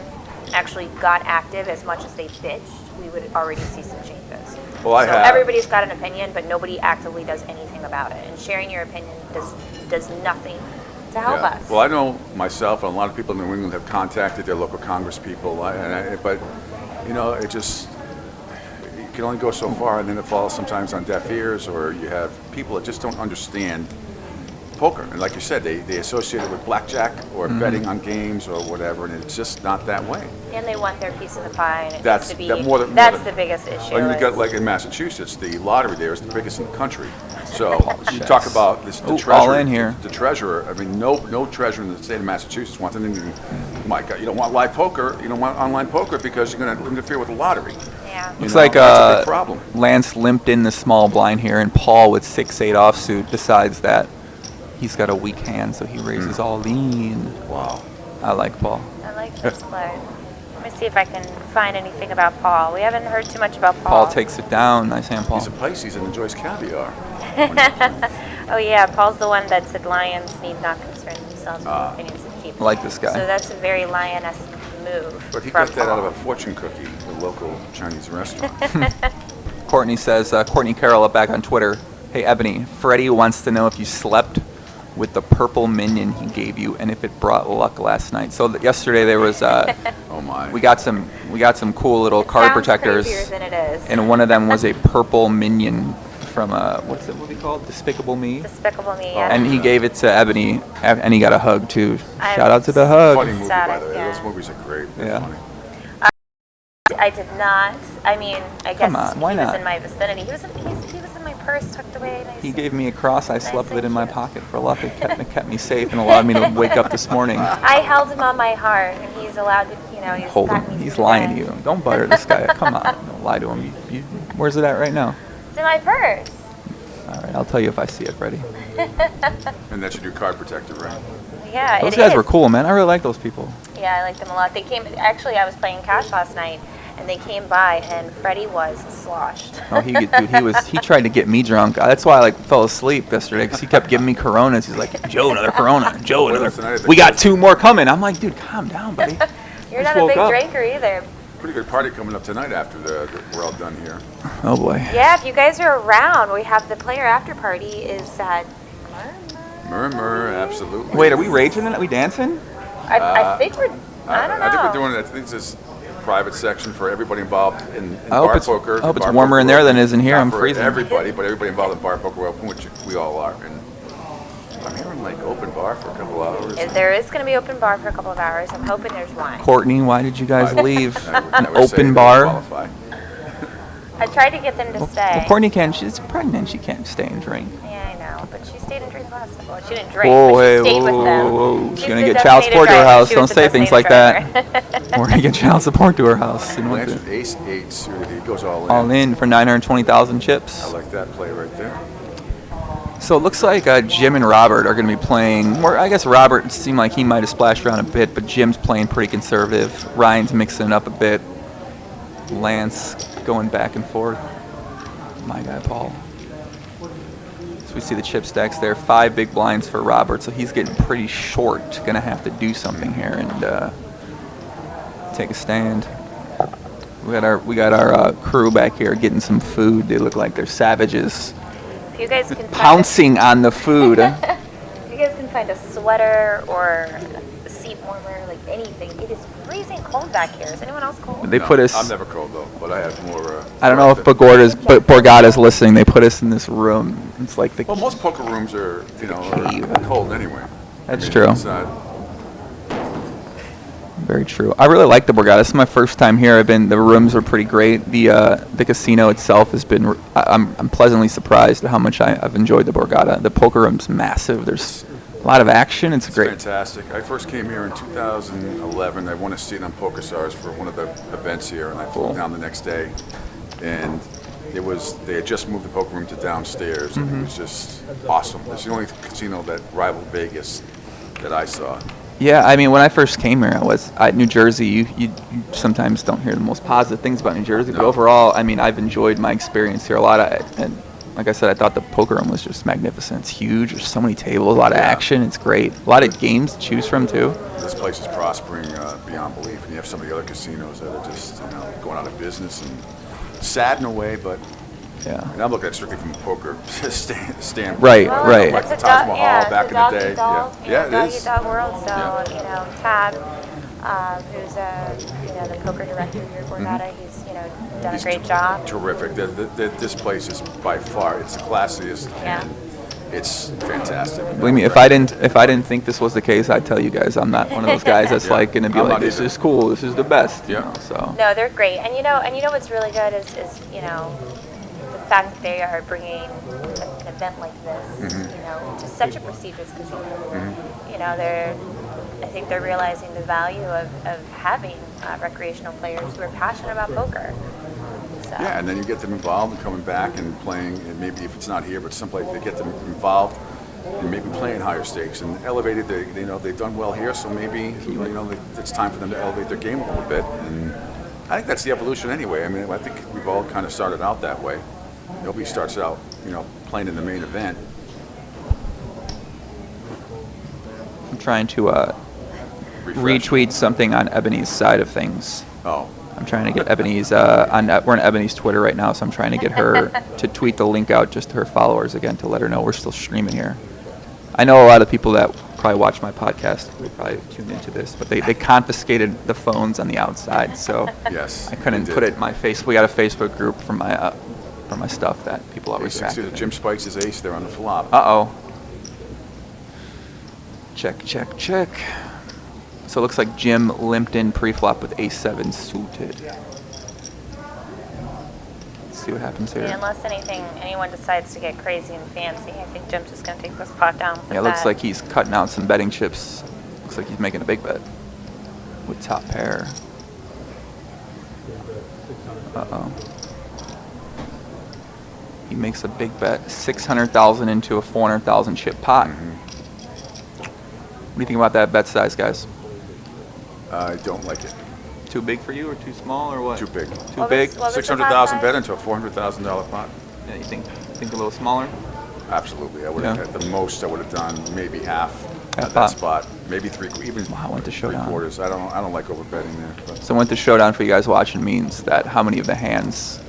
actually got active as much as they bitched, we would already see some changes. Well, I so have. everybody's got an opinion, but nobody actively does anything about it. And sharing your opinion does nothing to help us. Well, I know myself and a lot of people in New England have contacted their local Congress people, but you know, it just, you can only go so far, and then it falls sometimes on deaf ears, or you have people that just don't understand poker. And like you said, they associate it with blackjack or betting on games or whatever, and it's just not that way. And they want their piece of the pie, and it That's needs to be, the the biggest issue. Well, you got, like in Massachusetts, the lottery there is the biggest in the country. So you talk about this, the treasurer. All in here. The treasurer. I mean, no treasurer in the state of Massachusetts wants anything. My God, you don't want live poker. You don't want online poker because you're going to interfere with the lottery. Yeah. Looks like that's a big problem. Lance limped in the small blind here, and Paul with 6-8 offsuit decides that he's got a weak hand, so he raises all in. Wow. I like Paul. I like this play. Let me see if I can find anything about Paul. We haven't heard too much about Paul. Paul takes it down. Nice hand, Paul. He's a Pisces and enjoys caviar. Oh yeah, Paul's the one that said lions need not concern themselves with the opinions of people. I like this guy. So that's a very lion-esque move. But he from got that out of Paul. a fortune cookie, the local Chinese restaurant. Courtney says, Courtney Carroll up back on Twitter. Hey, Ebony, Freddie wants to know if you slept with the purple minion he gave you, and if it brought luck last night. So yesterday there was, oh my, we got some cool little card Sounds protectors, creepier than it is. and one of them was a purple minion from what's that movie called? Despicable Me. Despicable Me. Yeah. And he gave it to Ebony, and he got a hug too. I'm Shout out to the hug. Funny movie, by Ecstatic, the way. yeah. Those movies are great. They're Yeah. funny. I did not. I mean, I guess Come on, why he was not? in my vicinity. He was in my purse, tucked away. Nice. He gave me a cross. I slept with it in my pocket for luck. It kept me safe and allowed me to wake up this morning. I held him on my heart, and he's allowed to, he's Hold got him. me He's through lying that. to you. Don't butter this guy. Come on. Don't lie to him. Where's it at right now? It's in my purse. All right, I'll tell you if I see it, Freddie. And that's your new card protector, right? Yeah, Those it guys is. were cool, man. I really like those people. Yeah, I like them a lot. They came. Actually, I was playing cash last night, and they came by, and Freddie was sloshed. Oh, he tried to get me drunk. That's why I fell asleep yesterday, because he kept giving me Coronas. He's like, Joe, another Corona. Joe, another. We got 2 more coming. I'm like, dude, calm down, buddy. You're Just not a woke big up. drinker either. Pretty good party coming up tonight after we're all done here. Oh boy. Yeah, if you guys are around, we have the player after party is at. Murmur, absolutely. Wait, are we raging tonight? Are we dancing? I think we're. I don't know. I think we're doing it. I think this private section for everybody involved in I hope bar it's, poker. I hope it's Bar warmer poker in there world. than it is in here. Not I'm for freezing. everybody, but everybody involved in bar poker world, which we all are. And I'm hearing like open bar for a couple hours. There is going to be open bar for a couple of hours. I'm hoping there's wine. Courtney, why did you guys leave I an would say open they bar? qualify. I tried to get them to stay. Well, Courtney can't. She's pregnant. She can't stay and drink. Yeah, I know, but she stayed and drank last night. Well, she didn't drink, Whoa, but hey, she stayed with them. whoa. She's She's gonna the get child designated support to her driver. house. She Don't was the say things like that. designated We're gonna get child support to her house. You know, Lance with ace eights. He goes all in. all in for 920,000 chips. I like that play right there. So it looks like Jim and Robert are going to be playing. I guess Robert seemed like he might have splashed around a bit, but Jim's playing pretty conservative. Ryan's mixing it up a bit. Lance going back and forth. My guy Paul. So we see the chip stacks there. 5 big blinds for Robert, so he's getting pretty short. Going to have to do something here and take a stand. We got our crew back here getting some food. They look like they're savages. If you guys can Pouncing on the food. If you guys can find a sweater or a seat warmer, like anything, it is freezing cold back here. Is anyone else cold? They put us. I'm never cold though, but I have more. I don't know if Borgata's listening. They put us in this room. It's like the. Well, most poker rooms are, are cold anyway. That's true. It's not, Very true. I really like the Borgata. This is my first time here. The rooms are pretty great. The casino itself has been. I'm pleasantly surprised at how much I've enjoyed the Borgata. The poker room's massive. There's a lot of action. It's great. Fantastic. I first came here in 2011. I won a seat on PokerStars for one of the events here, and I flew down the next day. And they had just moved the poker room to downstairs, and it was just awesome. It's the only casino that rivaled Vegas that I saw. Yeah, I mean, when I first came here, I was at New Jersey. You sometimes don't hear the most positive things about New Jersey, but overall, I mean, I've enjoyed my experience here a lot. And like I said, I thought the poker room was just magnificent. It's huge. There's so many tables, a lot of action. It's great. A lot of games to choose from too. This place is prospering beyond belief, and you have some of the other casinos that are just going out of business, and sad in a way, but yeah. And I'm looking at it strictly from a poker standpoint. Right, Well, right. Like It's the a Taj dog, Mahal yeah, back it's in a the dog day. eat dog, Yeah, dog it is. eat dog world. So Yeah. Tab, who's the poker director here, Borgata, he's done a great job. Terrific. This place is by far, it's the classiest, and it's fantastic. Believe me, if I didn't think this was the case, I'd tell you guys. I'm not one of those guys that's like going to be I'm like, not this either. is cool, this is the best. Yeah. So. No, they're great, and you know what's really good is the fact that they are bringing an event like this, to such a prestigious casino. I think they're realizing the value of having recreational players who are passionate about poker. So. Yeah, and then you get them involved and coming back and playing, and maybe if it's not here, but someplace they get them involved and maybe playing higher stakes and elevated. They've done well here, so maybe it's time for them to elevate their game a little bit. And I think that's the evolution anyway. I mean, I think we've all kind of started out that way. Nobody starts out, playing in the main event. I'm trying to retweet something on Ebony's side of things. Oh. I'm trying to get Ebony's we're on Ebony's Twitter right now, so I'm trying to get her to tweet the link out just to her followers again to let her know we're still streaming here. I know a lot of people that probably watch my podcast will probably tune into this, but they confiscated the phones on the outside, so yes, I couldn't put it in my face. We got a Facebook group for my stuff that people always See that Jim Spikes is ace there on the flop. Uh-oh. Check. So it looks like Jim limped in pre-flop with ace-7 suited. Let's see what happens here. Unless anyone decides to get crazy and fancy, I think Jim's just going to take this pot down. Yeah, it looks like he's cutting out some betting chips. Looks like he's making a big bet with top pair. Uh-oh. He makes a big bet, 600,000 into a 400,000 chip pot. What do you think about that bet size, guys? I don't like it. Too big for you or too small or what? Too big. Too big? 600,000 bet into a $400,000 pot. Yeah, you think a little smaller? Absolutely. I would have at the most I would have done maybe half at that pot. spot, maybe even I went to showdown. 3/4. I don't like overbetting there. But. So went to showdown for you guys watching means that how many of the hands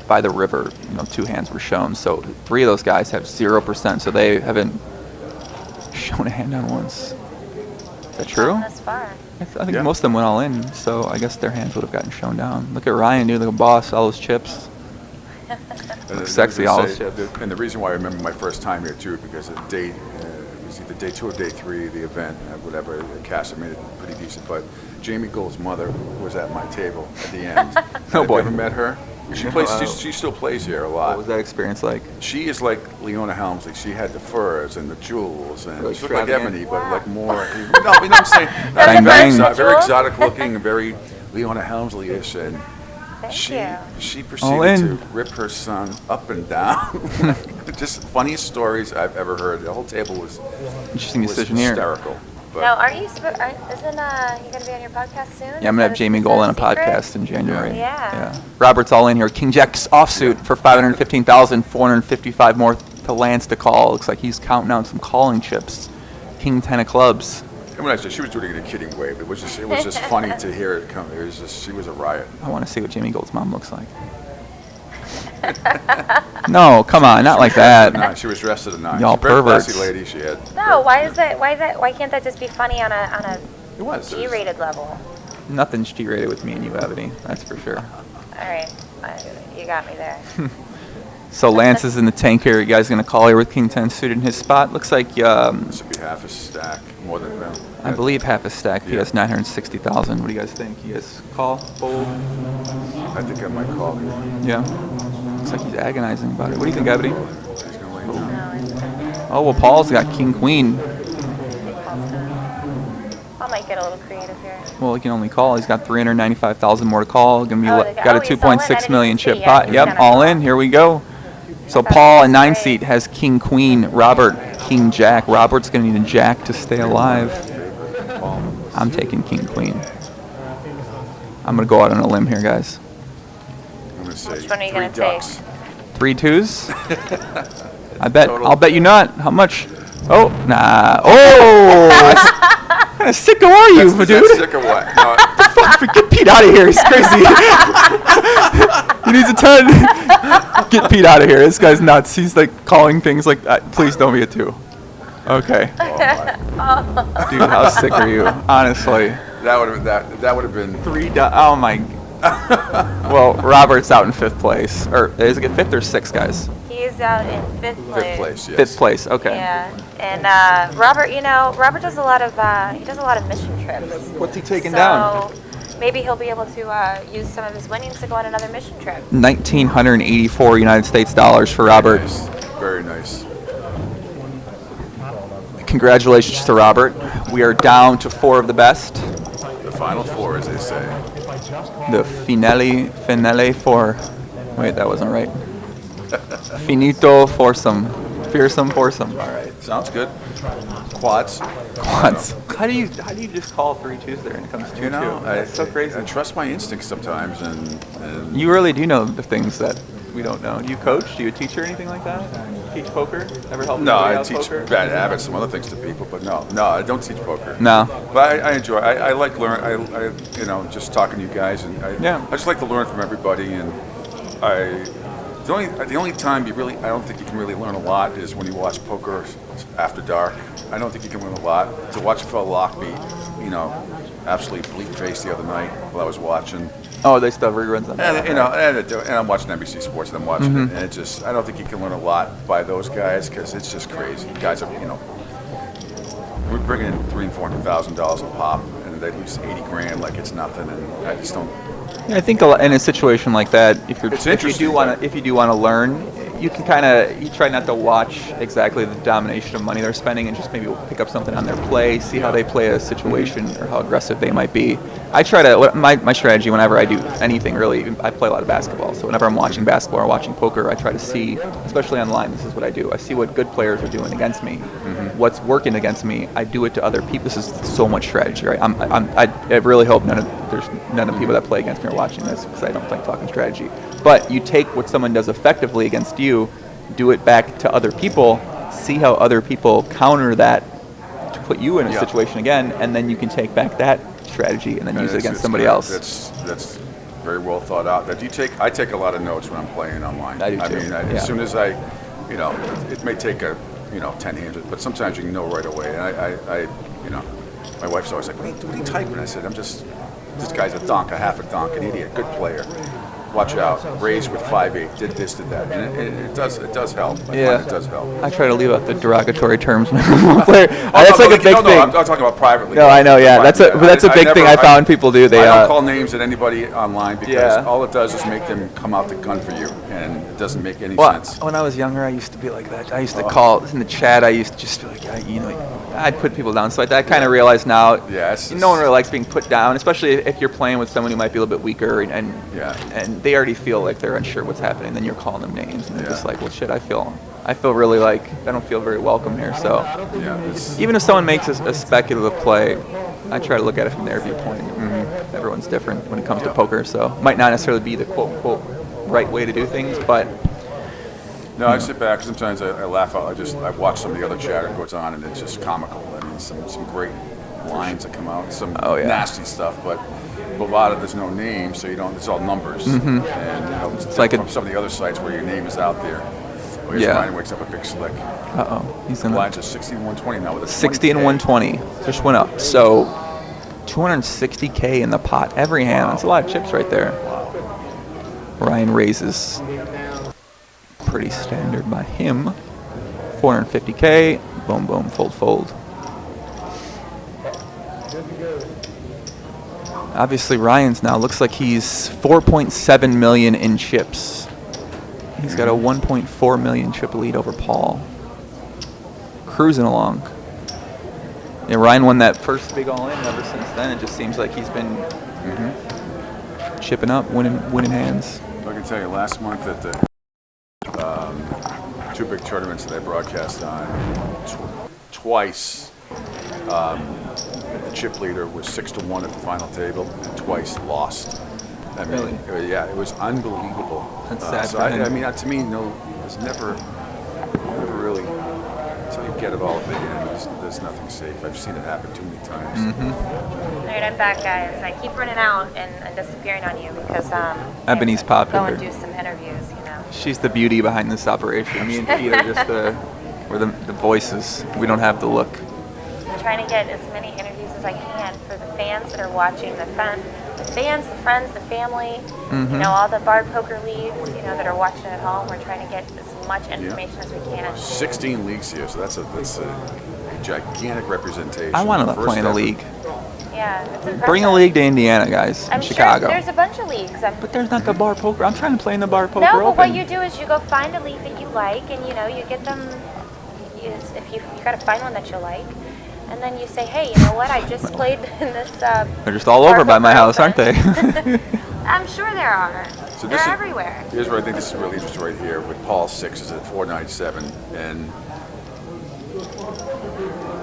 by the river, 2 hands were shown. So 3 of those guys have 0%. So they haven't shown a hand down once. Is that true? This far. I think most of them went all in, so I guess their hands would have gotten shown down. Look at Ryan, dude, like a boss, all those chips. Looks sexy, all those chips. And the reason why I remember my first time here too, because it was either day 2 or day 3 of the event, whatever, the cash I made it pretty decent. But Jamie Gould's mother was at my table at the end. Oh boy. Have you ever met her? She still plays here a lot. What was that experience like? She is like Leona Helmsley. She had the furs and the jewels, and Really she looked like extravagant. Ebony, but like more. No, you know what I'm saying? Bang, bang. Very exotic looking, very Leona Helmsley-ish, and she proceeded to rip her son up and down. Just funniest stories I've ever heard. The whole table was interesting decision here. Hysterical. But Now, isn't you going to be on your podcast soon? Yeah, I'm going to have Jamie Gold on a podcast in January. Yeah. Robert's all in here. King Jack's offsuit for 515,000, 455 more to Lance to call. Looks like he's counting out some calling chips. King 10 of clubs. And when I said she was doing it in a kidding way, it was just funny to hear it come. She was a riot. I want to see what Jamie Gold's mom looks like. No, come on, not like that. She was dressed at a 9. Y'all She's a very perverts. classy lady. She had. No, why can't that just be funny on a It was. G-rated level? Nothing's G-rated with me and you, Ebony. That's for sure. All right, you got me there. So Lance is in the tank here. You guys going to call here with King 10 suited in his spot? Looks like This would be half a stack, more than that. I believe half a stack. He has 960,000. What do you guys think? You guys call, fold? I think I might call him. Yeah. Looks like he's agonizing about it. What do you think, Ebony? He's gonna lay down. Oh, well, Paul's got King Queen. I might get a little creative here. Well, he can only call. He's got 395,000 more to call. Gonna be got a he's all in. I 2.6 didn't million even chip see. Yeah, pot. he's Yep, gonna all call. in. Here we go. So Paul in 9 seat has King Queen. Robert King Jack. Robert's gonna need a Jack to stay alive. I'm taking King Queen. I'm gonna go out on a limb here, guys. I'm gonna say Which one are you 3 gonna take? ducks. 3 2s? I bet. Total. I'll bet you not. How much? Oh, nah. Oh! What kind of sicko are you, That's dude? sick or what? No, Fuck, get Pete out of here. He's crazy. He needs a 10. Get Pete out of here. This guy's nuts. He's like calling things like, please don't be a 2. Okay. Dude, how sick are you? Honestly. that would have been 3 oh my. Well, Robert's out in 5th place. Or is it 5th or 6th, guys? He's out in 5th place. 5th place. Yes. 5th place. Okay. Yeah, and Robert, Robert does a lot of mission trips. What's he taking so down? Maybe he'll be able to use some of his winnings to go on another mission trip. 1,984 United States dollars for Robert. Nice. Very nice. Congratulations to Robert. We are down to 4 of the best. The final 4, as they say. The finale for. Wait, that wasn't right. Finito foursome. Fearsome foursome. All right. Sounds good. Quads. Quads. How do you just call 3 2s there and it comes 2 2? That's so crazy. I trust my instincts sometimes, and You really do know the things that we don't know. Do you coach? Do you teach or anything like that? Teach poker? Ever help? no, anybody I out teach poker? bad habits, some other things to people, but no, I don't teach poker. No. But I enjoy. I like learn. I just talking to you guys, and I just like to learn from everybody. And the only time I don't think you can really learn a lot is when you watch poker after dark. I don't think you can learn a lot. To watch a fellow Lockbeat, absolutely bleak face the other night while I was watching. Oh, they still have reruns on that. And I'm watching NBC Sports, and I'm watching it, and it just, I don't think you can learn a lot by those guys because it's just crazy. The guys are, we're bringing in $300,000 and $400,000 a pop, and they lose 80 grand like it's nothing, and I just don't. Yeah, I think in a situation like that, if you do want to learn, you can you try not to watch exactly the domination of money they're spending and just maybe pick up something on their play, see how they play a situation or how aggressive they might be. I try to, my strategy whenever I do anything really, I play a lot of basketball, so whenever I'm watching basketball or watching poker, I try to see, especially online, this is what I do. I see what good players are doing against me, what's working against me. I do it to other people. This is so much strategy, right? I really hope there's none of people that play against me are watching this because I don't like talking strategy. But you take what someone does effectively against you, do it back to other people, see how other people counter that to put you in a situation again, and then you can take back that strategy and then use it against somebody else. That's very well thought out. I take a lot of notes when I'm playing online. I do too. As soon as it may take 10 hands, but sometimes you can know right away. And my wife's always like, what are you typing? I said, this guy's a donk, a half a donk, an idiot, good player. Watch out, raised with 5-8, did this, did that, and it does help. I find it does help. I try to leave out the derogatory terms when I'm a player. That's like a big thing. I'm talking about privately. No, I know, yeah. That's a big thing I found people do. They I don't call names at anybody online because all it does is make them come out the gun for you, and it doesn't make any sense. When I was younger, I used to be like that. I used to call in the chat. I used to just be like, I'd put people down. So I kind of realize now, no one really likes being put down, especially if you're playing with someone who might be a little bit weaker and they already feel like they're unsure what's happening. Then you're calling them names, and they're just like, well, shit, I feel really like I don't feel very welcome here. So even if someone makes a speculative play, I try to look at it from their viewpoint. Everyone's different when it comes to poker, so might not necessarily be the quote unquote right way to do things, but. No, I sit back. Sometimes I laugh out. I watch some of the other chatter that goes on, and it's just comical. I mean, some great lines that come out, some nasty stuff, but Bovada, there's no name, so you don't. It's all numbers, and it's like from some of the other sites where your name is out there. Well, Ryan wakes up a big slick. He's in lines are 60 and 120 now with a 60 and 120. Just went up. So 260K in the pot every hand. That's a lot of chips right there. Ryan raises. Pretty standard by him. 450K. Boom, boom, fold, fold. Obviously, Ryan's now looks like he's 4.7 million in chips. He's got a 1.4 million chip lead over Paul. Cruising along. Yeah, Ryan won that first big all-in. Ever since then, it just seems like he's been chipping up, winning hands. I can tell you, last month at the 2 big tournaments that I broadcast on, twice. The chip leader was 6-1 at the final table, and twice lost. I mean, yeah, it was unbelievable. That's sad So for him. I mean, to me, no, there's never really, until you get it all at the end, there's nothing safe. I've seen it happen too many times. All right, I'm back, guys. I keep running out and disappearing on you because Ebony's go popular. and do some interviews, you know. She's the beauty behind this operation. Me and Pete are just we're the voices. We don't have the look. I'm trying to get as many interviews as I can for the fans that are watching, the fans, the friends, the family, you know, all the bar poker leagues, you know, that are watching at home. We're trying to get as much information as we can. 16 leagues here, so that's a gigantic representation. I want to First play in a ever. league. Yeah, it's impressive. Bring a league to Indiana, guys. I'm in Chicago. sure there's a bunch of leagues. But there's not the bar poker. I'm trying to play in the bar poker No, but open. what you do is you go find a league that you like, and you know you get them. If you got to find one that you like, and then you say, hey, you know what? I just played in this. They're just all over by my house, aren't they? I'm sure there are. So They're everywhere. Here's where I think this is really interesting right here with Paul 6 is at 497, and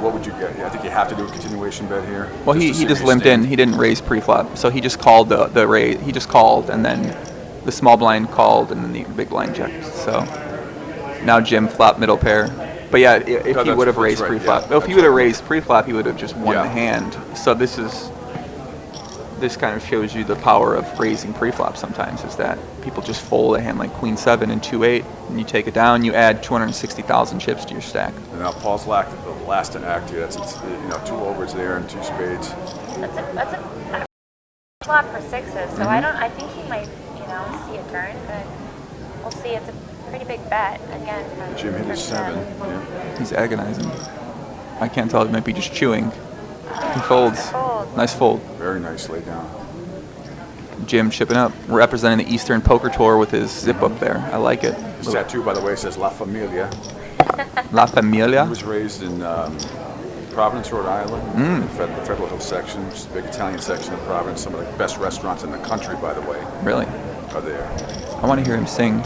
what would you get? I think you have to do a continuation bet here. Well, he just limped in. He didn't raise pre-flop, so he just called the raise. He just called, and then the small blind called, and then the big blind checked. So now Jim flop middle pair. But yeah, if he would have raised pre-flop, if he would have raised pre-flop, he would have just won the hand. So this kind of shows you the power of raising pre-flop. Sometimes is that people just fold a hand like Queen 7 and 2-8, and you take it down. You add 260,000 chips to your stack. And now Paul's the last to act here. That's 2 overs there and 2 spades. That's a flop for sixes. So I think he might, you know, see a turn, but we'll see. It's a pretty big bet again. Jim hit his 7. Yeah. He's agonizing. I can't tell. He might be just chewing. He folds. Nice fold. Very nice lay down. Jim chipping up, representing the Eastern Poker Tour with his zip up there. I like it. His tattoo, by the way, says La Familia. La Familia? He was raised in Providence, Rhode Island, the Federal Hill section, which is a big Italian section of Providence. Some of the best restaurants in the country, by the way. Really? Are there. I want to hear him sing.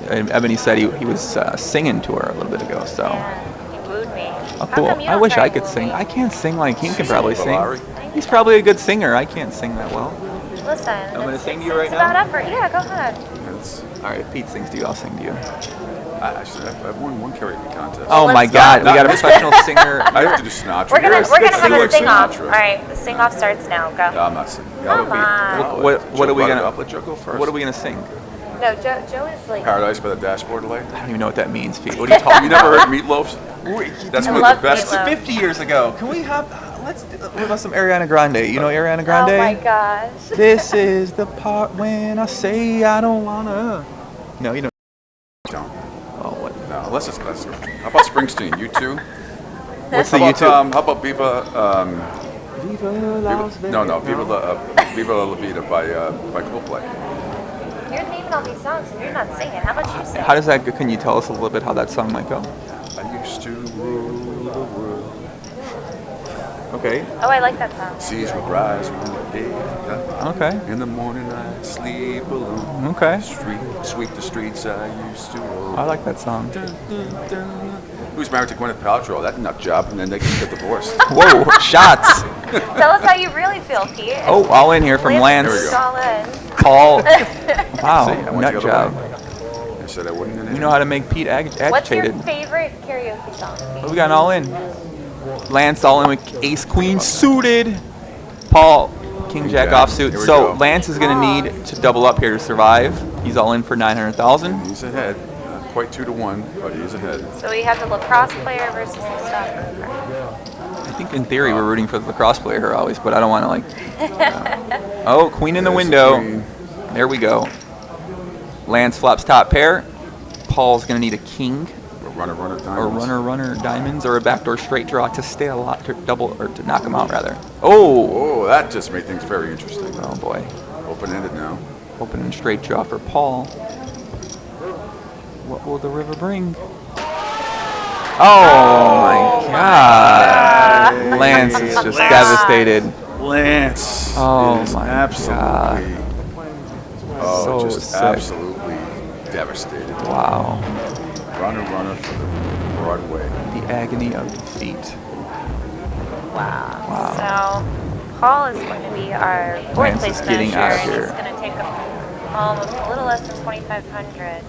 Ebony said he was singing to her a little bit ago, so. Yeah, he wooed me. Oh, cool. I wish I could sing. I can't sing like he can probably sing. He's probably a good singer. I can't sing that well. Listen, I'm going to sing to you right it's now? about effort. Yeah, go ahead. All right, if Pete sings to you, I'll sing to you. I've won one karaoke contest. Oh my God, we got a professional singer. I have to do Sinatra. We're gonna have a sing-off. All right, the sing-off starts now. Go. No, I'm not singing. Come on. What are we gonna? I'll let Joe go first. What are we gonna sing? No, Joe is like. Paradise by the Dashboard Light. I don't even know what that means, Pete. What are you talking? You never heard Meatloaf? That's one of the best. Meatloaf. 50 years ago. Can we have? What about some Ariana Grande? You know Ariana Grande? Oh my gosh. This is the part when I say I don't wanna. No, you know. Don't. Oh, what? No, unless it's classic. How about Springsteen? You too? What's the how about, YouTube? how about Viva? Viva Las Vegas. No, Viva La Vida by Coldplay. You're naming all these songs and you're not singing. How about you sing? How does that go? Can you tell us a little bit how that song might go? I used to rule the world. Okay. Oh, I like that song. Seas would rise when the day got Okay. In the morning I'd sleep alone. Okay. Sweep the streets I used to roam. I like that song. Who's married to Gwyneth Paltrow? That nut job, and then they can get divorced. Whoa, shots. Tell us how you really feel, Pete. Oh, all in here from Lance. There we go. All in. Paul. Wow, See, I went nut the other job. way. I said I wouldn't. You know how to make Pete agitated. What's your favorite karaoke song? What we got all in? Lance all in with ace queen suited. Paul king jack offsuit. Here we So go. Lance is going to need to double up here to survive. He's all in for 900,000. He's ahead. Not quite 2-1, but he's ahead. So we have the lacrosse player versus the stockbroker. I think in theory we're rooting for the lacrosse player here always, but I don't want to like. Oh, queen in the window. Queen. There we go. Lance flops top pair. Paul's going to need a king. Runner, diamonds. Or runner, diamonds, or a backdoor straight draw to stay a lot, to double, or to knock him out rather. Oh! Oh, that just made things very interesting. Oh boy. Open-ended now. Open and straight draw for Paul. What will the river bring? Oh my God! Lance is just devastated. Lance. Oh is my absolutely, Oh, So just sick. absolutely devastated. Wow. Runner for the Broadway. The agony of defeat. Wow. So Paul is going to be our fourth Lance place is getting finisher, out of and here. he's going to take almost a little less than 2,500.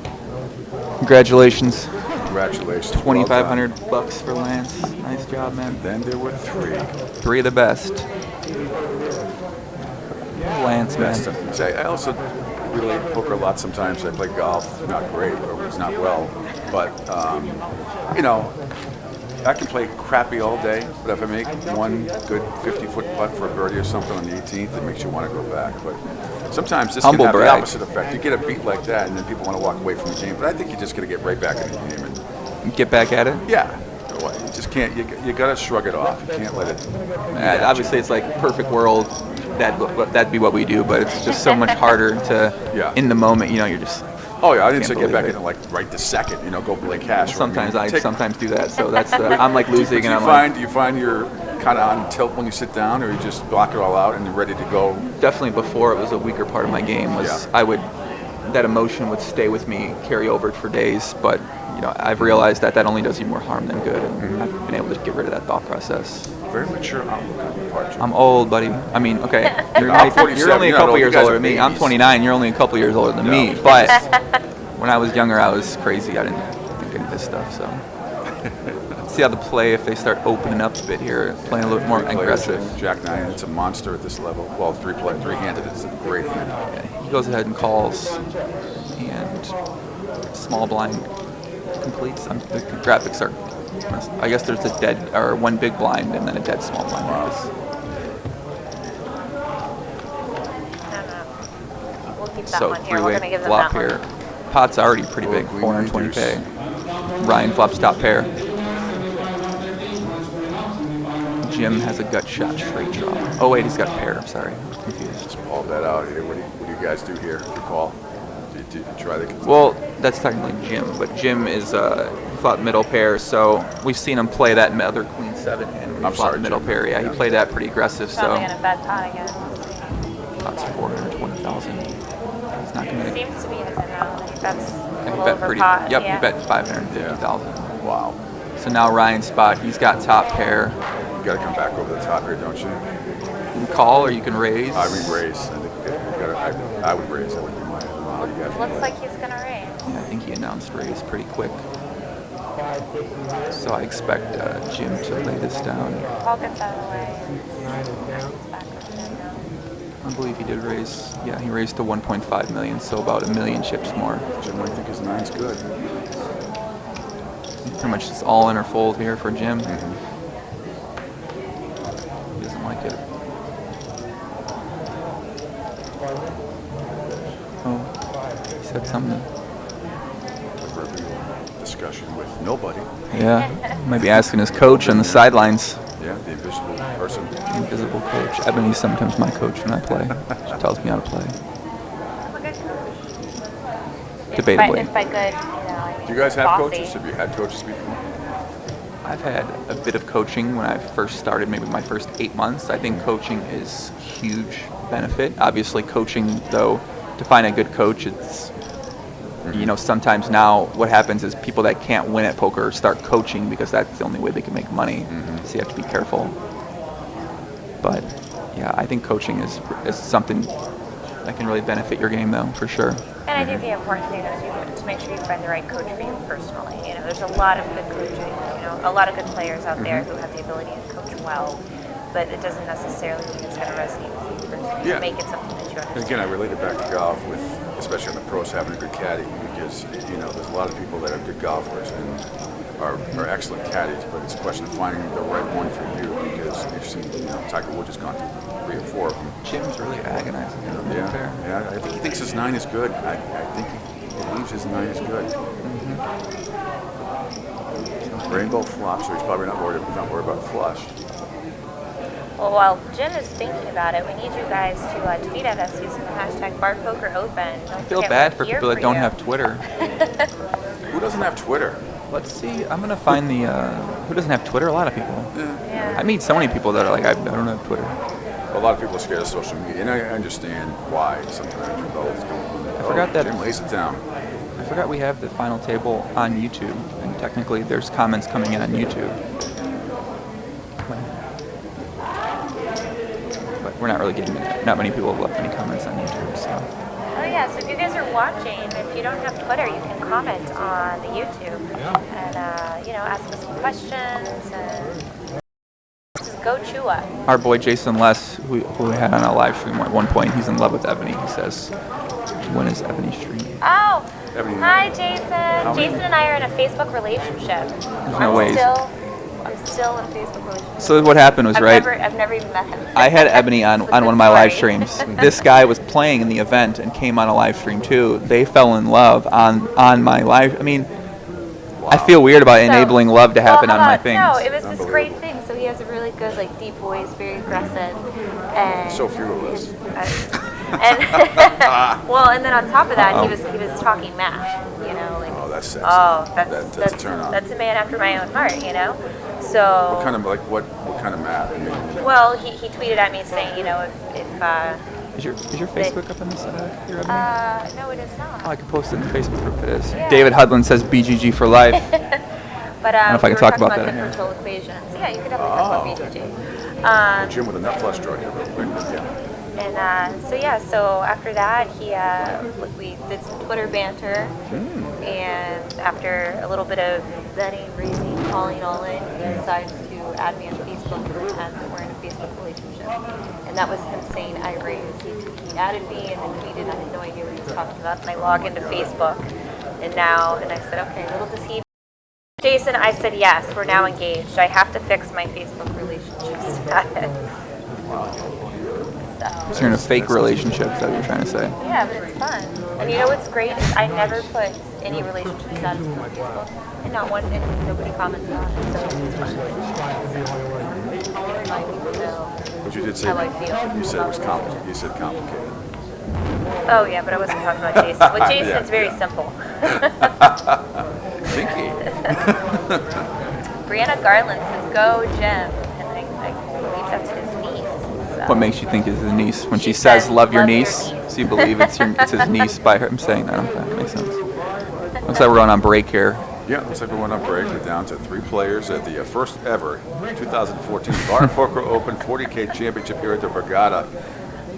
Congratulations. Congratulations. 2,500 bucks for Lance. Nice job, man. Then there were 3. 3 of the best. Lance, man. I also relate poker a lot sometimes. I play golf, not great, or not well. But, you know, I can play crappy all day, but if I make one good 50-foot putt for a birdie or something on the 18th, it makes you want to go back. But sometimes this can have the opposite effect. You get a beat like that, and then people want to walk away from the game. But I think you just got to get right back in the game and get back at it. Yeah, you just can't. You got to shrug it off. You can't let it. Obviously, it's like perfect world. That'd be what we do, but it's just so much harder to. In the moment, you know, you're just. Oh yeah, I didn't say get back in it like right this second. You know, go play cash. Sometimes I sometimes do that, so that's I'm like losing, and I'm like. Do you find you're kind of on tilt when you sit down, or you just block it all out and you're ready to go? Definitely before it was a weaker part of my game. That emotion would stay with me, carry over for days, but you know I've realized that only does you more harm than good, and I've been able to get rid of that thought process. Very mature outlook on your part. I'm old, buddy. I mean, okay, you're only a couple years older than me. I'm 29. You're only a couple years older than me. But when I was younger, I was crazy. I didn't think any of this stuff. So let's see how the play if they start opening up a bit here, playing a little more aggressive. Jack 9, it's a monster at this level. Well, three-handed, it's a great hand. Yeah, he goes ahead and calls, and small blind completes. The graphics are. I guess there's a dead or one big blind and then a dead small blind. We'll keep that So one here. We're going to give them flop that here. one. Pot's already pretty big, 420k. Ryan flops top pair. Jim has a gut shot straight draw. Oh wait, he's got a pair. I'm sorry, I'm confused. Just ball that out here. What do you guys do here? You call? Do you try the? Well, that's technically Jim, but Jim is flop middle pair, so we've seen him play that other queen 7 and flop middle pair. Yeah, he played that pretty aggressive. Probably So in a bad pot again. pot's 420,000. He's not gonna. Seems to be his amount. That's a He little bet over pretty. pot. Yep, yeah. he bet 550,000. Wow. So now Ryan's spot. He's got top pair. You got to come back over the top here, don't you? You can call or you can raise. I would raise. I think I would raise. That would be my. How you guys Looks like he's going to raise. Yeah, I think he announced raise pretty quick. So I expect Jim to lay this down. Paul gets out of the way. He's back up there now. I believe he did raise. Yeah, he raised to 1.5 million, so about 1 million chips more. Jim might think his 9's good. Pretty much just all in or fold here for Jim. He doesn't like it. Oh, he said something. Discussion with nobody. Yeah, might be asking his coach on the sidelines. Yeah, the invisible person. Invisible coach. Ebony's sometimes my coach when I play. She tells me how to play. Debatably. If by good, you know, I mean, Do you guys have bossy. coaches? Have you had coaches before? I've had a bit of coaching when I first started, maybe my first 8 months. I think coaching is huge benefit. Obviously, coaching, though, to find a good coach, it's, you know, sometimes now what happens is people that can't win at poker start coaching because that's the only way they can make money. So you have to be careful. But, yeah, I think coaching is something that can really benefit your game, though, for sure. And I think the important thing is to make sure you find the right coach for you personally. You know, there's a lot of good coaching, you know, a lot of good players out there who have the ability to coach well, but it doesn't necessarily mean it's going to resonate with you personally. Yeah. Make it something that you And understand. again, I relate it back to golf with, especially on the pros, having a good caddy because, you know, there's a lot of people that are good golfers and are excellent caddies, but it's a question of finding the right one for you because you've seen, you know, Tiger Woods has gone through 3 or 4 of them. Jim's really agonizing. Yeah, I think he thinks his 9 is good. I think he believes his 9 is good. Rainbow flops, so he's probably not worried about flush. Well, while Jim is thinking about it, we need you guys to tweet at us using the hashtag BarPokerOpen. I feel bad for people that don't have Twitter. Who doesn't have Twitter? Let's see. I'm gonna find the who doesn't have Twitter. A lot of people. Yeah. I meet so many people that are like, I don't have Twitter. A lot of people are scared of social media, and I understand why sometimes with all this going on. I forgot that. Jim lays it down. I forgot we have the final table on YouTube, and technically there's comments coming in on YouTube. But we're not really getting not many people have left any comments on YouTube. So. Oh yeah, so if you guys are watching, if you don't have Twitter, you can comment on the YouTube and ask us some questions and just go chew up. Our boy Jason Les, who we had on a live stream at one point, he's in love with Ebony. He says, "When is Ebony streaming?" Oh, Ebony. hi Jason. Jason and I are in a Facebook relationship. no ways. I'm still in a Facebook relationship. So what happened was, I've never even met him. I had Ebony on one of my live streams. This guy was playing in the event and came on a live stream too. They fell in love on my live. I mean, I feel weird about enabling love to happen on my things. No, it was this great thing. So he has a really good, deep voice, very aggressive, and So fearless. and then on top of that, he was talking math. Oh, that's sexy. Oh, that's a turn on. That's a man after my own heart. So. What kind of what kind of math? I mean, Well, he tweeted at me saying, if Is your Facebook up in this here? no, it is not. Oh, I can post it in the Facebook group. It is. Yeah. David Hudlin says BGG for life. But I don't know if I can talk about that in here. differential equations. Yeah, you could definitely talk about BGG. Jim with a nut flush draw here real quick. Yeah. And so after that, we did some Twitter banter, and after a little bit of vetting, reasoning, calling all in, he decides to add me on Facebook and pretend that we're in a Facebook relationship. And that was him saying I raised. He added me and then tweeted. I had no idea what he was talking about. And I log into Facebook, and I said, okay, little does he. Jason, I said yes. We're now engaged. I have to fix my Facebook relationship status. So you're in a fake relationship, is that what you're trying to say? Yeah, but it's fun. And you know what's great is I never put any relationship status on Facebook, and nobody commented on it, so it's fun. Remind people know But you did say how I feel. you said it was complicated. You said complicated. Oh yeah, but I wasn't talking about Jason. With Jason, it's very simple. Thinky. Brianna Garland says, "Go, Jim," and I believe that's his niece. So. What makes you think it's his niece? When she says, love your niece, so you believe it's his niece by him saying that? Okay, that makes sense. Looks like we're going on break here. Yeah, looks like we went on break. We're down to 3 players at the first ever 2014 Bar Poker Open 40K Championship here at the Borgata.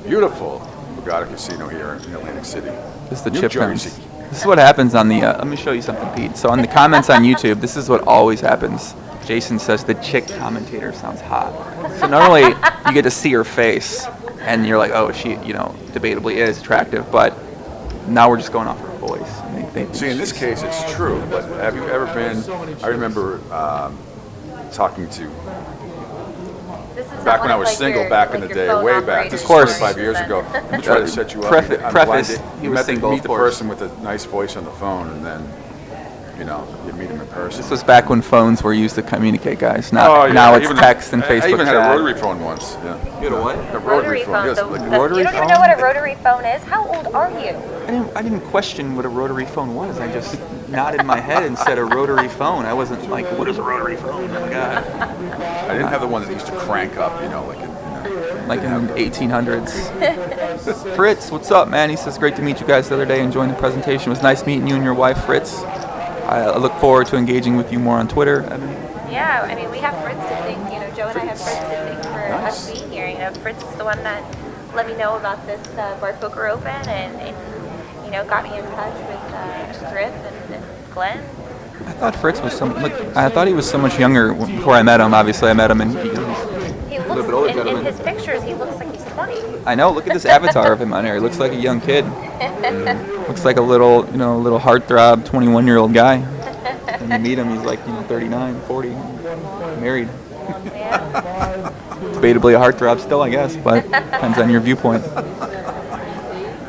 Beautiful Borgata Casino here in Atlantic City. This is the New chip Jersey. pins. This is what happens on the, let me show you something, Pete. So on the comments on YouTube, this is what always happens. Jason says the chick commentator sounds hot. So not only you get to see her face, and you're like, oh, she, debatably is attractive, but now we're just going off her voice. See, in this case, it's true, but have you ever been, I remember talking to, back when I was single, back in the day, way back, this was 25 years ago, I tried to set you up. Preface, he was single, meet of the course. person with a nice voice on the phone, and then, you meet him in person. This was back when phones were used to communicate, guys. Now it's text and Facebook I even had chat. a rotary phone once. Yeah. You had a what? A rotary phone. Yes, You like don't even know what a rotary phone is? How old are you? I didn't question what a rotary phone was. I just nodded my head and said a rotary phone. I wasn't like, what is a rotary phone? Oh my God. I didn't have the one that used to crank up, like in the 1800s. Fritz, what's up, man? He says, great to meet you guys the other day, enjoying the presentation. It was nice meeting you and your wife, Fritz. I look forward to engaging with you more on Twitter. Yeah, I mean, we have Fritz to thank. Joe and I have Fritz to thank for us being here. Fritz is the one that let me know about this Bar Poker Open and got me in touch with Griff and Glenn. I thought Fritz was I thought he was so much younger before I met him. Obviously, I met him and he looks in his pictures. He looks like he's 20. I know. Look at this avatar of him on here. He looks like a young kid. Looks like a little heartthrob 21-year-old guy. When you meet him, he's like 39, 40, married. Yeah. Debatably a heartthrob still, I guess, but depends on your viewpoint.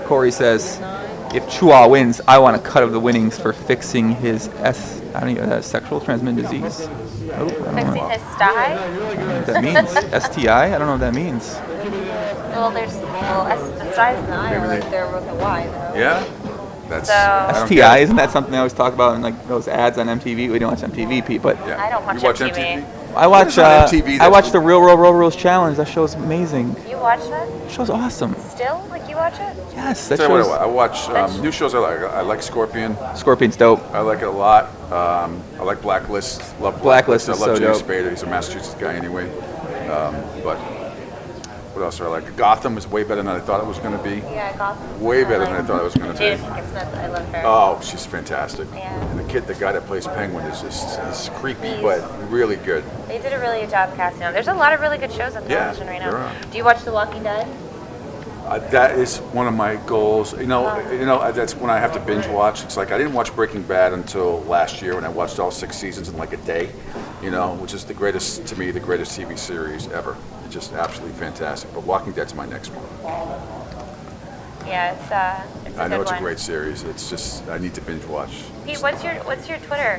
Corey says, if Chua wins, I want a cut of the winnings for fixing his sexual transmitted disease. Oh, Fixing his sty? I don't know what that means. STI? I don't know what that means. Well, the sty is an I, or there was a Y, though. Yeah? That's STI, isn't that something I always talk about in those ads on MTV? We don't watch MTV, Pete, but I don't watch MTV. I watch the Real Rules Challenge. That show's amazing. You watch that? That show's awesome. Still? You watch it? Yes, that show's... I watch new shows I like. I like Scorpion. Scorpion's dope. I like it a lot. I like Blacklist. Love Blacklist. I love Jay Spader. He's a Massachusetts guy anyway. But What else do I like? Gotham is way better than I thought it was going to be. Yeah, Gotham. Way better than I thought it was going to be. Jada Pinkett Smith, I love her. Oh, she's fantastic. Yeah. And the guy that plays Penguin is just he's creepy, but really good. They did a really good job casting them. There's a lot of really good shows on television right there now. are. Do you watch The Walking Dead? That is one of my goals. That's when I have to binge watch. It's like I didn't watch Breaking Bad until last year when I watched all 6 seasons in like a day, which is the greatest TV series ever. It's just absolutely fantastic. But Walking Dead's my next one. Yeah, it's a I know good it's one. a great series. It's just I need to binge watch. Pete, what's your Twitter?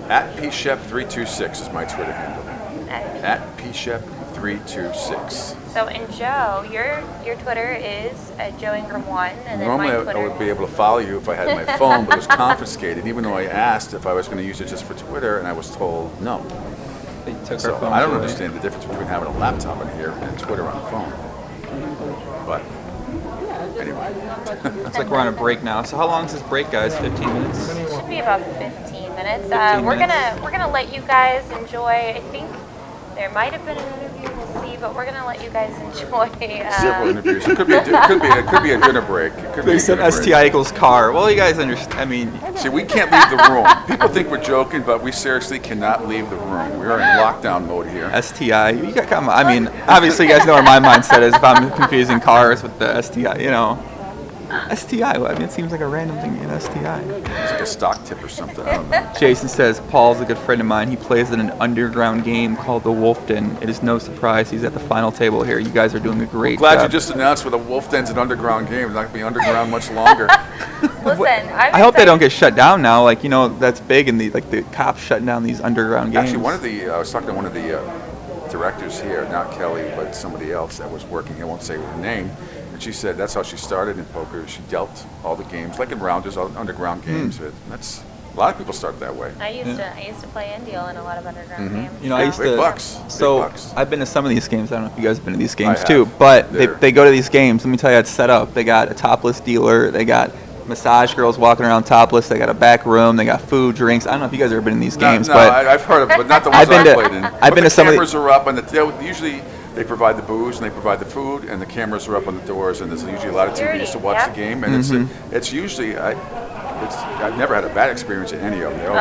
At PShep326 is my Twitter handle. At PShep326. So, and Joe, your Twitter is Joe Ingram1, and then Normally my I Twitter. would be able to follow you if I had my phone, but it was confiscated, even though I asked if I was going to use it just for Twitter, and I was told no. They took So our phones I don't away. understand the difference between having a laptop in here and Twitter on the phone. But anyway. It's like we're on a break now. So how long is this break, guys? 15 minutes? Should be about 15 minutes. 15 we're minutes. gonna let you guys enjoy. I think there might have been an interview. We'll see, but we're gonna let you guys enjoy. Several interviews. It could be a dinner break. It could be They a said dinner break. STI equals car. Well, you guys understand. I mean, See, we can't leave the room. People think we're joking, but we seriously cannot leave the room. We are in lockdown mode here. STI. You got come on. I mean, obviously, you guys know where my mindset is. If I'm confusing cars with the STI, STI. I mean, it seems like a random thing in STI. It's like a stock tip or something. I don't know. Jason says Paul's a good friend of mine. He plays in an underground game called the Wolf Den. It is no surprise he's at the final table here. You guys are doing a great Glad job. you just announced with the Wolf Den's an underground game. It's not going to be underground much longer. Listen, I hope they don't get shut down now. Like, that's big, and the cops shutting down these underground games. Actually, I was talking to one of the directors here, not Kelly, but somebody else that was working. I won't say her name. And she said that's how she started in poker. She dealt all the games, like in rounders, all underground games. That's a lot of people start that way. I used to play Indeal in a lot of underground games. I used Big to. bucks. So Big bucks. I've been to some of these games. I don't know if you guys have been to these games I too. have. But They're- they go to these games. Let me tell you, it's set up. They got a topless dealer. They got massage girls walking around topless. They got a back room. They got food, drinks. I don't know if you guys have ever been in these games, but I've heard of it, but not the ones I've been I to- played in. I've been the to some of the- cameras are up, and usually they provide the booze and they provide the food, and the cameras are up on the doors, and there's usually a lot of TVs to watch yeah. the game, and it's usually I've never had a bad experience at any of them.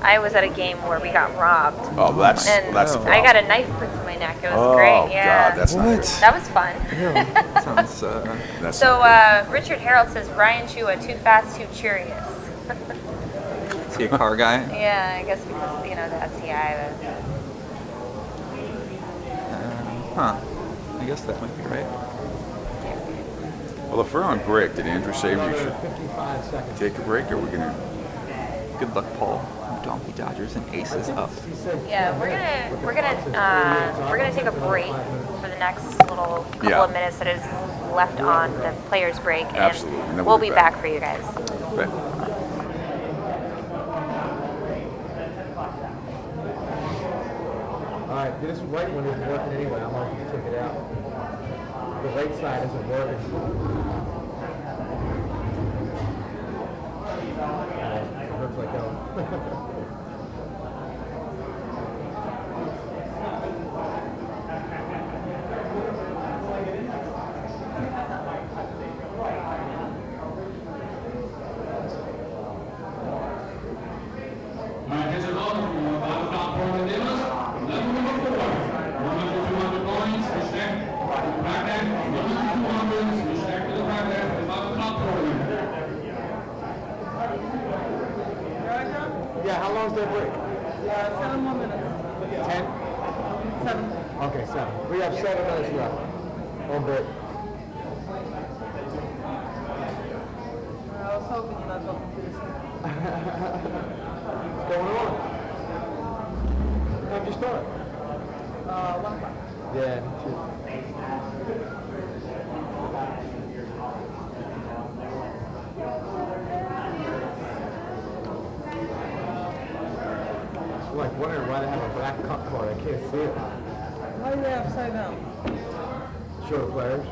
I was at a game where we got robbed. Oh, that's the And problem. I got a knife put through my neck. It was Oh, great. Yeah. God, that's not good. That was fun. sounds. That's So Richard Harold says Brian Chua, too fast, too curious. Is he a car guy? Yeah, I guess because the STI. Huh. I guess that might be right. Well, if we're on break, did Andrew say we should 55 seconds. take a break, or are we gonna? Good luck, Paul. Donkey Dodgers and aces up. Yeah, we're gonna take a break for the next little couple Yeah. of minutes that is left on the players' break, and Absolutely. And then we'll be back for you guys. Okay. All right, this right one isn't working anyway. I'm going to take it out. The right side isn't working. It looks like hell. Yeah, how long's that break? 7 more minutes. 10? 7. Okay, 7. We have 7 minutes left. On break. I was hoping you're not talking to this. What's going on? How'd you start? 1 o'clock. Yeah, me too. I'm like wondering why they have a black cup card. I can't see it. Why are you upside down? Show the players.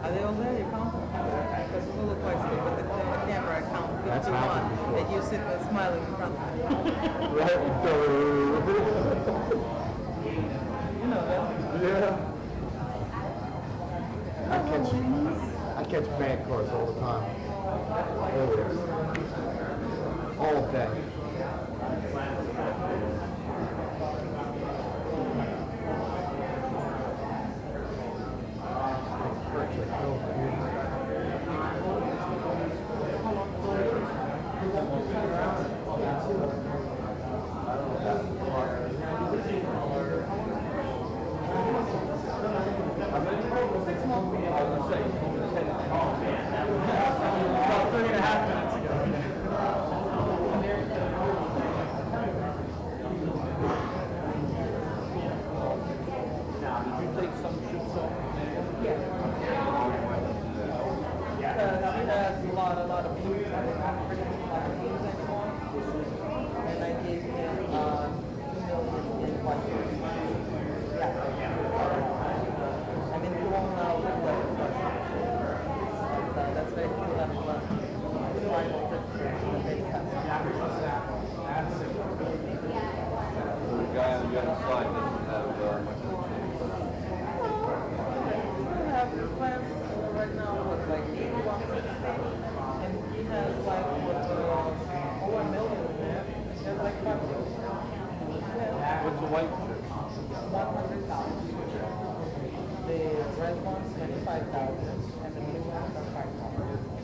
Are they all there? You count them? Because you look like stupid on the camera account 51, and you sit there smiling in front of me. You know that? Yeah. I catch bad cars all the time. Always. All day. About 3.5 minutes ago. Now, did you take some shoots off from there? Yeah. Because he has a lot of blues. I don't have pretty much blues anymore. And I gave him 2 million in 1 year. Yeah. I mean, you won't know what that's very cool. That's what final picture. The guy on the other side doesn't have much of a I have his plans right now with like 81 and he has like over $1 million in there. He has like 5 million. Yeah. What's the white? 100,000. The red one's 25,000 and the blue ones are 5,000.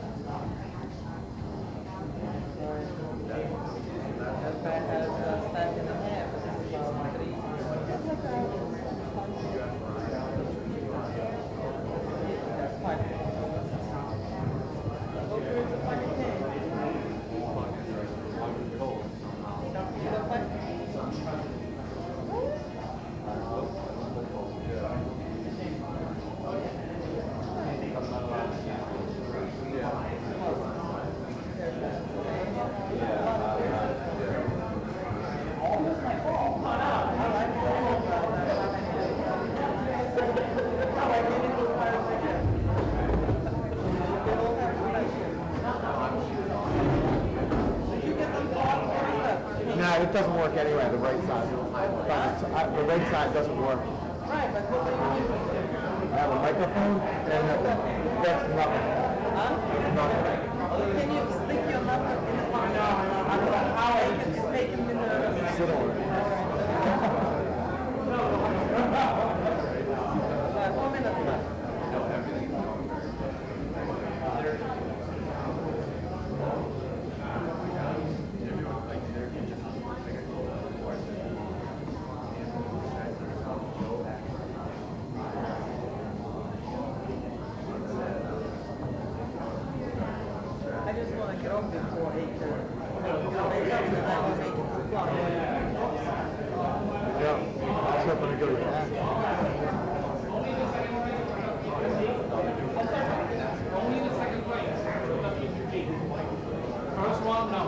That guy has a stack and a half. It's about 3. That's 5. Go through the fucking thing. You don't fight? No, it doesn't work anyway, the right side. The right side doesn't work. Right, but what do you do? I have a microphone and that's nothing. Huh? Nothing. Can you stick your laptop in the pocket? I don't know how I can take him in the... Sit on it. Yeah, 4 minutes left. I just want to get off before 8:30. They tell me that I will make it to the clock. Yeah. That's not gonna go to that. Only in the second place. First one, no.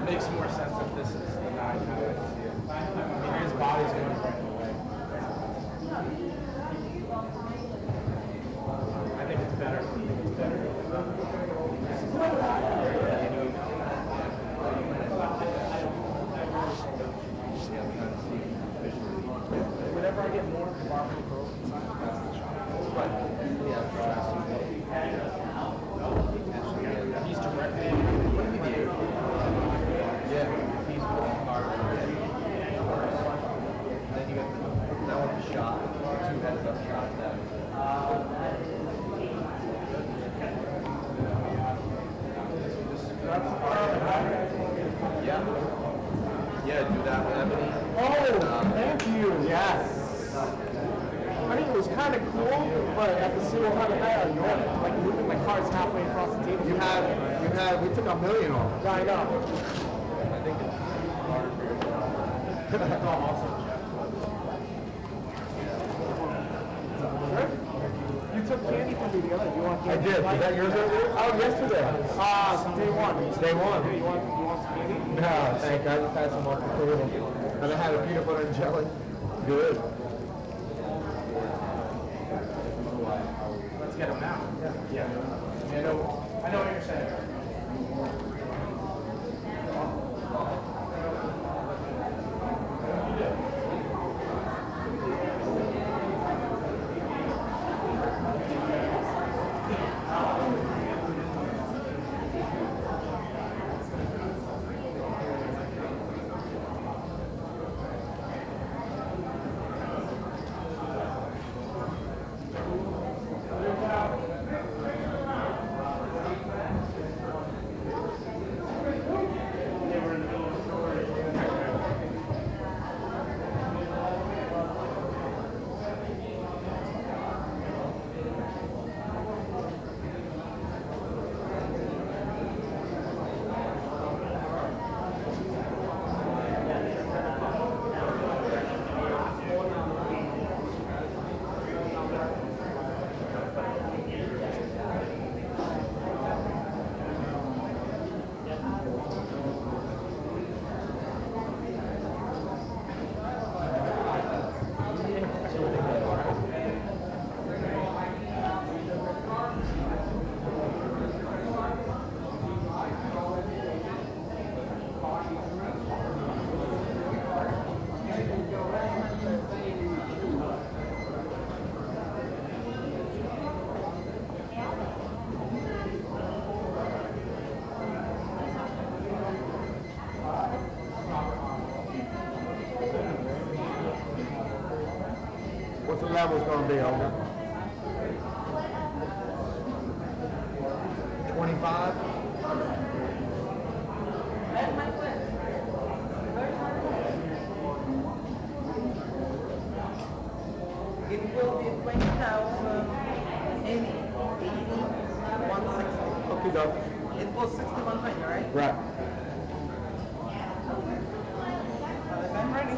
Makes more sense if this is the 9 how I see it. I mean, his body's going right in the way. I think it's better. Whenever I get more barbecue girls inside, that's the shot. He's directly. What did he do? Yeah, he's working hard. Then you got the shot. Yeah, do that with Ebony. Oh, thank you. Yes. I mean, it was kind of cool, but at the single kind of night, like moving my cards halfway across the table. We took $1 million off. Yeah, I know. I think it's hard for your That's awesome. You took candy from me the other. You want I candy? did. Was that yours earlier? Oh, yesterday. Day one. Day one. You want some candy? No, thank you. I just had some off the table. And I had a peanut butter and jelly. Good. Let's get them now. Yeah. I know what you're saying. What's the level's going to be, Olga? 25? It will be 20,000, 80, 160. Okay, doke. It was 6,100, right? Right. I'm ready.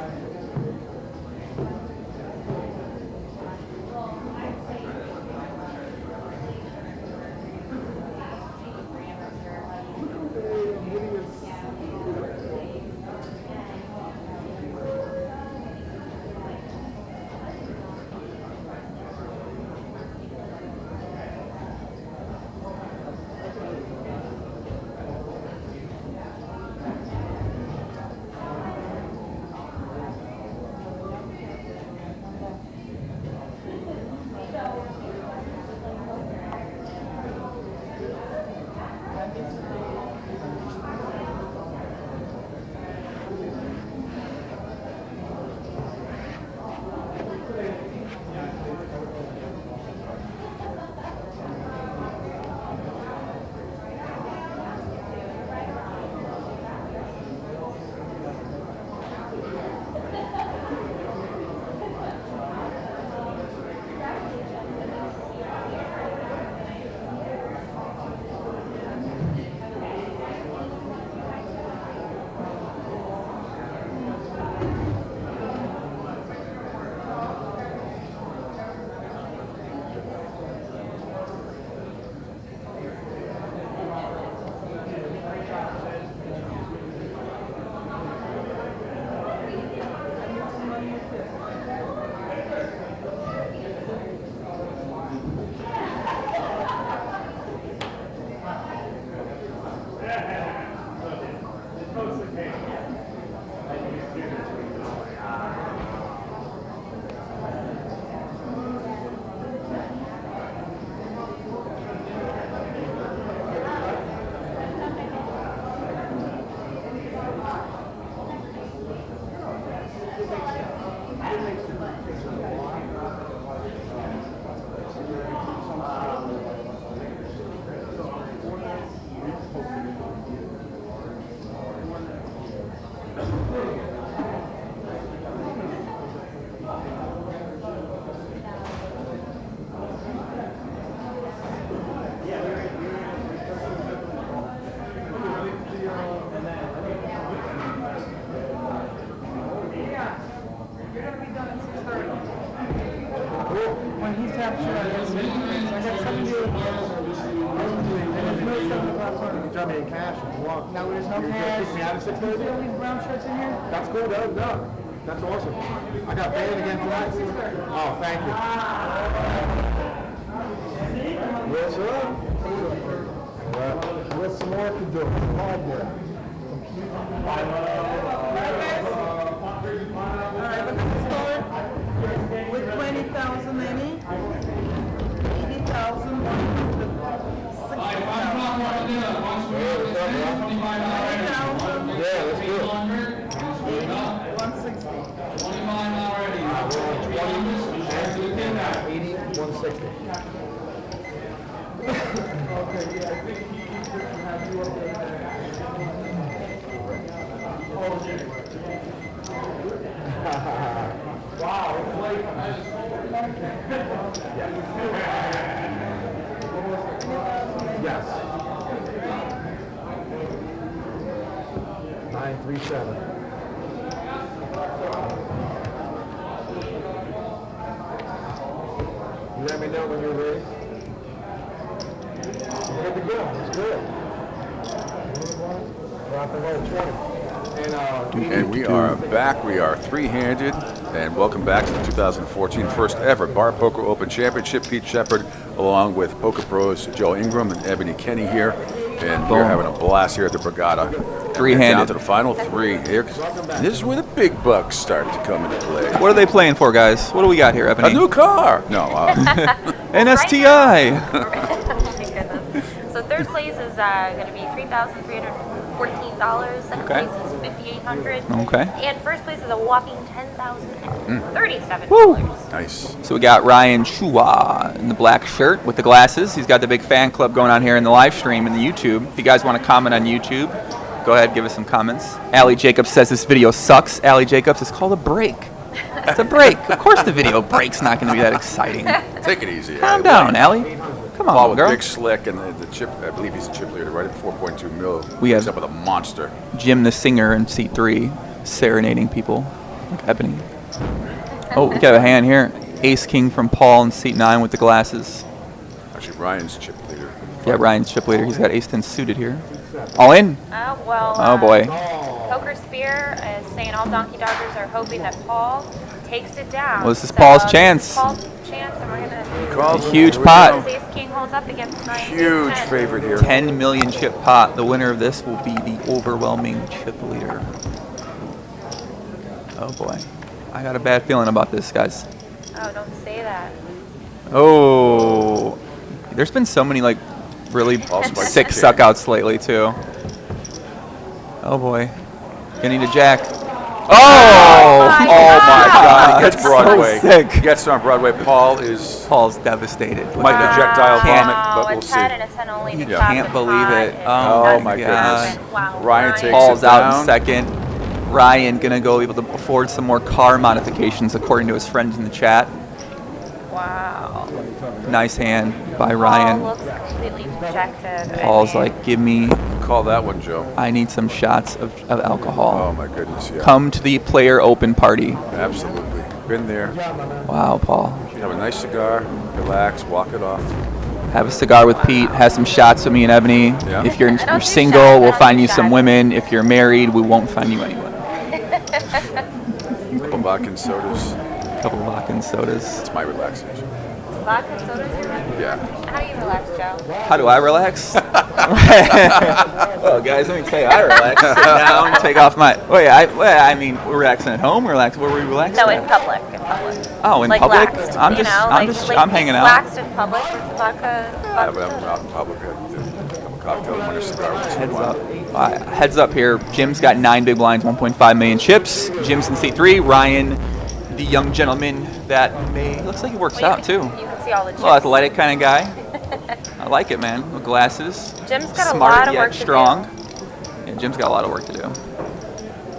Germany in cash if you want. No, there's no You cash. kick me out of 6:30? Still these brown shirts in here? That's cool, no. That's awesome. I got banned again tonight. Oh, thank you. Yes, sir. What's some more to do? Hardware. Alright, look at the store. With 20,000 in it. 80,000. 60,000. Yeah, let's do it. 160. 80, 160. Wow, it's late. Yes. 937. You let me know when you're ready. Good to go. It's good. Rock and roll 20. And we are back. We are three-handed. And welcome back to the 2014 first ever Bar Poker Open Championship. Pete Shepard, along with Poker Pros Joe Ingram and Ebony Kenney here. And we're having a blast here at the Borgata. Three-handed. Down to the final three. Here, this is where the big bucks start to come into play. What are they playing for, guys? What do we got here, Ebony? A new car. No. An STI. Oh my goodness. So third place is going to be $3,314. Second Okay. place is $5,800. Okay. And first place is a whopping $10,037. Woo! Nice. So we got Ryan Chua in the black shirt with the glasses. He's got the big fan club going on here in the live stream in the YouTube. If you guys want to comment on YouTube, go ahead, give us some comments. Allie Jacobs says this video sucks. Allie Jacobs, it's called a break. It's a break. Of course the video break's not going to be that exciting. Take it easy. Calm down, Allie. Come on, Paul with girl. Big Slick and the chip. I believe he's a chip leader, right at 4.2 mil. We have He's up with a monster. Jim the singer in seat 3 serenading people. Look, Ebony. Oh, we got a hand here. Ace King from Paul in seat 9 with the glasses. Actually, Ryan's chip leader. Yeah, Ryan's chip leader. He's got Ace 10 suited here. All in? Oh, boy. Poker Spear is saying all Donkey Dodgers are hoping that Paul takes it down. Well, this is Paul's chance. This is Paul's chance, and we're going to Calls a huge it. pot. Ace King holds up against 9. Huge favorite here. 10 million chip pot. The winner of this will be the overwhelming chip leader. Oh, boy. I got a bad feeling about this, guys. Oh, don't say that. Oh. There's been so many, like, really sick suckouts lately, too. Oh, boy. Gonna need a jack. Oh! Oh my God! He gets Broadway. So sick. He gets on Broadway. Paul's devastated. Might projectile vomit, but we'll a see. 10 and a 10 only to You clap can't the believe pot, it. and Oh that's my the goodness. moment. Wow. Ryan takes Paul's it out down. in second. Ryan gonna go able to afford some more car modifications, according to his friends in the chat. Wow. Nice hand by Ryan. Paul looks completely dejected. Paul's like, give me. Call that one, Joe. I need some shots of alcohol. Oh my goodness, yeah. Come to the player open party. Absolutely. Been there. Wow, Paul. Have a nice cigar, relax, walk it off. Have a cigar with Pete. Have some shots with me and Ebony. Yeah. If you're I don't do single, shots, I we'll don't find do you some shots. women. If you're married, we won't find you anyone. Couple vodka and sodas. Couple of vodka and sodas. That's my relaxation. Vodka sodas, you're right? Yeah. How do you relax, Joe? How do I relax? Well, guys, let me tell you, I relax. Sit down, take off my. I mean, we're relaxing at home. Relax. Where were we relaxing? No, at? in public. In public. Oh, in like public? Laxed, I'm you just, know, I'm like, just, like I'm hanging out. Laxed in public with vodka. I'm out in public. Have a cocktail and a cigar. Heads up. Heads up here. Jim's got 9 big blinds, 1.5 million chips. Jim's in C3. Ryan, the young gentleman that looks like he works out too. You can see all the chips. Well, athletic kind of guy. I like it, man. With glasses. Jim's got Smart a lot of yet work strong. to do. Yeah, Jim's got a lot of work to do.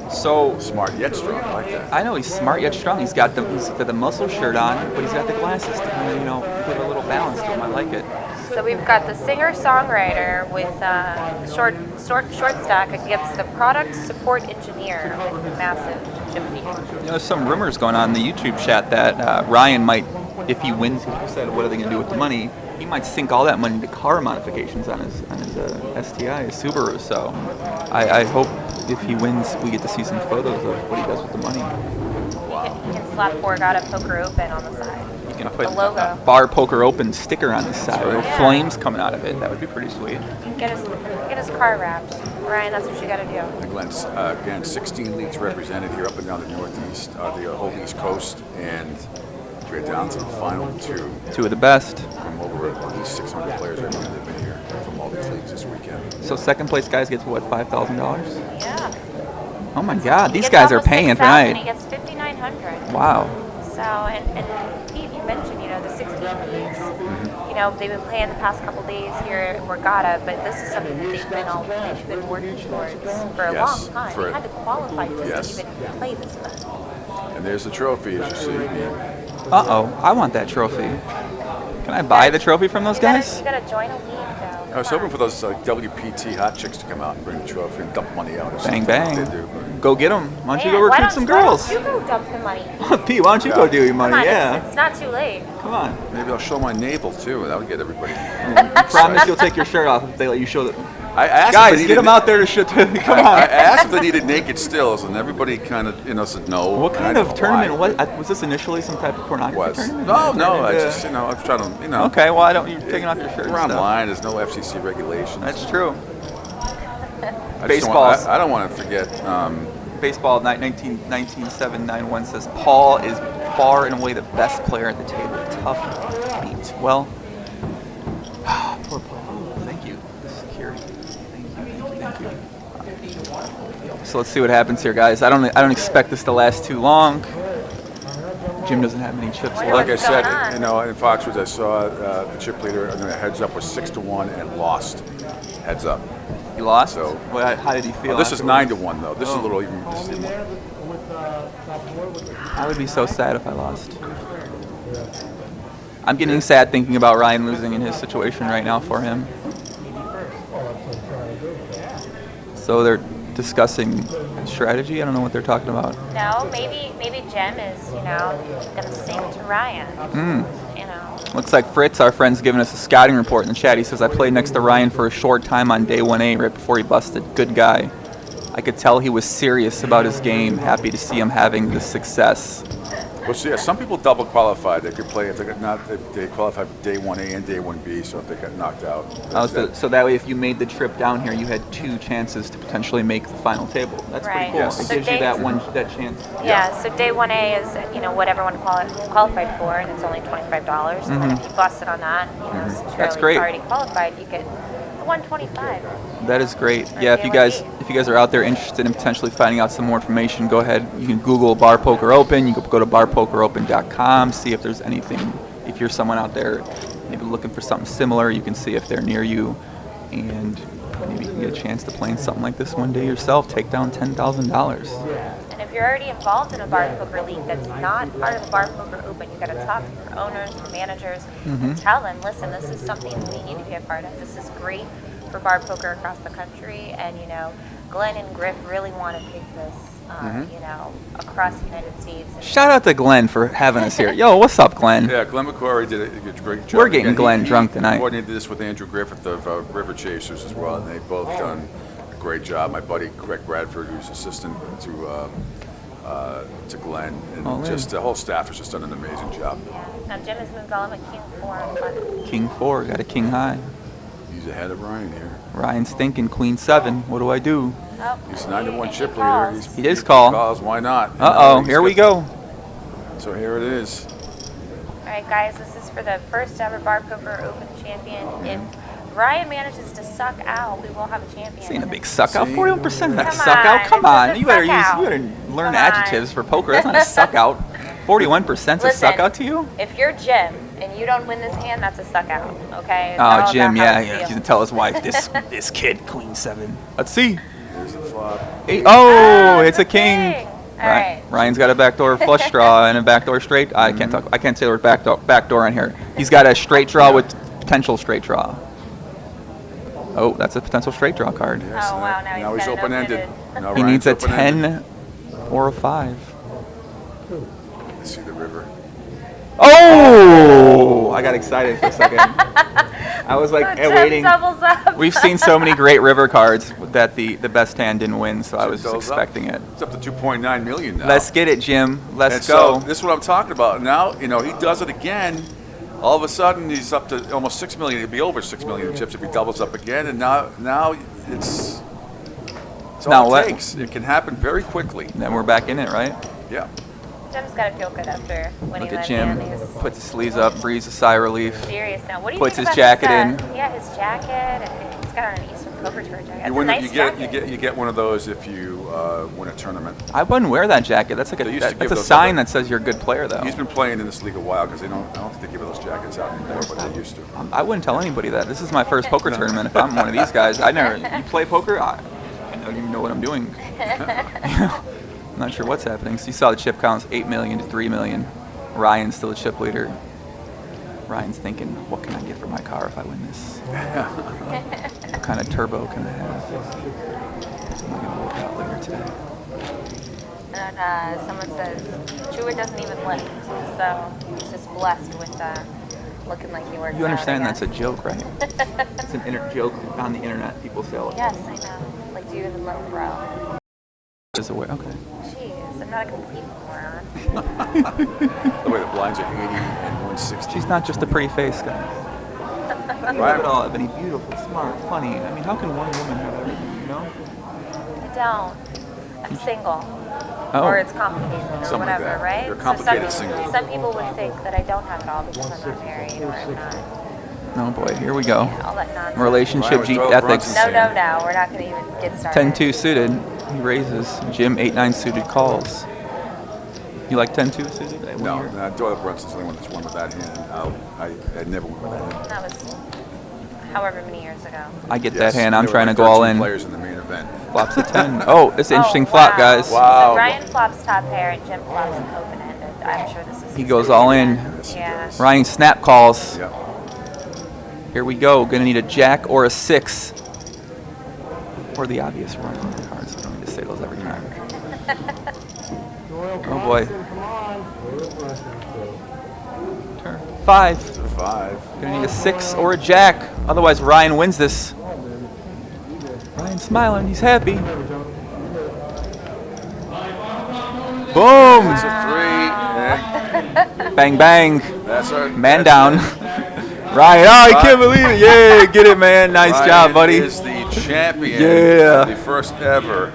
So smart yet strong. I like that. I know he's smart yet strong. He's got the muscle shirt on, but he's got the glasses to kind of put a little balance to him. I like it. So we've got the singer-songwriter with short stack against the product support engineer with a massive chip lead. There's some rumors going on in the YouTube chat that Ryan might, if he wins, he said, what are they going to do with the money? he might sink all that money into car modifications on his STI, his Subaru. So I hope if he wins, we get to see some photos of what he does with the money. You can slap Borgata Poker Open on the side. You can put the logo. a Bar Poker Open sticker on the side with Yeah. flames coming out of it. That would be pretty sweet. Get his car wrapped. Ryan, that's what you got to do. Glenn's, again, 16 leagues represented here up and down the Northeast, the whole East Coast, and we're down to the final two. Two of the best. From over at least 600 players represented been here from all these leagues this weekend. So second place guys gets what, $5,000? Yeah. Oh my God, He these gets guys are almost paying 6,000, tonight. He gets $5,900. Wow. So, and Pete, you mentioned, the 16 leagues. They've been playing the past couple days here in Borgata, but this is something that they've been working towards for a long time. They had to qualify just to even play this event. And there's the trophy, as you see. Uh-oh, I want that trophy. Can I buy the trophy from those guys? You gotta join a league, though. I was hoping for those WPT hot chicks to come out and bring the trophy and dump money out. Or Bang, something bang. like they do. Go get them. Why don't you go Why recruit some girls? Why don't you go dump the money? Pete, why don't you go do your money? Come on, Yeah. it's not too late. Come on. Maybe I'll show my navel too, and that would get everybody. Promise you'll take your shirt off if they let you show the. I asked guys, if they get them out there to show. Come on. I asked if they needed naked stills, and everybody kind of, said no. What and kind I of don't know tournament? Was this initially some type of pornography tournament? No. I just, I was trying to, Okay, why don't you taking off your shirt? We're online. There's no FCC regulations. That's true. Baseball. I don't want to forget. Baseball 199791 says Paul is far and away the best player at the table. Tough to beat. Well, poor Paul. Thank you. The security. Thank you. So let's see what happens here, guys. I don't expect this to last too long. Jim doesn't have many chips left. Like I said, in Foxwoods, I saw the chip leader, and the heads up was 6-1 and lost. Heads up. He lost. So how did he feel? This is 9-1 though. This is a little even. I would be so sad if I lost. I'm getting sad thinking about Ryan losing in his situation right now for him. So they're discussing strategy. I don't know what they're talking about. No, maybe Jem is, gonna sing to Ryan. Looks like Fritz, our friend's giving us a scouting report in the chat. He says, I played next to Ryan for a short time on day 1A right before he busted. Good guy. I could tell he was serious about his game. Happy to see him having this success. Well, see, some people double qualify. They could play if they got they qualified for day 1A and day 1B. So if they got knocked out, so that way, if you made the trip down here, you had 2 chances to potentially make the final table. That's pretty cool. Yes. It gives you that chance. Yeah. So day 1A is what everyone qualified for, and it's only $25. And then if you busted on that, since That's you're great. already qualified, you get the $125. That is great. Yeah, if you guys are out there interested in potentially finding out some more information, go ahead. You can Google Bar Poker Open. You can go to barpokeropen.com, see if there's anything. If you're someone out there maybe looking for something similar, you can see if they're near you, and maybe you can get a chance to play in something like this one day yourself. Take down $10,000. And if you're already involved in a bar poker league that's not part of the Bar Poker Open, you got to talk to your owners, the managers, and tell them, listen, this is something we need to be a part of. This is great for bar poker across the country, and Glenn and Griff really want to take this, across the United States. Shout out to Glenn for having us here. Yo, what's up, Glenn? Yeah, Glenn McQuarrie did a great job. We're getting Glenn drunk tonight. He coordinated this with Andrew Griffith of River Chasers as well, and they've both done a great job. My buddy Greg Bradford, who's assistant to Glenn, and just the whole staff has just done an amazing job. Yeah. Now Jim has moved on with King 4 on button. King 4, got a King high. He's ahead of Ryan here. Ryan's thinking Queen 7. What do I do? Oh, He's 9-1 chip leader. He does call. Calls. Why not? Uh-oh, here we go. So here it is. All right, guys, this is for the first ever Bar Poker Open champion. If Ryan manages to suck out, we will have a champion. This ain't a big suck out. 41% not Come suck out. on, Come it's on. a You better suck learn Come adjectives for poker. That's not a suck out. 41% a suck out to you? If you're Jim and you don't win this hand, that's a suck out. Okay? Oh, Jim, yeah. He's gonna tell his wife this kid Queen 7. Let's see. There's the flop. It's a king. All right. Ryan's got a backdoor flush draw and a backdoor straight. I can't talk. I can't say the word backdoor on here. He's got a straight draw with potential straight draw. Oh, that's a potential straight draw card. Yes, Oh, wow, now he's got an open-ended. He needs a 10 or a 5. See the river. Oh! I got excited for a second. I was like So waiting. Jim doubles up. We've seen so many great river cards that the best hand didn't win, so I was just Goes up. expecting it. It's up to 2.9 million now. Let's get it, Jim. Let's And go. So this is what I'm talking about. Now, he does it again. All of a sudden, he's up to almost 6 million. He'll be over 6 million chips if he doubles up again. And now it's all it takes. It can happen very quickly. Then we're back in it, right? Yeah. Jim's got to feel good after winning Look at that Jim. hand. He's Puts his sleeves up, breathes a sigh of relief. serious now. What do you Puts think his about jacket in. Yeah, his jacket. And he's got on an Eastern Poker Tour jacket. It's You a win. nice You get one of those if you win a tournament. I wouldn't wear that jacket. That's like They used to that's give a those sign out. that says you're a good player, though. He's been playing in this league a while because I don't think they give those jackets out anymore, but they used to. I wouldn't tell anybody that. This is my first poker tournament. If I'm one of these guys, you play poker? I don't even know what I'm doing. I'm not sure what's happening. So you saw the chip counts, 8 million to 3 million. Ryan's still a chip leader. Ryan's thinking, what can I get for my car if I win this? What kind of turbo can I have? I'm going to work out later today. And someone says, Druid doesn't even lift. So he's just blessed with looking like he works You understand out, I that's a joke, right? It's an joke on the internet. People say all the time. Yes, I know. Like, do you even lift, bro? Is aware. Okay. Jeez, I'm not a complete moron. The way the blinds are 80 and 160. She's not just a pretty face, guys. You have it all, Ebony. Beautiful, smart, funny. I mean, how can one woman have everything, you know? I don't. I'm single. Oh. Or it's complicated or Something like whatever, that. right? You're complicated so single. some people would think that I don't have it all because I'm not married or I'm not. Oh boy, here we go. All that nonsense. Relationship ethics. No, we're not going to even get started. 10-2 suited. He raises. Jim 8-9 suited calls. You like 10-2 suited? No, Doyle Brunson's the only one that's won with that hand. I never won with that hand. That was however many years ago. I get Yes, that hand. I'm there were trying to like go all 13 in. players in the main event. Flops a 10. Oh, it's an interesting flop, guys. Wow. So Ryan flops top pair and Jim flops an open-ended. I'm sure this is. He goes all in. Yeah. Ryan snap calls. Yep. Here we go. Gonna need a jack or a 6. Or the obvious run on the cards. So I don't need to say those every time. Oh boy. Turn 5. 5. Gonna need a 6 or a jack. Otherwise, Ryan wins this. Ryan's smiling. He's happy. Boom! It's a 3. And Bang, bang. that's our Man that's down. Ryan, oh, I can't believe it. Yeah, get it, man. Nice Ryan job, buddy. is the champion. Yeah. of the first ever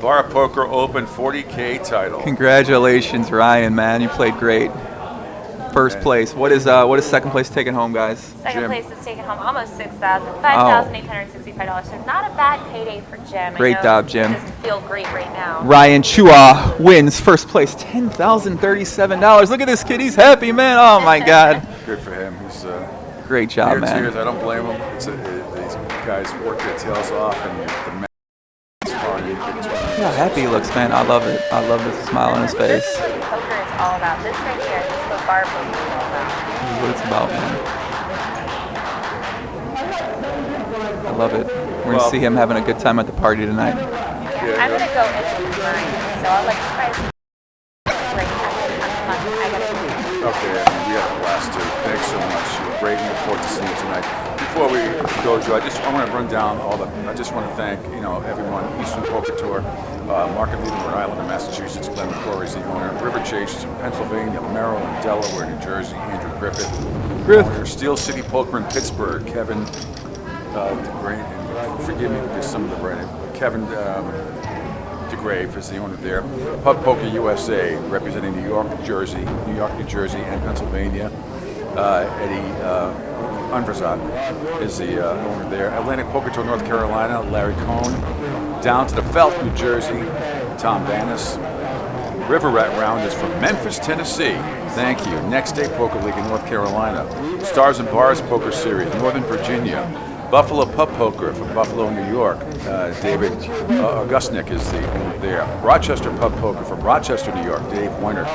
Bar Poker Open 40K title. Congratulations, Ryan, man. You played great. First place. What is second place taking home, guys? Second place is taking home almost $6,000, $5,865. So not a bad payday for Jim. I Great know job, Jim. He doesn't feel great right now. Ryan Chua wins first place, $10,037. Look at this kid. He's happy, man. Oh, my God. Good for him. He's Great job, near man. tears. I don't blame him. These guys work their tails off, and the man is fun. Yeah, happy he looks, man. I love it. I love the smile on his face. This is what poker is all about. This right here, this is what bar poker is all about. This is what it's about, man. I love it. We're going to see him having a good time at the party tonight. Yeah, I'm going to go into mine, so I'll let you guys right after. I got to go. Okay, we had a blast too. Thanks so much. You were great. We look forward to seeing you tonight. Before we go, Joe, I want to run down I just want to thank everyone. Eastern Poker Tour, Market Leader in Rhode Island and Massachusetts, Glenn McCrory is the owner. River Chase in Pennsylvania, Maryland, Delaware, New Jersey, Andrew Griffith. Owner. Steel City Poker in Pittsburgh, Kevin DeGrave, and forgive me for some of the branding. Kevin DeGrave is the owner there. Pub Poker USA, representing New York, New Jersey, and Pennsylvania. Eddie Unverzad is the owner there. Atlantic Poker Tour, North Carolina, Larry Cohn. Down to the Felt, New Jersey, Tom Vanis. River Rat Round is from Memphis, Tennessee. Thank you. Next Day Poker League in North Carolina. Stars and Bars Poker Series, Northern Virginia. Buffalo Pub Poker from Buffalo, New York. David Augustnick is the owner there. Rochester Pub Poker from Rochester, New York. Dave Weiner.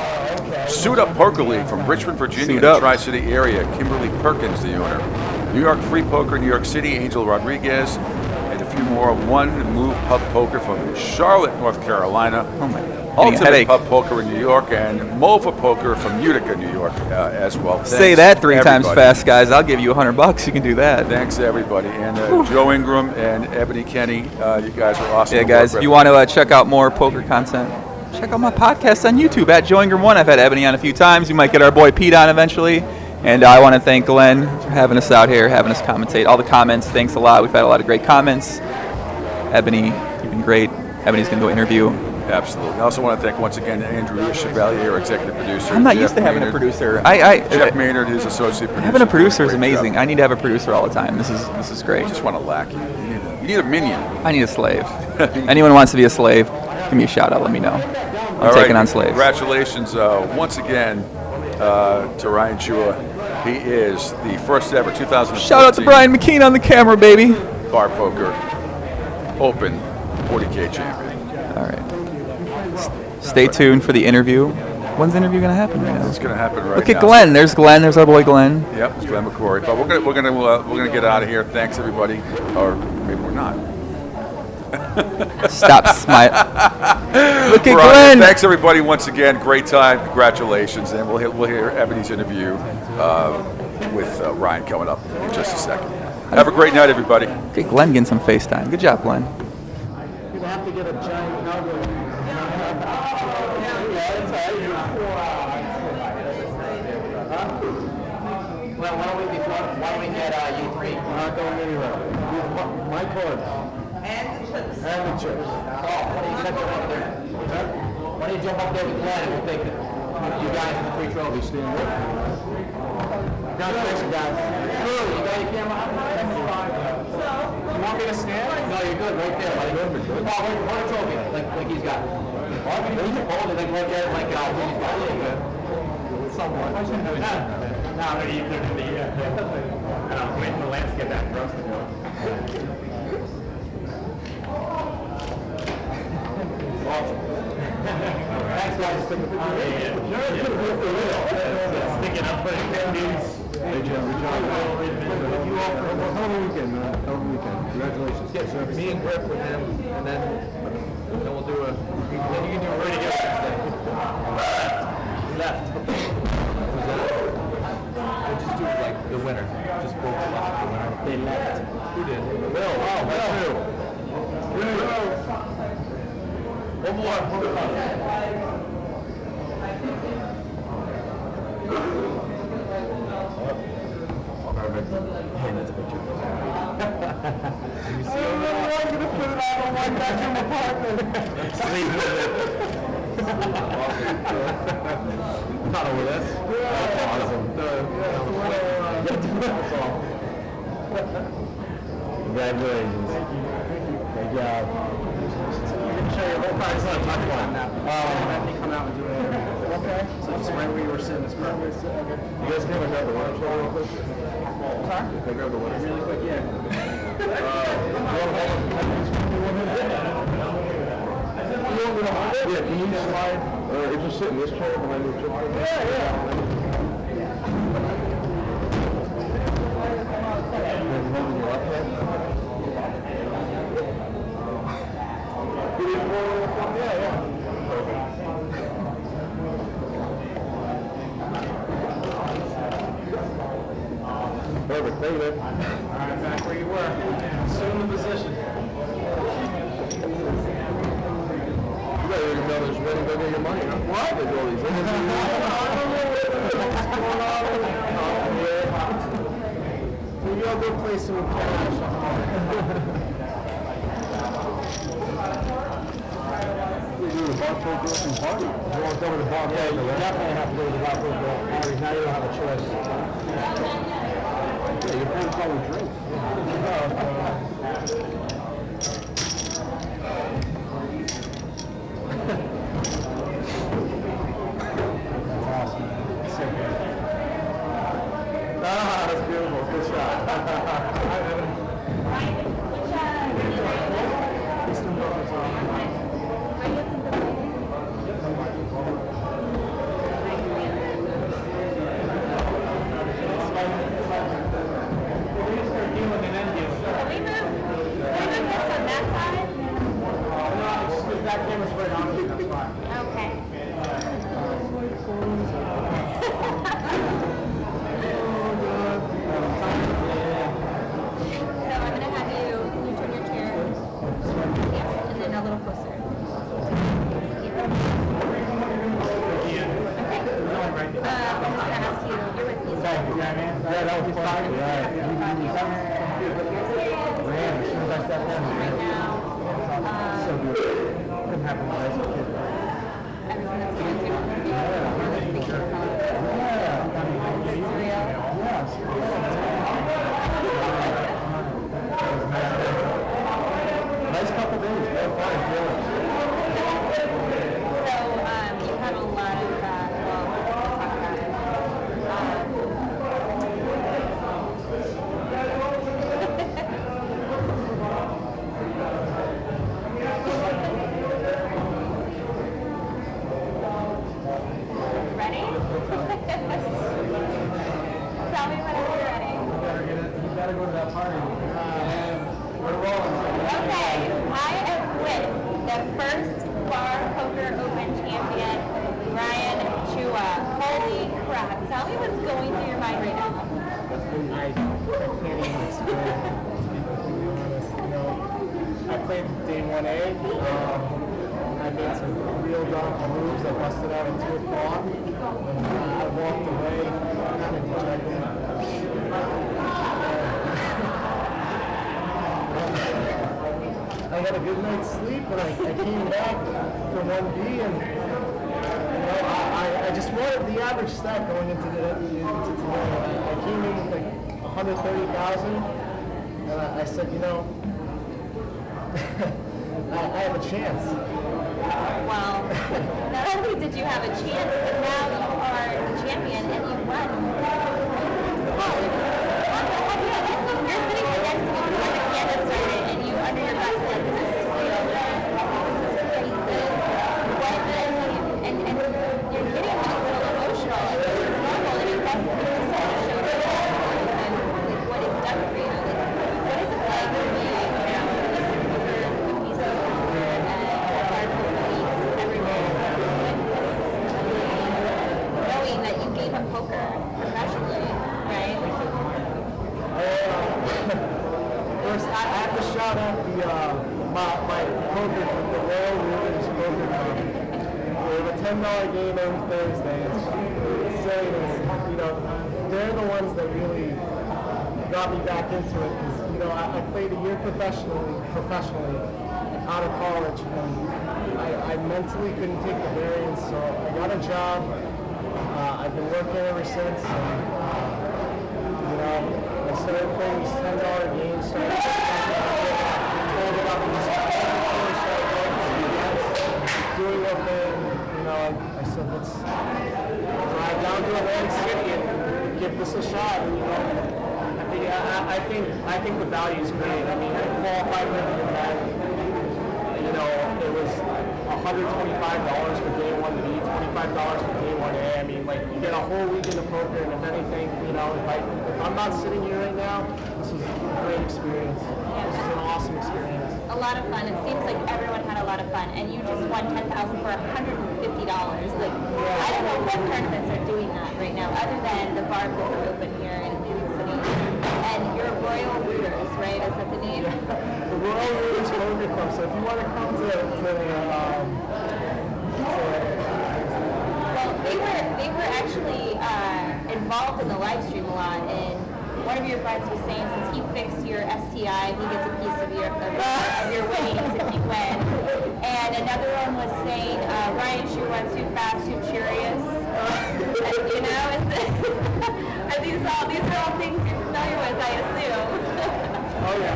Suit Up Poker League from Richmond, Virginia, in the Tri-City area. Kimberly Perkins, the owner. New York Free Poker, New York City. Angel Rodriguez. And a few more. One Move Pub Poker from Charlotte, North Carolina. Oh my God. Ultimate headache. Pub Poker in New York and Mova Poker from Utica, New York as well. Say Thanks, that 3 times everybody. fast, guys. I'll give you $100. You can do that. Thanks everybody. And Joe Ingram and Ebony Kenney, you guys are awesome. Yeah, to guys, work if you with. want to check out more poker content, check out my podcast on YouTube at Joe Ingram 1. I've had Ebony on a few times. You might get our boy Pete on eventually. And I want to thank Glenn for having us out here, having us commentate. All the comments, thanks a lot. We've had a lot of great comments. Ebony, you've been great. Ebony's going to go interview. Absolutely. I also want to thank once again Andrew Chevalier, our executive producer. I'm not Jeff used to having a Maynard. producer. Jeff Maynard, his associate producer. Having a producer is Great amazing. job. I need to have a producer all the time. This is great. You just want a lackey. You need a minion. I need a slave. Anyone wants to be a slave, give me a shout out. Let me know. I'm taking on slaves. Congratulations once again to Ryan Chua. He is the first ever 2014 Shout out to Brian McKean on the camera, baby. Bar Poker Open 40K champion. All right. Stay tuned for the interview. When's the interview going to happen right now? It's going to happen right now. Look at Glenn. There's Glenn. There's our boy Glenn. Yep, it's Glenn McCrory. But we're gonna get out of here. Thanks everybody, or maybe we're not. Stop smiling. Look at Right. Glenn. Thanks everybody once again. Great time. Congratulations, and we'll hear Ebony's interview with Ryan coming up in just a second. Have a great night, everybody. Okay, Glenn getting some FaceTime. Good job, Glenn. You're gonna have to get a giant elbow. Well, why don't we get you three? We're not going anywhere. My cards. And the chips. And the chips. Why don't you jump up there with Glenn and we'll take you guys to the 3 trophies. Congratulations, guys. Drew, you got your camera on? You want me to stand? No, you're good right there, buddy. Oh, one trophy, like he's got. Well, you can hold it, like right there, like he's got. Yeah, good. Someone. No, I'm going to eat them in the I'm waiting for Lance to get back for us to go. Awesome. Thanks, guys. Sticking up for the candies. Hey, Jim. Good job. You all for the weekend, man. Over the weekend. Congratulations. Yes, sir. Me and Griff with him, and then we'll do a. Then you can do a radio left. We'll just do like the winner. Just both left the winner. They left. Who did? Will. Oh, that's who? Will. One more. Hey, that's a picture. You see I'm gonna put it out on my bedroom apartment. Sleep with it. Not over this. That's awesome. That's all. Congratulations. Good job. You can show your whole prize on my phone now. Let me come out and do it. Okay. So just right where you were sitting is perfect. You guys can grab the water real quick? Sorry? Can I grab the water really quick? Yeah. Yeah, can you slide, or if you sit in this chair behind your chair? Yeah. Then hold in your left hand. Yeah. Perfect, thank you, man. All right, back where you were. Assume the position. You better even know there's ready to go get your money, huh? What? They do all these We go go play some We do the bar poker and party. You want to go to the bar poker? Yeah, you definitely have to go to the bar poker party. Now you don't have a choice. Yeah, your friends call them drinks. Awesome. So good. Ah, that's beautiful. Good shot. Hi, Evan. That camera's right on. that was fun. Right. Ran as soon as I stepped in. Right now, So good. Couldn't happen when I was a kid. everything that's going through the video, it's real. Nice couple days. Real fun. So you had a lot of, well, we'll talk about it. Ready? Tell me whenever you're ready. You gotta go to that party. We're rolling. Okay, I am with the first Bar Poker Open champion, Ryan Chua. Holy crap. Tell me what's going through your mind right now. I can't even explain it, to be honest. You know, I played day 1A. I made some real dark moves. I busted out at 2 o'clock. I walked away kind of dejected. I had a good night's sleep, and I came back for 1B, and you know, I just wanted the average stat going into today. I came in with like 130,000, and I said, you know, I have a chance. Well, not only did you have a chance, but now you are the champion and you won. Oh, you're sitting right next to me before the camera started, and you under your breath said, "This is real. This is crazy." What? And you're getting a little emotional. It's normal, and that's just shows and what it's done for you. What is it like to be, you know, a piece of poker and every day? Knowing that you gave up poker professionally, right? First, I have to shout out my poker, the Royal Rulers Poker Company. We have a $10 game every Thursday. It's silly, you know, they're the ones that really got me back into it. Because, you know, I played a year professionally out of college, and I mentally couldn't take the variance, so I got a job. I've been working ever since. And, you know, I started playing these $10 games. Started told about these doing okay. You know, I said, let's drive down to Atlantic City and give this a shot. You know, I think the value is great. I mean, I qualified for the event. You know, it was $125 for day 1B, $25 for day 1A. I mean, like, you get a whole weekend of poker, and if anything, you know, if I'm not sitting here right now, this was a great experience. This is an awesome experience. A lot of fun. It seems like everyone had a lot of fun, and you just won $10,000 for $150. Like, I don't know what tournaments are doing that right now, other than the Bar Poker Open here in Atlantic City. And you're Royal Rooters, right? Is that the name? The Royal Rooters Poker Club. So if you want to come to they were actually involved in the live stream a lot, and one of your friends was saying since he fixed your STI, he gets a piece of your winnings if you win. And another one was saying Ryan Chua too fast, too curious. And, you know, are these are all things you're familiar with, I assume. Oh yeah.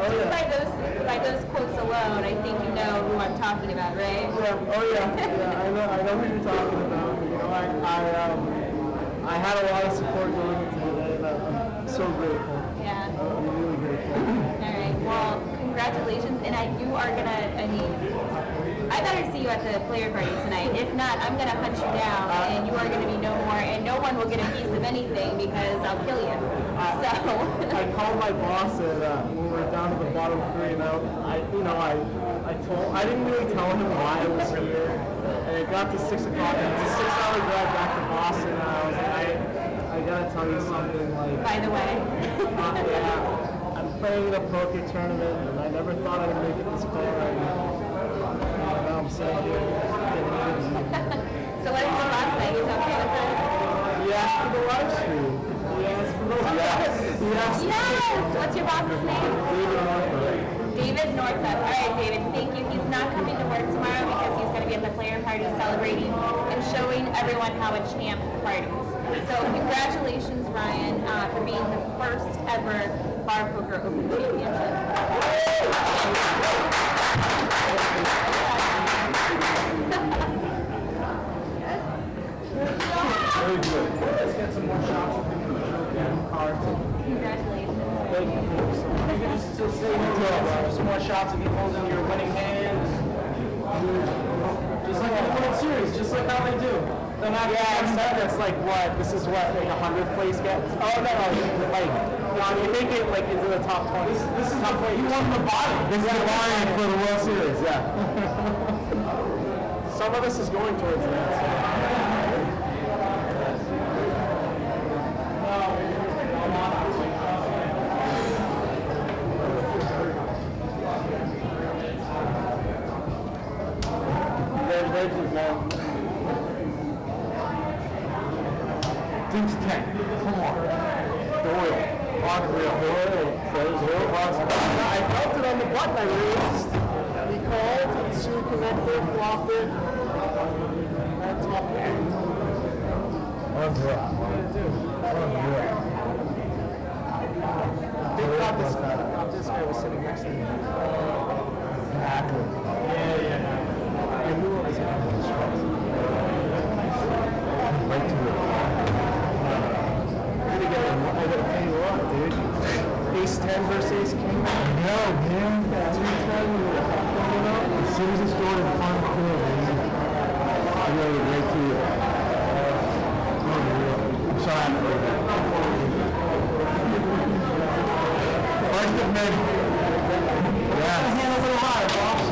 Just by those quotes alone, I think you know who I'm talking about, right? Yeah. Oh yeah. Yeah. I know who you're talking about. You know, I had a lot of support going into today, and I'm so grateful. Yeah. I'm really grateful. All right. Well, congratulations, and you are gonna. I mean, I better see you at the player party tonight. If not, I'm gonna hunt you down, and you are gonna be no more, and no one will get a piece of anything because I'll kill you. So. I called my boss when we were down to the bottom 3, and I didn't really tell him why I was here, and it got to 6 o'clock, and it's a 6-hour drive back to Boston, and I was like, I gotta tell you something, like. By the way. Yeah, I'm playing in a poker tournament, and I never thought I'd make it this far, and now I'm sitting here. So what did your boss say? He's okay with it? Yeah, after the live stream. Yes! What's your boss's name? David Northup. All right, David, thank you. He's not coming to work tomorrow because he's going to be at the player party celebrating and showing everyone how a champ parties. So congratulations, Ryan, for being the first ever Bar Poker Open Championship. Very good. Let's get some more shots of the cards. Congratulations. Thank you. You can just say some more shots of you holding your winning hands. Just like in the World Series, just like how they do. That's like what? This is what, like 100th place gets? Oh, no, like, you make it like into the top 20. This is top 20. You won the bottom. This is the buy-in for the World Series, yeah. Some of this is going towards that. Congratulations, man. Deuce 10. Come on. Doyle. Unreal. Doyle. I felt it on the button I raised. He called. Sue connected. Flopped it. That top end. Unreal. What did it do? Unreal. Big thought this guy was sitting next to me. Exactly. Yeah. I knew what was happening. Right to it. I gotta pay you off, dude. Ace 10 versus Ace King. No, man. 210. As soon as it's going in the final field, man. I gotta get right to you. I'm sorry for that. First of many. Yeah. Hand a little higher, boss.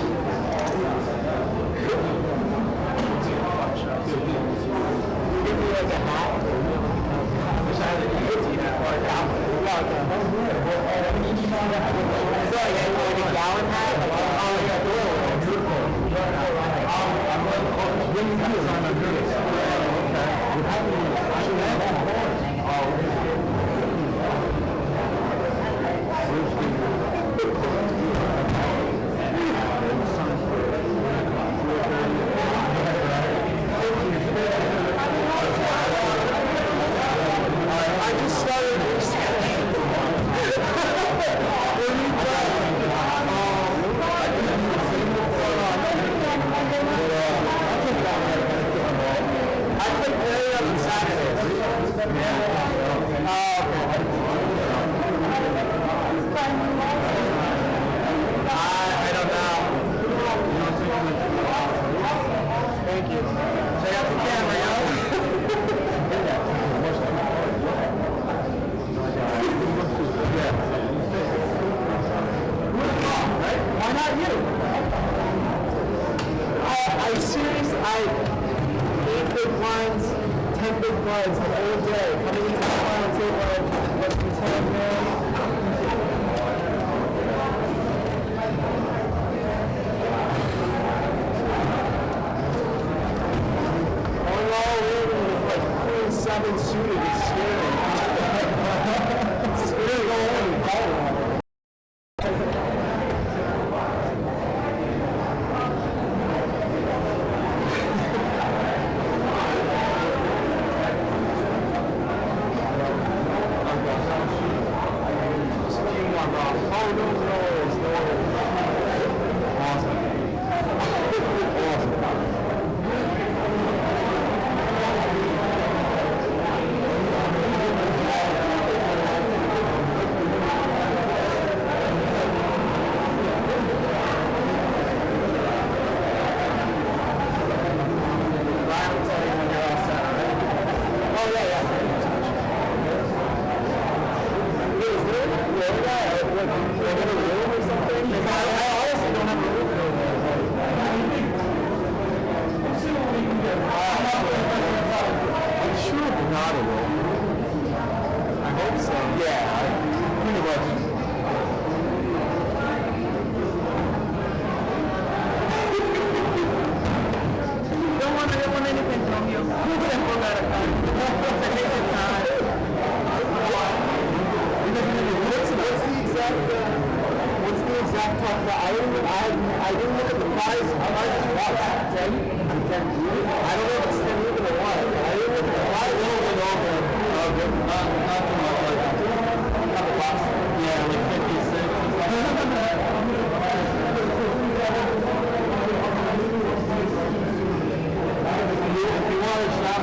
Give me like a hat. Wish I had an easy hat or a gallon. Yeah, okay. So like a gallon hat? Oh, yeah, beautiful. When you do it, I'm going to do it. Okay. You have to actually have that horn. I just started I play very up on Saturdays. I don't know. Thank you. Check out the camera, yo. Why not you? I'm serious. I 8 big blinds, 10 big blinds the whole day. Coming into the final table, less than 10 man. Going all in with like Queen 7 suited is scary. It's scary going in and calling. not talk about, I didn't look at the price, I just watched 10. I don't know if it's 10 even or what. I didn't look at the price. A little bit over. Okay. Not too much. Like a couple bucks. Yeah, like 56. If you want to shop,